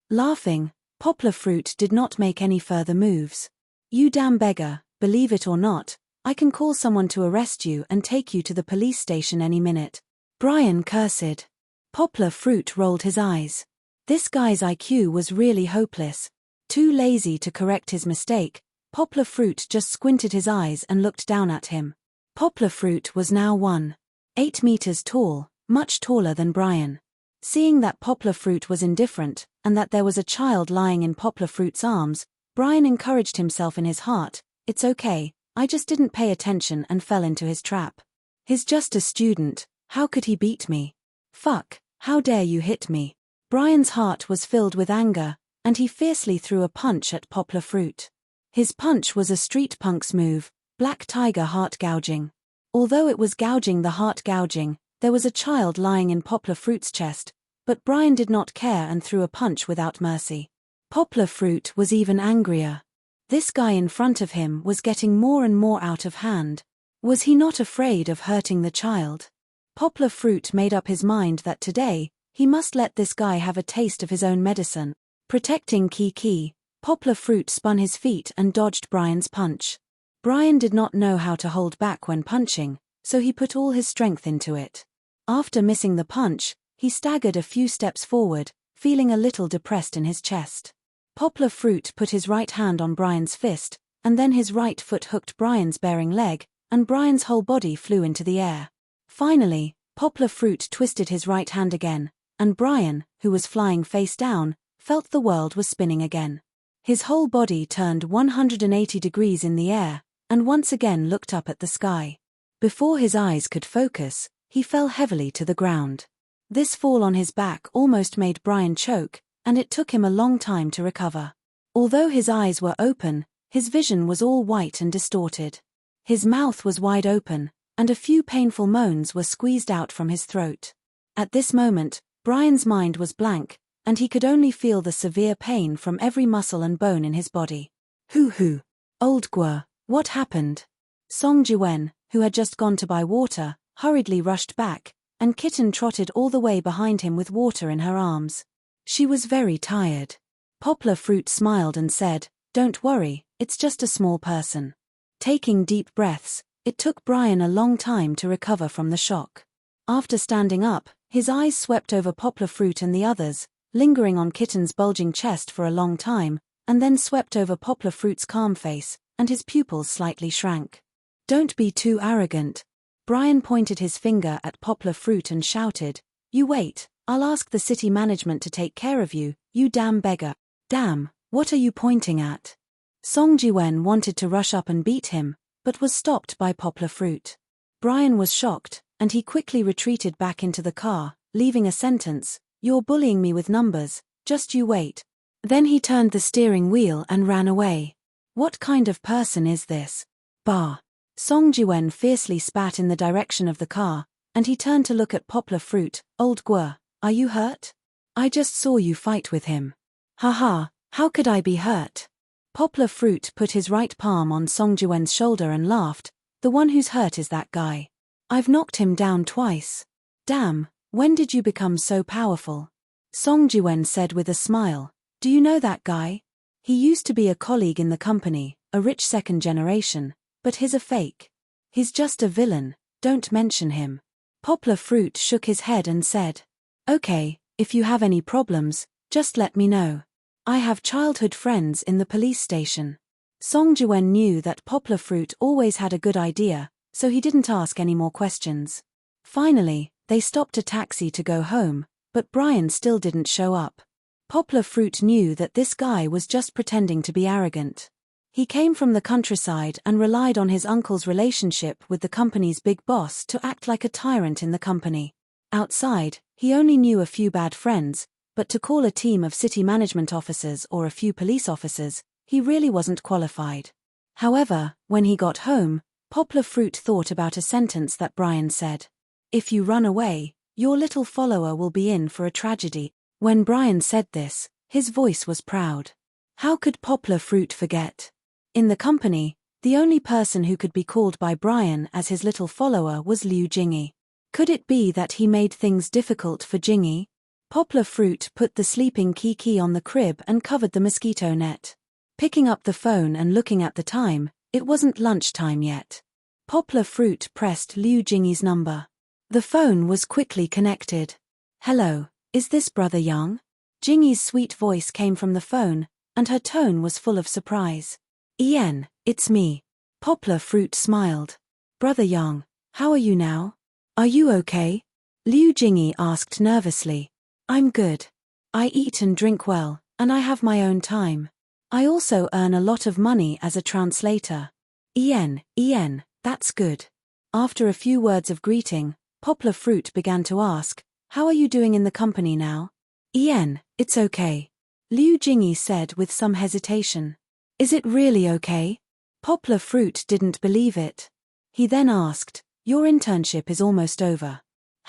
Laughing, Poplar Fruit did not make any further moves. "You damn beggar, believe it or not, I can call someone to arrest you and take you to the police station any minute," Brian cursed. Poplar Fruit rolled his eyes. This guy's IQ was really hopeless. Too lazy to correct his mistake, Poplar Fruit just squinted his eyes and looked down at him. Poplar Fruit was now 1.8 meters tall, much taller than Brian. Seeing that Poplar Fruit was indifferent, and that there was a child lying in Poplar Fruit's arms, Brian encouraged himself in his heart, "It's okay, I just didn't pay attention and fell into his trap. He's just a student, how could he beat me? Fuck, how dare you hit me?" Brian's heart was filled with anger, and he fiercely threw a punch at Poplar Fruit. His punch was a street punk's move, Black Tiger heart gouging. Although it was gouging the heart gouging, there was a child lying in Poplar Fruit's chest, but Brian did not care and threw a punch without mercy. Poplar Fruit was even angrier. This guy in front of him was getting more and more out of hand. Was he not afraid of hurting the child? Poplar Fruit made up his mind that today, he must let this guy have a taste of his own medicine. Protecting Kiki, Poplar Fruit spun his feet and dodged Brian's punch. Brian did not know how to hold back when punching, so he put all his strength into it. After missing the punch, he staggered a few steps forward, feeling a little depressed in his chest. Poplar Fruit put his right hand on Brian's fist, and then his right foot hooked Brian's bearing leg, and Brian's whole body flew into the air. Finally, Poplar Fruit twisted his right hand again, and Brian, who was flying face down, felt the world was spinning again. His whole body turned 180 degrees in the air, and once again looked up at the sky. Before his eyes could focus, he fell heavily to the ground. This fall on his back almost made Brian choke, and it took him a long time to recover. Although his eyes were open, his vision was all white and distorted. His mouth was wide open, and a few painful moans were squeezed out from his throat. At this moment, Brian's mind was blank, and he could only feel the severe pain from every muscle and bone in his body. "Hoo-hoo. Old Gua, what happened?" Song Jiwen, who had just gone to buy water, hurriedly rushed back, and Kitten trotted all the way behind him with water in her arms. She was very tired. Poplar Fruit smiled and said, "Don't worry, it's just a small person." Taking deep breaths, it took Brian a long time to recover from the shock. After standing up, his eyes swept over Poplar Fruit and the others, lingering on Kitten's bulging chest for a long time, and then swept over Poplar Fruit's calm face, and his pupils slightly shrank. "Don't be too arrogant." Brian pointed his finger at Poplar Fruit and shouted, "You wait, I'll ask the city management to take care of you, you damn beggar." "Damn, what are you pointing at?" Song Jiwen wanted to rush up and beat him, but was stopped by Poplar Fruit. Brian was shocked, and he quickly retreated back into the car, leaving a sentence, "You're bullying me with numbers, just you wait." Then he turned the steering wheel and ran away. "What kind of person is this?" Bah. Song Jiwen fiercely spat in the direction of the car, and he turned to look at Poplar Fruit. "Old Gua, are you hurt? I just saw you fight with him." "Haha, how could I be hurt?" Poplar Fruit put his right palm on Song Jiwen's shoulder and laughed, "The one who's hurt is that guy. I've knocked him down twice." "Damn, when did you become so powerful?" Song Jiwen said with a smile, "Do you know that guy? He used to be a colleague in the company, a rich second generation, but he's a fake. He's just a villain, don't mention him." Poplar Fruit shook his head and said, "Okay, if you have any problems, just let me know. I have childhood friends in the police station." Song Jiwen knew that Poplar Fruit always had a good idea, so he didn't ask any more questions. Finally, they stopped a taxi to go home, but Brian still didn't show up. Poplar Fruit knew that this guy was just pretending to be arrogant. He came from the countryside and relied on his uncle's relationship with the company's big boss to act like a tyrant in the company. Outside, he only knew a few bad friends, but to call a team of city management officers or a few police officers, he really wasn't qualified. However, when he got home, Poplar Fruit thought about a sentence that Brian said. "If you run away, your little follower will be in for a tragedy." When Brian said this, his voice was proud. How could Poplar Fruit forget? In the company, the only person who could be called by Brian as his little follower was Liu Jingyi. Could it be that he made things difficult for Jingy? Poplar Fruit put the sleeping Kiki on the crib and covered the mosquito net. Picking up the phone and looking at the time, it wasn't lunchtime yet. Poplar Fruit pressed Liu Jingy's number. The phone was quickly connected. "Hello, is this Brother Yang?" Jingy's sweet voice came from the phone, and her tone was full of surprise. "Ian, it's me." Poplar Fruit smiled. "Brother Yang, how are you now? Are you okay?" Liu Jingy asked nervously. "I'm good. I eat and drink well, and I have my own time. I also earn a lot of money as a translator." Ian, that's good." After a few words of greeting, Poplar Fruit began to ask, "How are you doing in the company now?" "Ian, it's okay," Liu Jingy said with some hesitation. "Is it really okay?" Poplar Fruit didn't believe it. He then asked, "Your internship is almost over.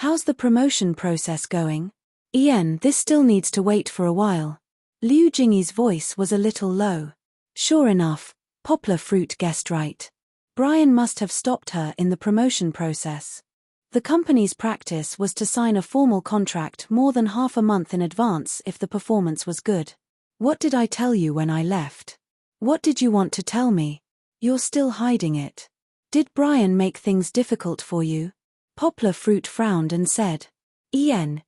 How's the promotion process going?" "Ian, this still needs to wait for a while." Liu Jingy's voice was a little low. Sure enough, Poplar Fruit guessed right. Brian must have stopped her in the promotion process. The company's practice was to sign a formal contract more than half a month in advance if the performance was good. "What did I tell you when I left? What did you want to tell me? You're still hiding it. Did Brian make things difficult for you?" Poplar Fruit frowned and said, Ian.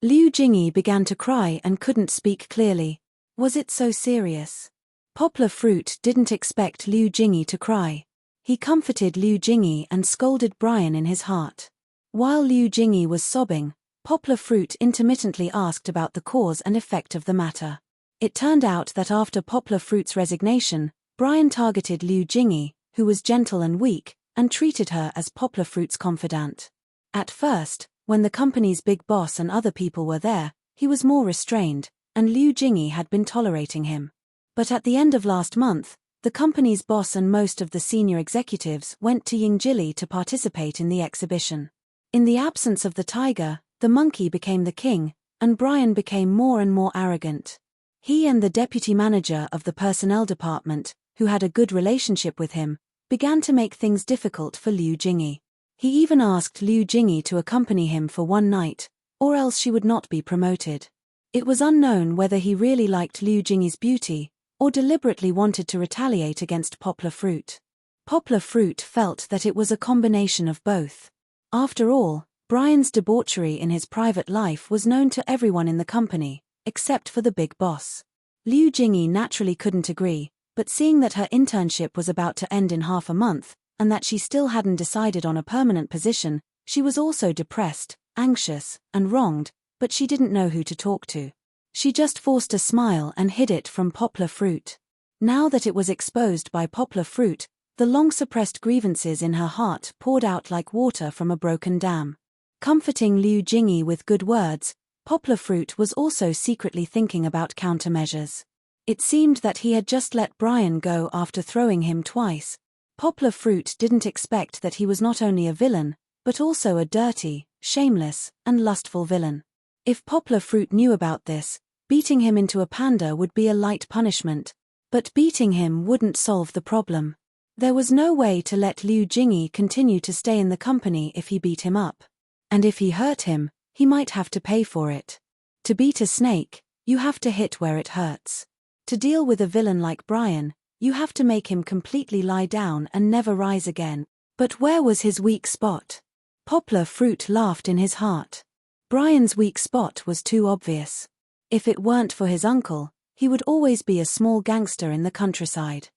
Liu Jingy began to cry and couldn't speak clearly. Was it so serious? Poplar Fruit didn't expect Liu Jingy to cry. He comforted Liu Jingy and scolded Brian in his heart. While Liu Jingy was sobbing, Poplar Fruit intermittently asked about the cause and effect of the matter. It turned out that after Poplar Fruit's resignation, Brian targeted Liu Jingy, who was gentle and weak, and treated her as Poplar Fruit's confidant. At first, when the company's big boss and other people were there, he was more restrained, and Liu Jingy had been tolerating him. But at the end of last month, the company's boss and most of the senior executives went to Yingjili to participate in the exhibition. In the absence of the tiger, the monkey became the king, and Brian became more and more arrogant. He and the deputy manager of the personnel department, who had a good relationship with him, began to make things difficult for Liu Jingy. He even asked Liu Jingy to accompany him for one night, or else she would not be promoted. It was unknown whether he really liked Liu Jingy's beauty, or deliberately wanted to retaliate against Poplar Fruit. Poplar Fruit felt that it was a combination of both. After all, Brian's debauchery in his private life was known to everyone in the company, except for the big boss. Liu Jingy naturally couldn't agree, but seeing that her internship was about to end in half a month, and that she still hadn't decided on a permanent position, she was also depressed, anxious, and wronged, but she didn't know who to talk to. She just forced a smile and hid it from Poplar Fruit. Now that it was exposed by Poplar Fruit, the long-suppressed grievances in her heart poured out like water from a broken dam. Comforting Liu Jingy with good words, Poplar Fruit was also secretly thinking about countermeasures. It seemed that he had just let Brian go after throwing him twice. Poplar Fruit didn't expect that he was not only a villain, but also a dirty, shameless, and lustful villain. If Poplar Fruit knew about this, beating him into a panda would be a light punishment, but beating him wouldn't solve the problem. There was no way to let Liu Jingy continue to stay in the company if he beat him up. And if he hurt him, he might have to pay for it. To beat a snake, you have to hit where it hurts. To deal with a villain like Brian, you have to make him completely lie down and never rise again. But where was his weak spot? Poplar Fruit laughed in his heart. Brian's weak spot was too obvious. If it weren't for his uncle, he would always be a small gangster in the countryside.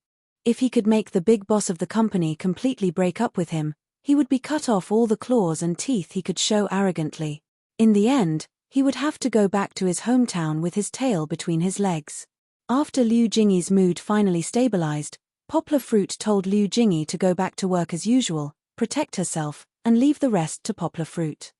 If he could make the big boss of the company completely break up with him, he would be cut off all the claws and teeth he could show arrogantly. In the end, he would have to go back to his hometown with his tail between his legs. After Liu Jingy's mood finally stabilized, Poplar Fruit told Liu Jingy to go back to work as usual, protect herself, and leave the rest to Poplar Fruit.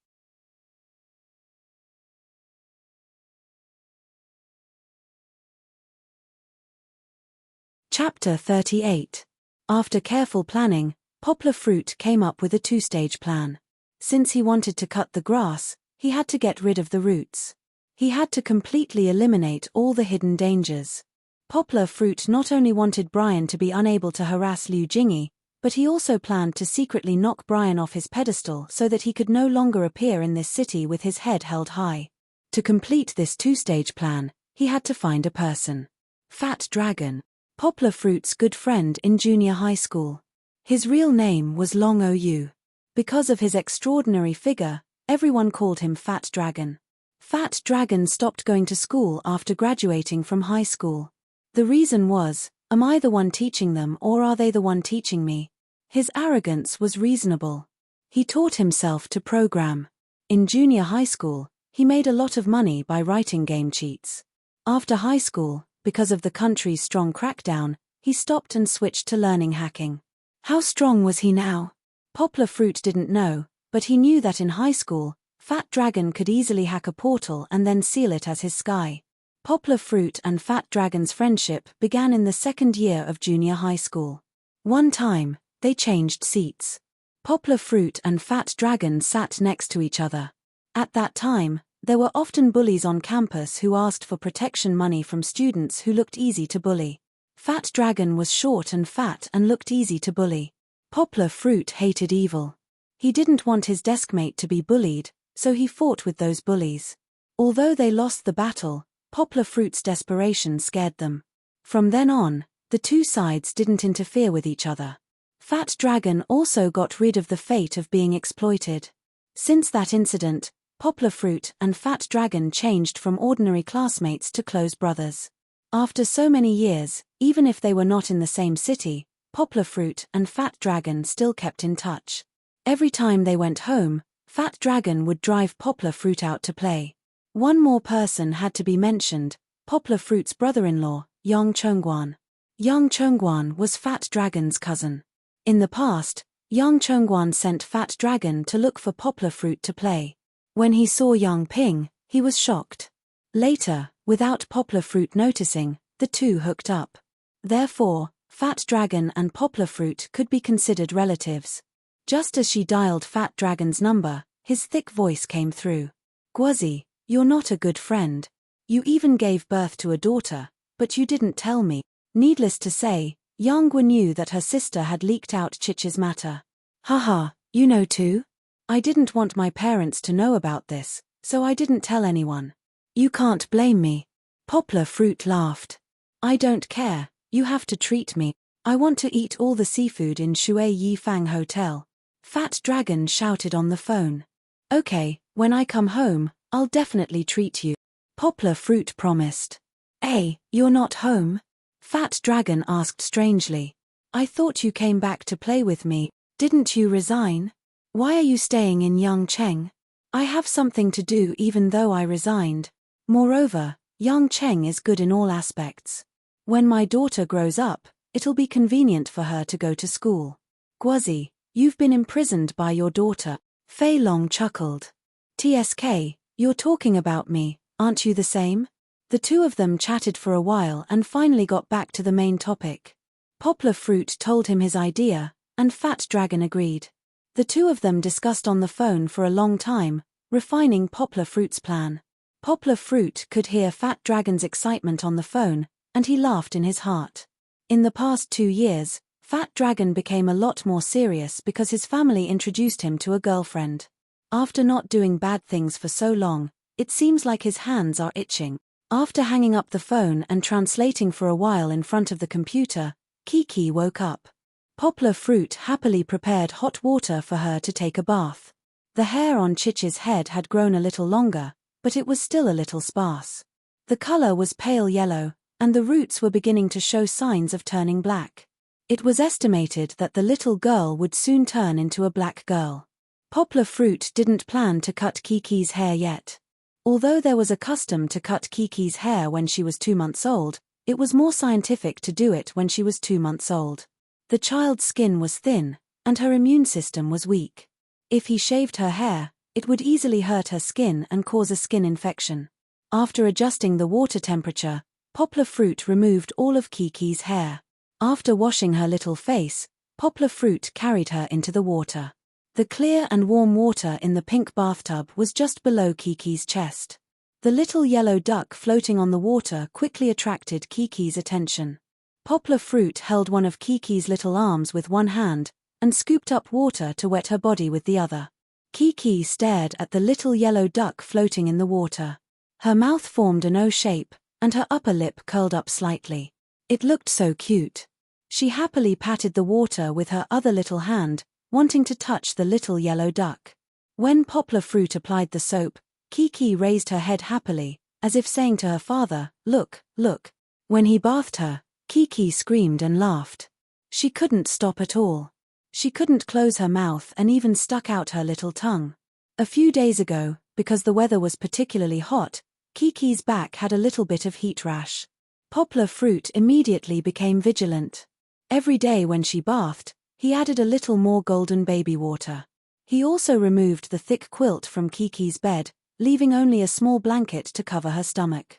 Chapter 38. After careful planning, Poplar Fruit came up with a two-stage plan. Since he wanted to cut the grass, he had to get rid of the roots. He had to completely eliminate all the hidden dangers. Poplar Fruit not only wanted Brian to be unable to harass Liu Jingy, But he also planned to secretly knock Brian off his pedestal so that he could no longer appear in this city with his head held high. To complete this two-stage plan, he had to find a person. Fat Dragon, Poplar Fruit's good friend in junior high school. His real name was Long O.U. Because of his extraordinary figure, everyone called him Fat Dragon. Fat Dragon stopped going to school after graduating from high school. The reason was, am I the one teaching them or are they the one teaching me? His arrogance was reasonable. He taught himself to program. In junior high school, he made a lot of money by writing game cheats. After high school, because of the country's strong crackdown, he stopped and switched to learning hacking. How strong was he now? Poplar Fruit didn't know, but he knew that in high school, Fat Dragon could easily hack a portal and then seal it as his sky. Poplar Fruit and Fat Dragon's friendship began in the second year of junior high school. One time, they changed seats. Poplar Fruit and Fat Dragon sat next to each other. At that time, there were often bullies on campus who asked for protection money from students who looked easy to bully. Fat Dragon was short and fat and looked easy to bully. Poplar Fruit hated evil. He didn't want his deskmate to be bullied, so he fought with those bullies. Although they lost the battle, Poplar Fruit's desperation scared them. From then on, the two sides didn't interfere with each other. Fat Dragon also got rid of the fate of being exploited. Since that incident, Poplar Fruit and Fat Dragon changed from ordinary classmates to close brothers. After so many years, even if they were not in the same city, Poplar Fruit and Fat Dragon still kept in touch. Every time they went home, Fat Dragon would drive Poplar Fruit out to play. One more person had to be mentioned, Poplar Fruit's brother-in-law, Yang Chongguan. Yang Chongguan was Fat Dragon's cousin. In the past, Yang Chongguan sent Fat Dragon to look for Poplar Fruit to play. When he saw Yang Ping, he was shocked. Later, without Poplar Fruit noticing, the two hooked up. Therefore, Fat Dragon and Poplar Fruit could be considered relatives. Just as she dialed Fat Dragon's number, his thick voice came through. Guozi, you're not a good friend. You even gave birth to a daughter, but you didn't tell me. Needless to say, Yang Gua knew that her sister had leaked out Chichi's matter. Haha, you know too? I didn't want my parents to know about this, so I didn't tell anyone. You can't blame me. Poplar Fruit laughed. I don't care, you have to treat me. I want to eat all the seafood in Shui Yifang Hotel. Fat Dragon shouted on the phone. Okay, when I come home, I'll definitely treat you. Poplar Fruit promised. Hey, you're not home? Fat Dragon asked strangely. I thought you came back to play with me, didn't you resign? Why are you staying in Yangcheng? I have something to do even though I resigned. Moreover, Yangcheng is good in all aspects. When my daughter grows up, it'll be convenient for her to go to school. Guozi, you've been imprisoned by your daughter. Fei Long chuckled. TSK, you're talking about me, aren't you the same? The two of them chatted for a while and finally got back to the main topic. Poplar Fruit told him his idea, and Fat Dragon agreed. The two of them discussed on the phone for a long time, refining Poplar Fruit's plan. Poplar Fruit could hear Fat Dragon's excitement on the phone, and he laughed in his heart. In the past 2 years, Fat Dragon became a lot more serious because his family introduced him to a girlfriend. After not doing bad things for so long, it seems like his hands are itching. After hanging up the phone and translating for a while in front of the computer, Kiki woke up. Poplar Fruit happily prepared hot water for her to take a bath. The hair on Chichi's head had grown a little longer, but it was still a little sparse. The color was pale yellow, and the roots were beginning to show signs of turning black. It was estimated that the little girl would soon turn into a black girl. Poplar Fruit didn't plan to cut Kiki's hair yet. Although there was a custom to cut Kiki's hair when she was 2 months old, it was more scientific to do it when she was 2 months old. The child's skin was thin, and her immune system was weak. If he shaved her hair, it would easily hurt her skin and cause a skin infection. After adjusting the water temperature, Poplar Fruit removed all of Kiki's hair. After washing her little face, Poplar Fruit carried her into the water. The clear and warm water in the pink bathtub was just below Kiki's chest. The little yellow duck floating on the water quickly attracted Kiki's attention. Poplar Fruit held one of Kiki's little arms with one hand, and scooped up water to wet her body with the other. Kiki stared at the little yellow duck floating in the water. Her mouth formed an O shape, and her upper lip curled up slightly. It looked so cute. She happily patted the water with her other little hand, wanting to touch the little yellow duck. When Poplar Fruit applied the soap, Kiki raised her head happily, as if saying to her father, "Look, look." When he bathed her, Kiki screamed and laughed. She couldn't stop at all. She couldn't close her mouth and even stuck out her little tongue. A few days ago, because the weather was particularly hot, Kiki's back had a little bit of heat rash. Poplar Fruit immediately became vigilant. Every day when she bathed, he added a little more golden baby water. He also removed the thick quilt from Kiki's bed, leaving only a small blanket to cover her stomach.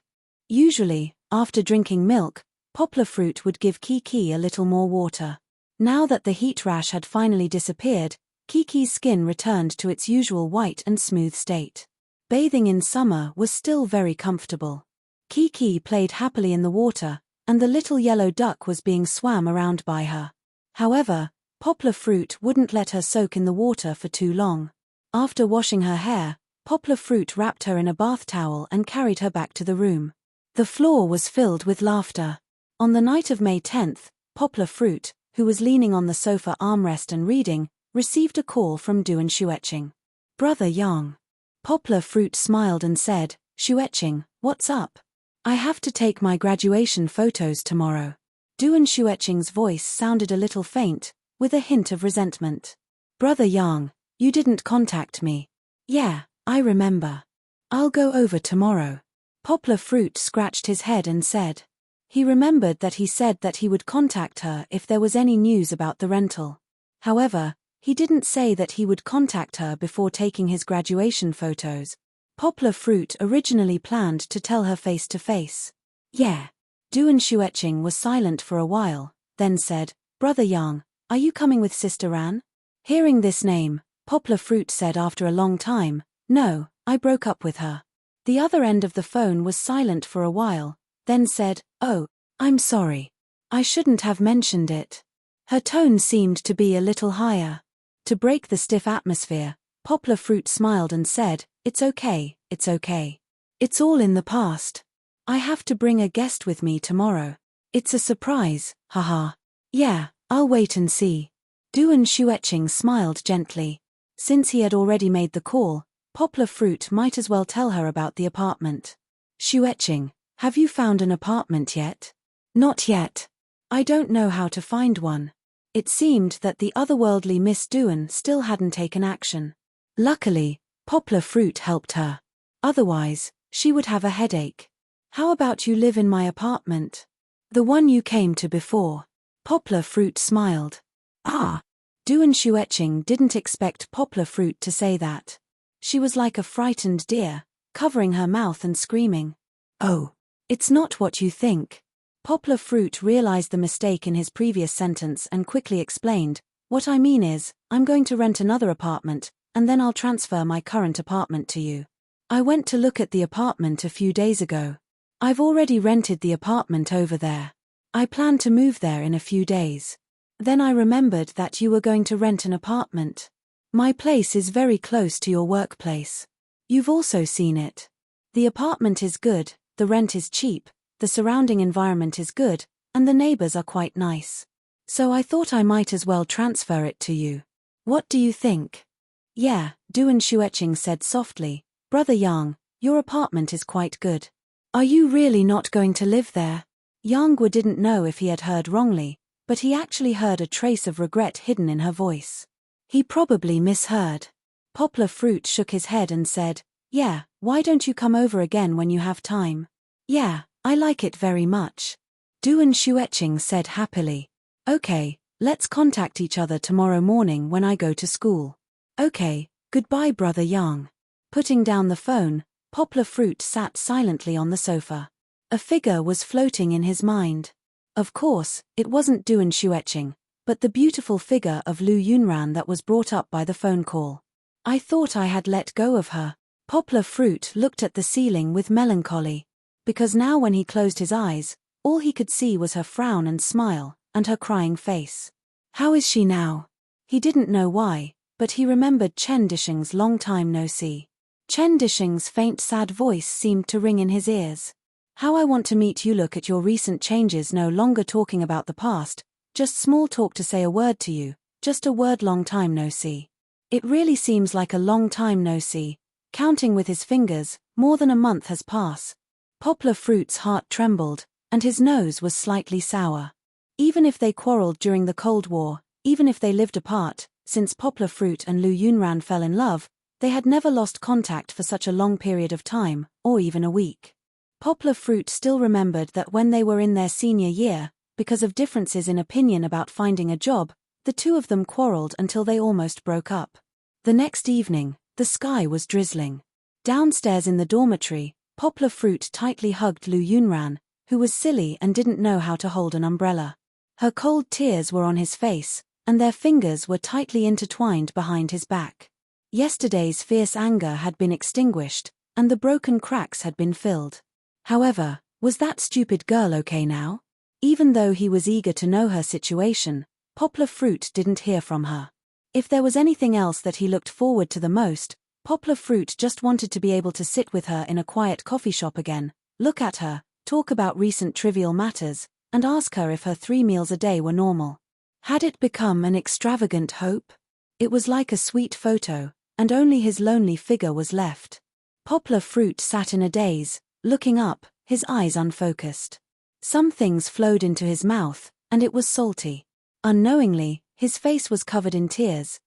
Usually, after drinking milk, Poplar Fruit would give Kiki a little more water. Now that the heat rash had finally disappeared, Kiki's skin returned to its usual white and smooth state. Bathing in summer was still very comfortable. Kiki played happily in the water, and the little yellow duck was being swam around by her. However, Poplar Fruit wouldn't let her soak in the water for too long. After washing her hair, Poplar Fruit wrapped her in a bath towel and carried her back to the room. The floor was filled with laughter. On the night of May 10th, Poplar Fruit, who was leaning on the sofa armrest and reading, received a call from Duan Shueching. "Brother Yang." Poplar Fruit smiled and said, "Shueching, what's up? I have to take my graduation photos tomorrow." Duan Shueching's voice sounded a little faint, with a hint of resentment. "Brother Yang, you didn't contact me." "Yeah, I remember. I'll go over tomorrow." Poplar Fruit scratched his head and said. He remembered that he said that he would contact her if there was any news about the rental. However, he didn't say that he would contact her before taking his graduation photos. Poplar Fruit originally planned to tell her face to face. "Yeah." Duan Shueching was silent for a while, then said, "Brother Yang, are you coming with Sister Anne?" Hearing this name, Poplar Fruit said after a long time, "No, I broke up with her." The other end of the phone was silent for a while, then said, "Oh, I'm sorry. I shouldn't have mentioned it." Her tone seemed to be a little higher. To break the stiff atmosphere, Poplar Fruit smiled and said, "It's okay, it's okay. It's all in the past. I have to bring a guest with me tomorrow. It's a surprise, haha." "Yeah, I'll wait and see." Duan Shueching smiled gently. Since he had already made the call, Poplar Fruit might as well tell her about the apartment. "Shueching, have you found an apartment yet?" "Not yet. I don't know how to find one." It seemed that the otherworldly Miss Duan still hadn't taken action. Luckily, Poplar Fruit helped her. Otherwise, she would have a headache. "How about you live in my apartment? The one you came to before?" Poplar Fruit smiled. "Ah." Duan Shueching didn't expect Poplar Fruit to say that. She was like a frightened deer, covering her mouth and screaming. "Oh, it's not what you think." Poplar Fruit realized the mistake in his previous sentence and quickly explained, "What I mean is, I'm going to rent another apartment, and then I'll transfer my current apartment to you. I went to look at the apartment a few days ago. I've already rented the apartment over there. I plan to move there in a few days. Then I remembered that you were going to rent an apartment. My place is very close to your workplace. You've also seen it. The apartment is good, the rent is cheap, the surrounding environment is good, and the neighbors are quite nice. So I thought I might as well transfer it to you. What do you think?" "Yeah," Duan Shueching said softly, "Brother Yang, your apartment is quite good. Are you really not going to live there?" Yang didn't know if he had heard wrongly, but he actually heard a trace of regret hidden in her voice. He probably misheard. Poplar Fruit shook his head and said, "Yeah, why don't you come over again when you have time?" "Yeah, I like it very much." Duan Shueching said happily. "Okay, let's contact each other tomorrow morning when I go to school." "Okay, goodbye Brother Yang." Putting down the phone, Poplar Fruit sat silently on the sofa. A figure was floating in his mind. Of course, it wasn't Duan Shueching, but the beautiful figure of Lu Yunran that was brought up by the phone call. "I thought I had let go of her." Poplar Fruit looked at the ceiling with melancholy. Because now when he closed his eyes, All he could see was her frown and smile, and her crying face. How is she now? He didn't know why, but he remembered Chen Dishing's long time no see. Chen Dishing's faint sad voice seemed to ring in his ears. How I want to meet you. Look at your recent changes, no longer talking about the past, just small talk to say a word to you, just a word. Long time no see. It really seems like a long time no see. Counting with his fingers, more than a month has passed. Poplar Fruit's heart trembled, and his nose was slightly sour. Even if they quarreled during the Cold War, even if they lived apart, since Poplar Fruit and Lu Yunran fell in love, they had never lost contact for such a long period of time, or even a week. Poplar Fruit still remembered that when they were in their senior year, because of differences in opinion about finding a job, the two of them quarreled until they almost broke up. The next evening, the sky was drizzling. Downstairs in the dormitory, Poplar Fruit tightly hugged Lu Yunran, who was silly and didn't know how to hold an umbrella. Her cold tears were on his face, and their fingers were tightly intertwined behind his back. Yesterday's fierce anger had been extinguished, and the broken cracks had been filled. However, was that stupid girl okay now? Even though he was eager to know her situation, Poplar Fruit didn't hear from her. If there was anything else that he looked forward to the most, Poplar Fruit just wanted to be able to sit with her in a quiet coffee shop again, look at her, talk about recent trivial matters, and ask her if her 3 meals a day were normal. Had it become an extravagant hope? It was like a sweet photo, and only his lonely figure was left. Poplar Fruit sat in a daze, looking up, his eyes unfocused. Some things flowed into his mouth, and it was salty. Unknowingly, his face was covered in tears.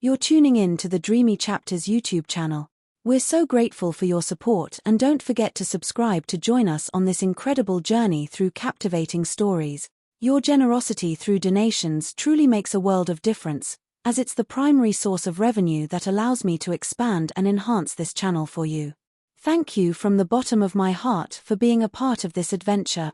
You're tuning in to the Dreamy Chapters YouTube channel. We're so grateful for your support, and don't forget to subscribe to join us on this incredible journey through captivating stories. Your generosity through donations truly makes a world of difference, as it's the primary source of revenue that allows me to expand and enhance this channel for you. Thank you from the bottom of my heart for being a part of this adventure.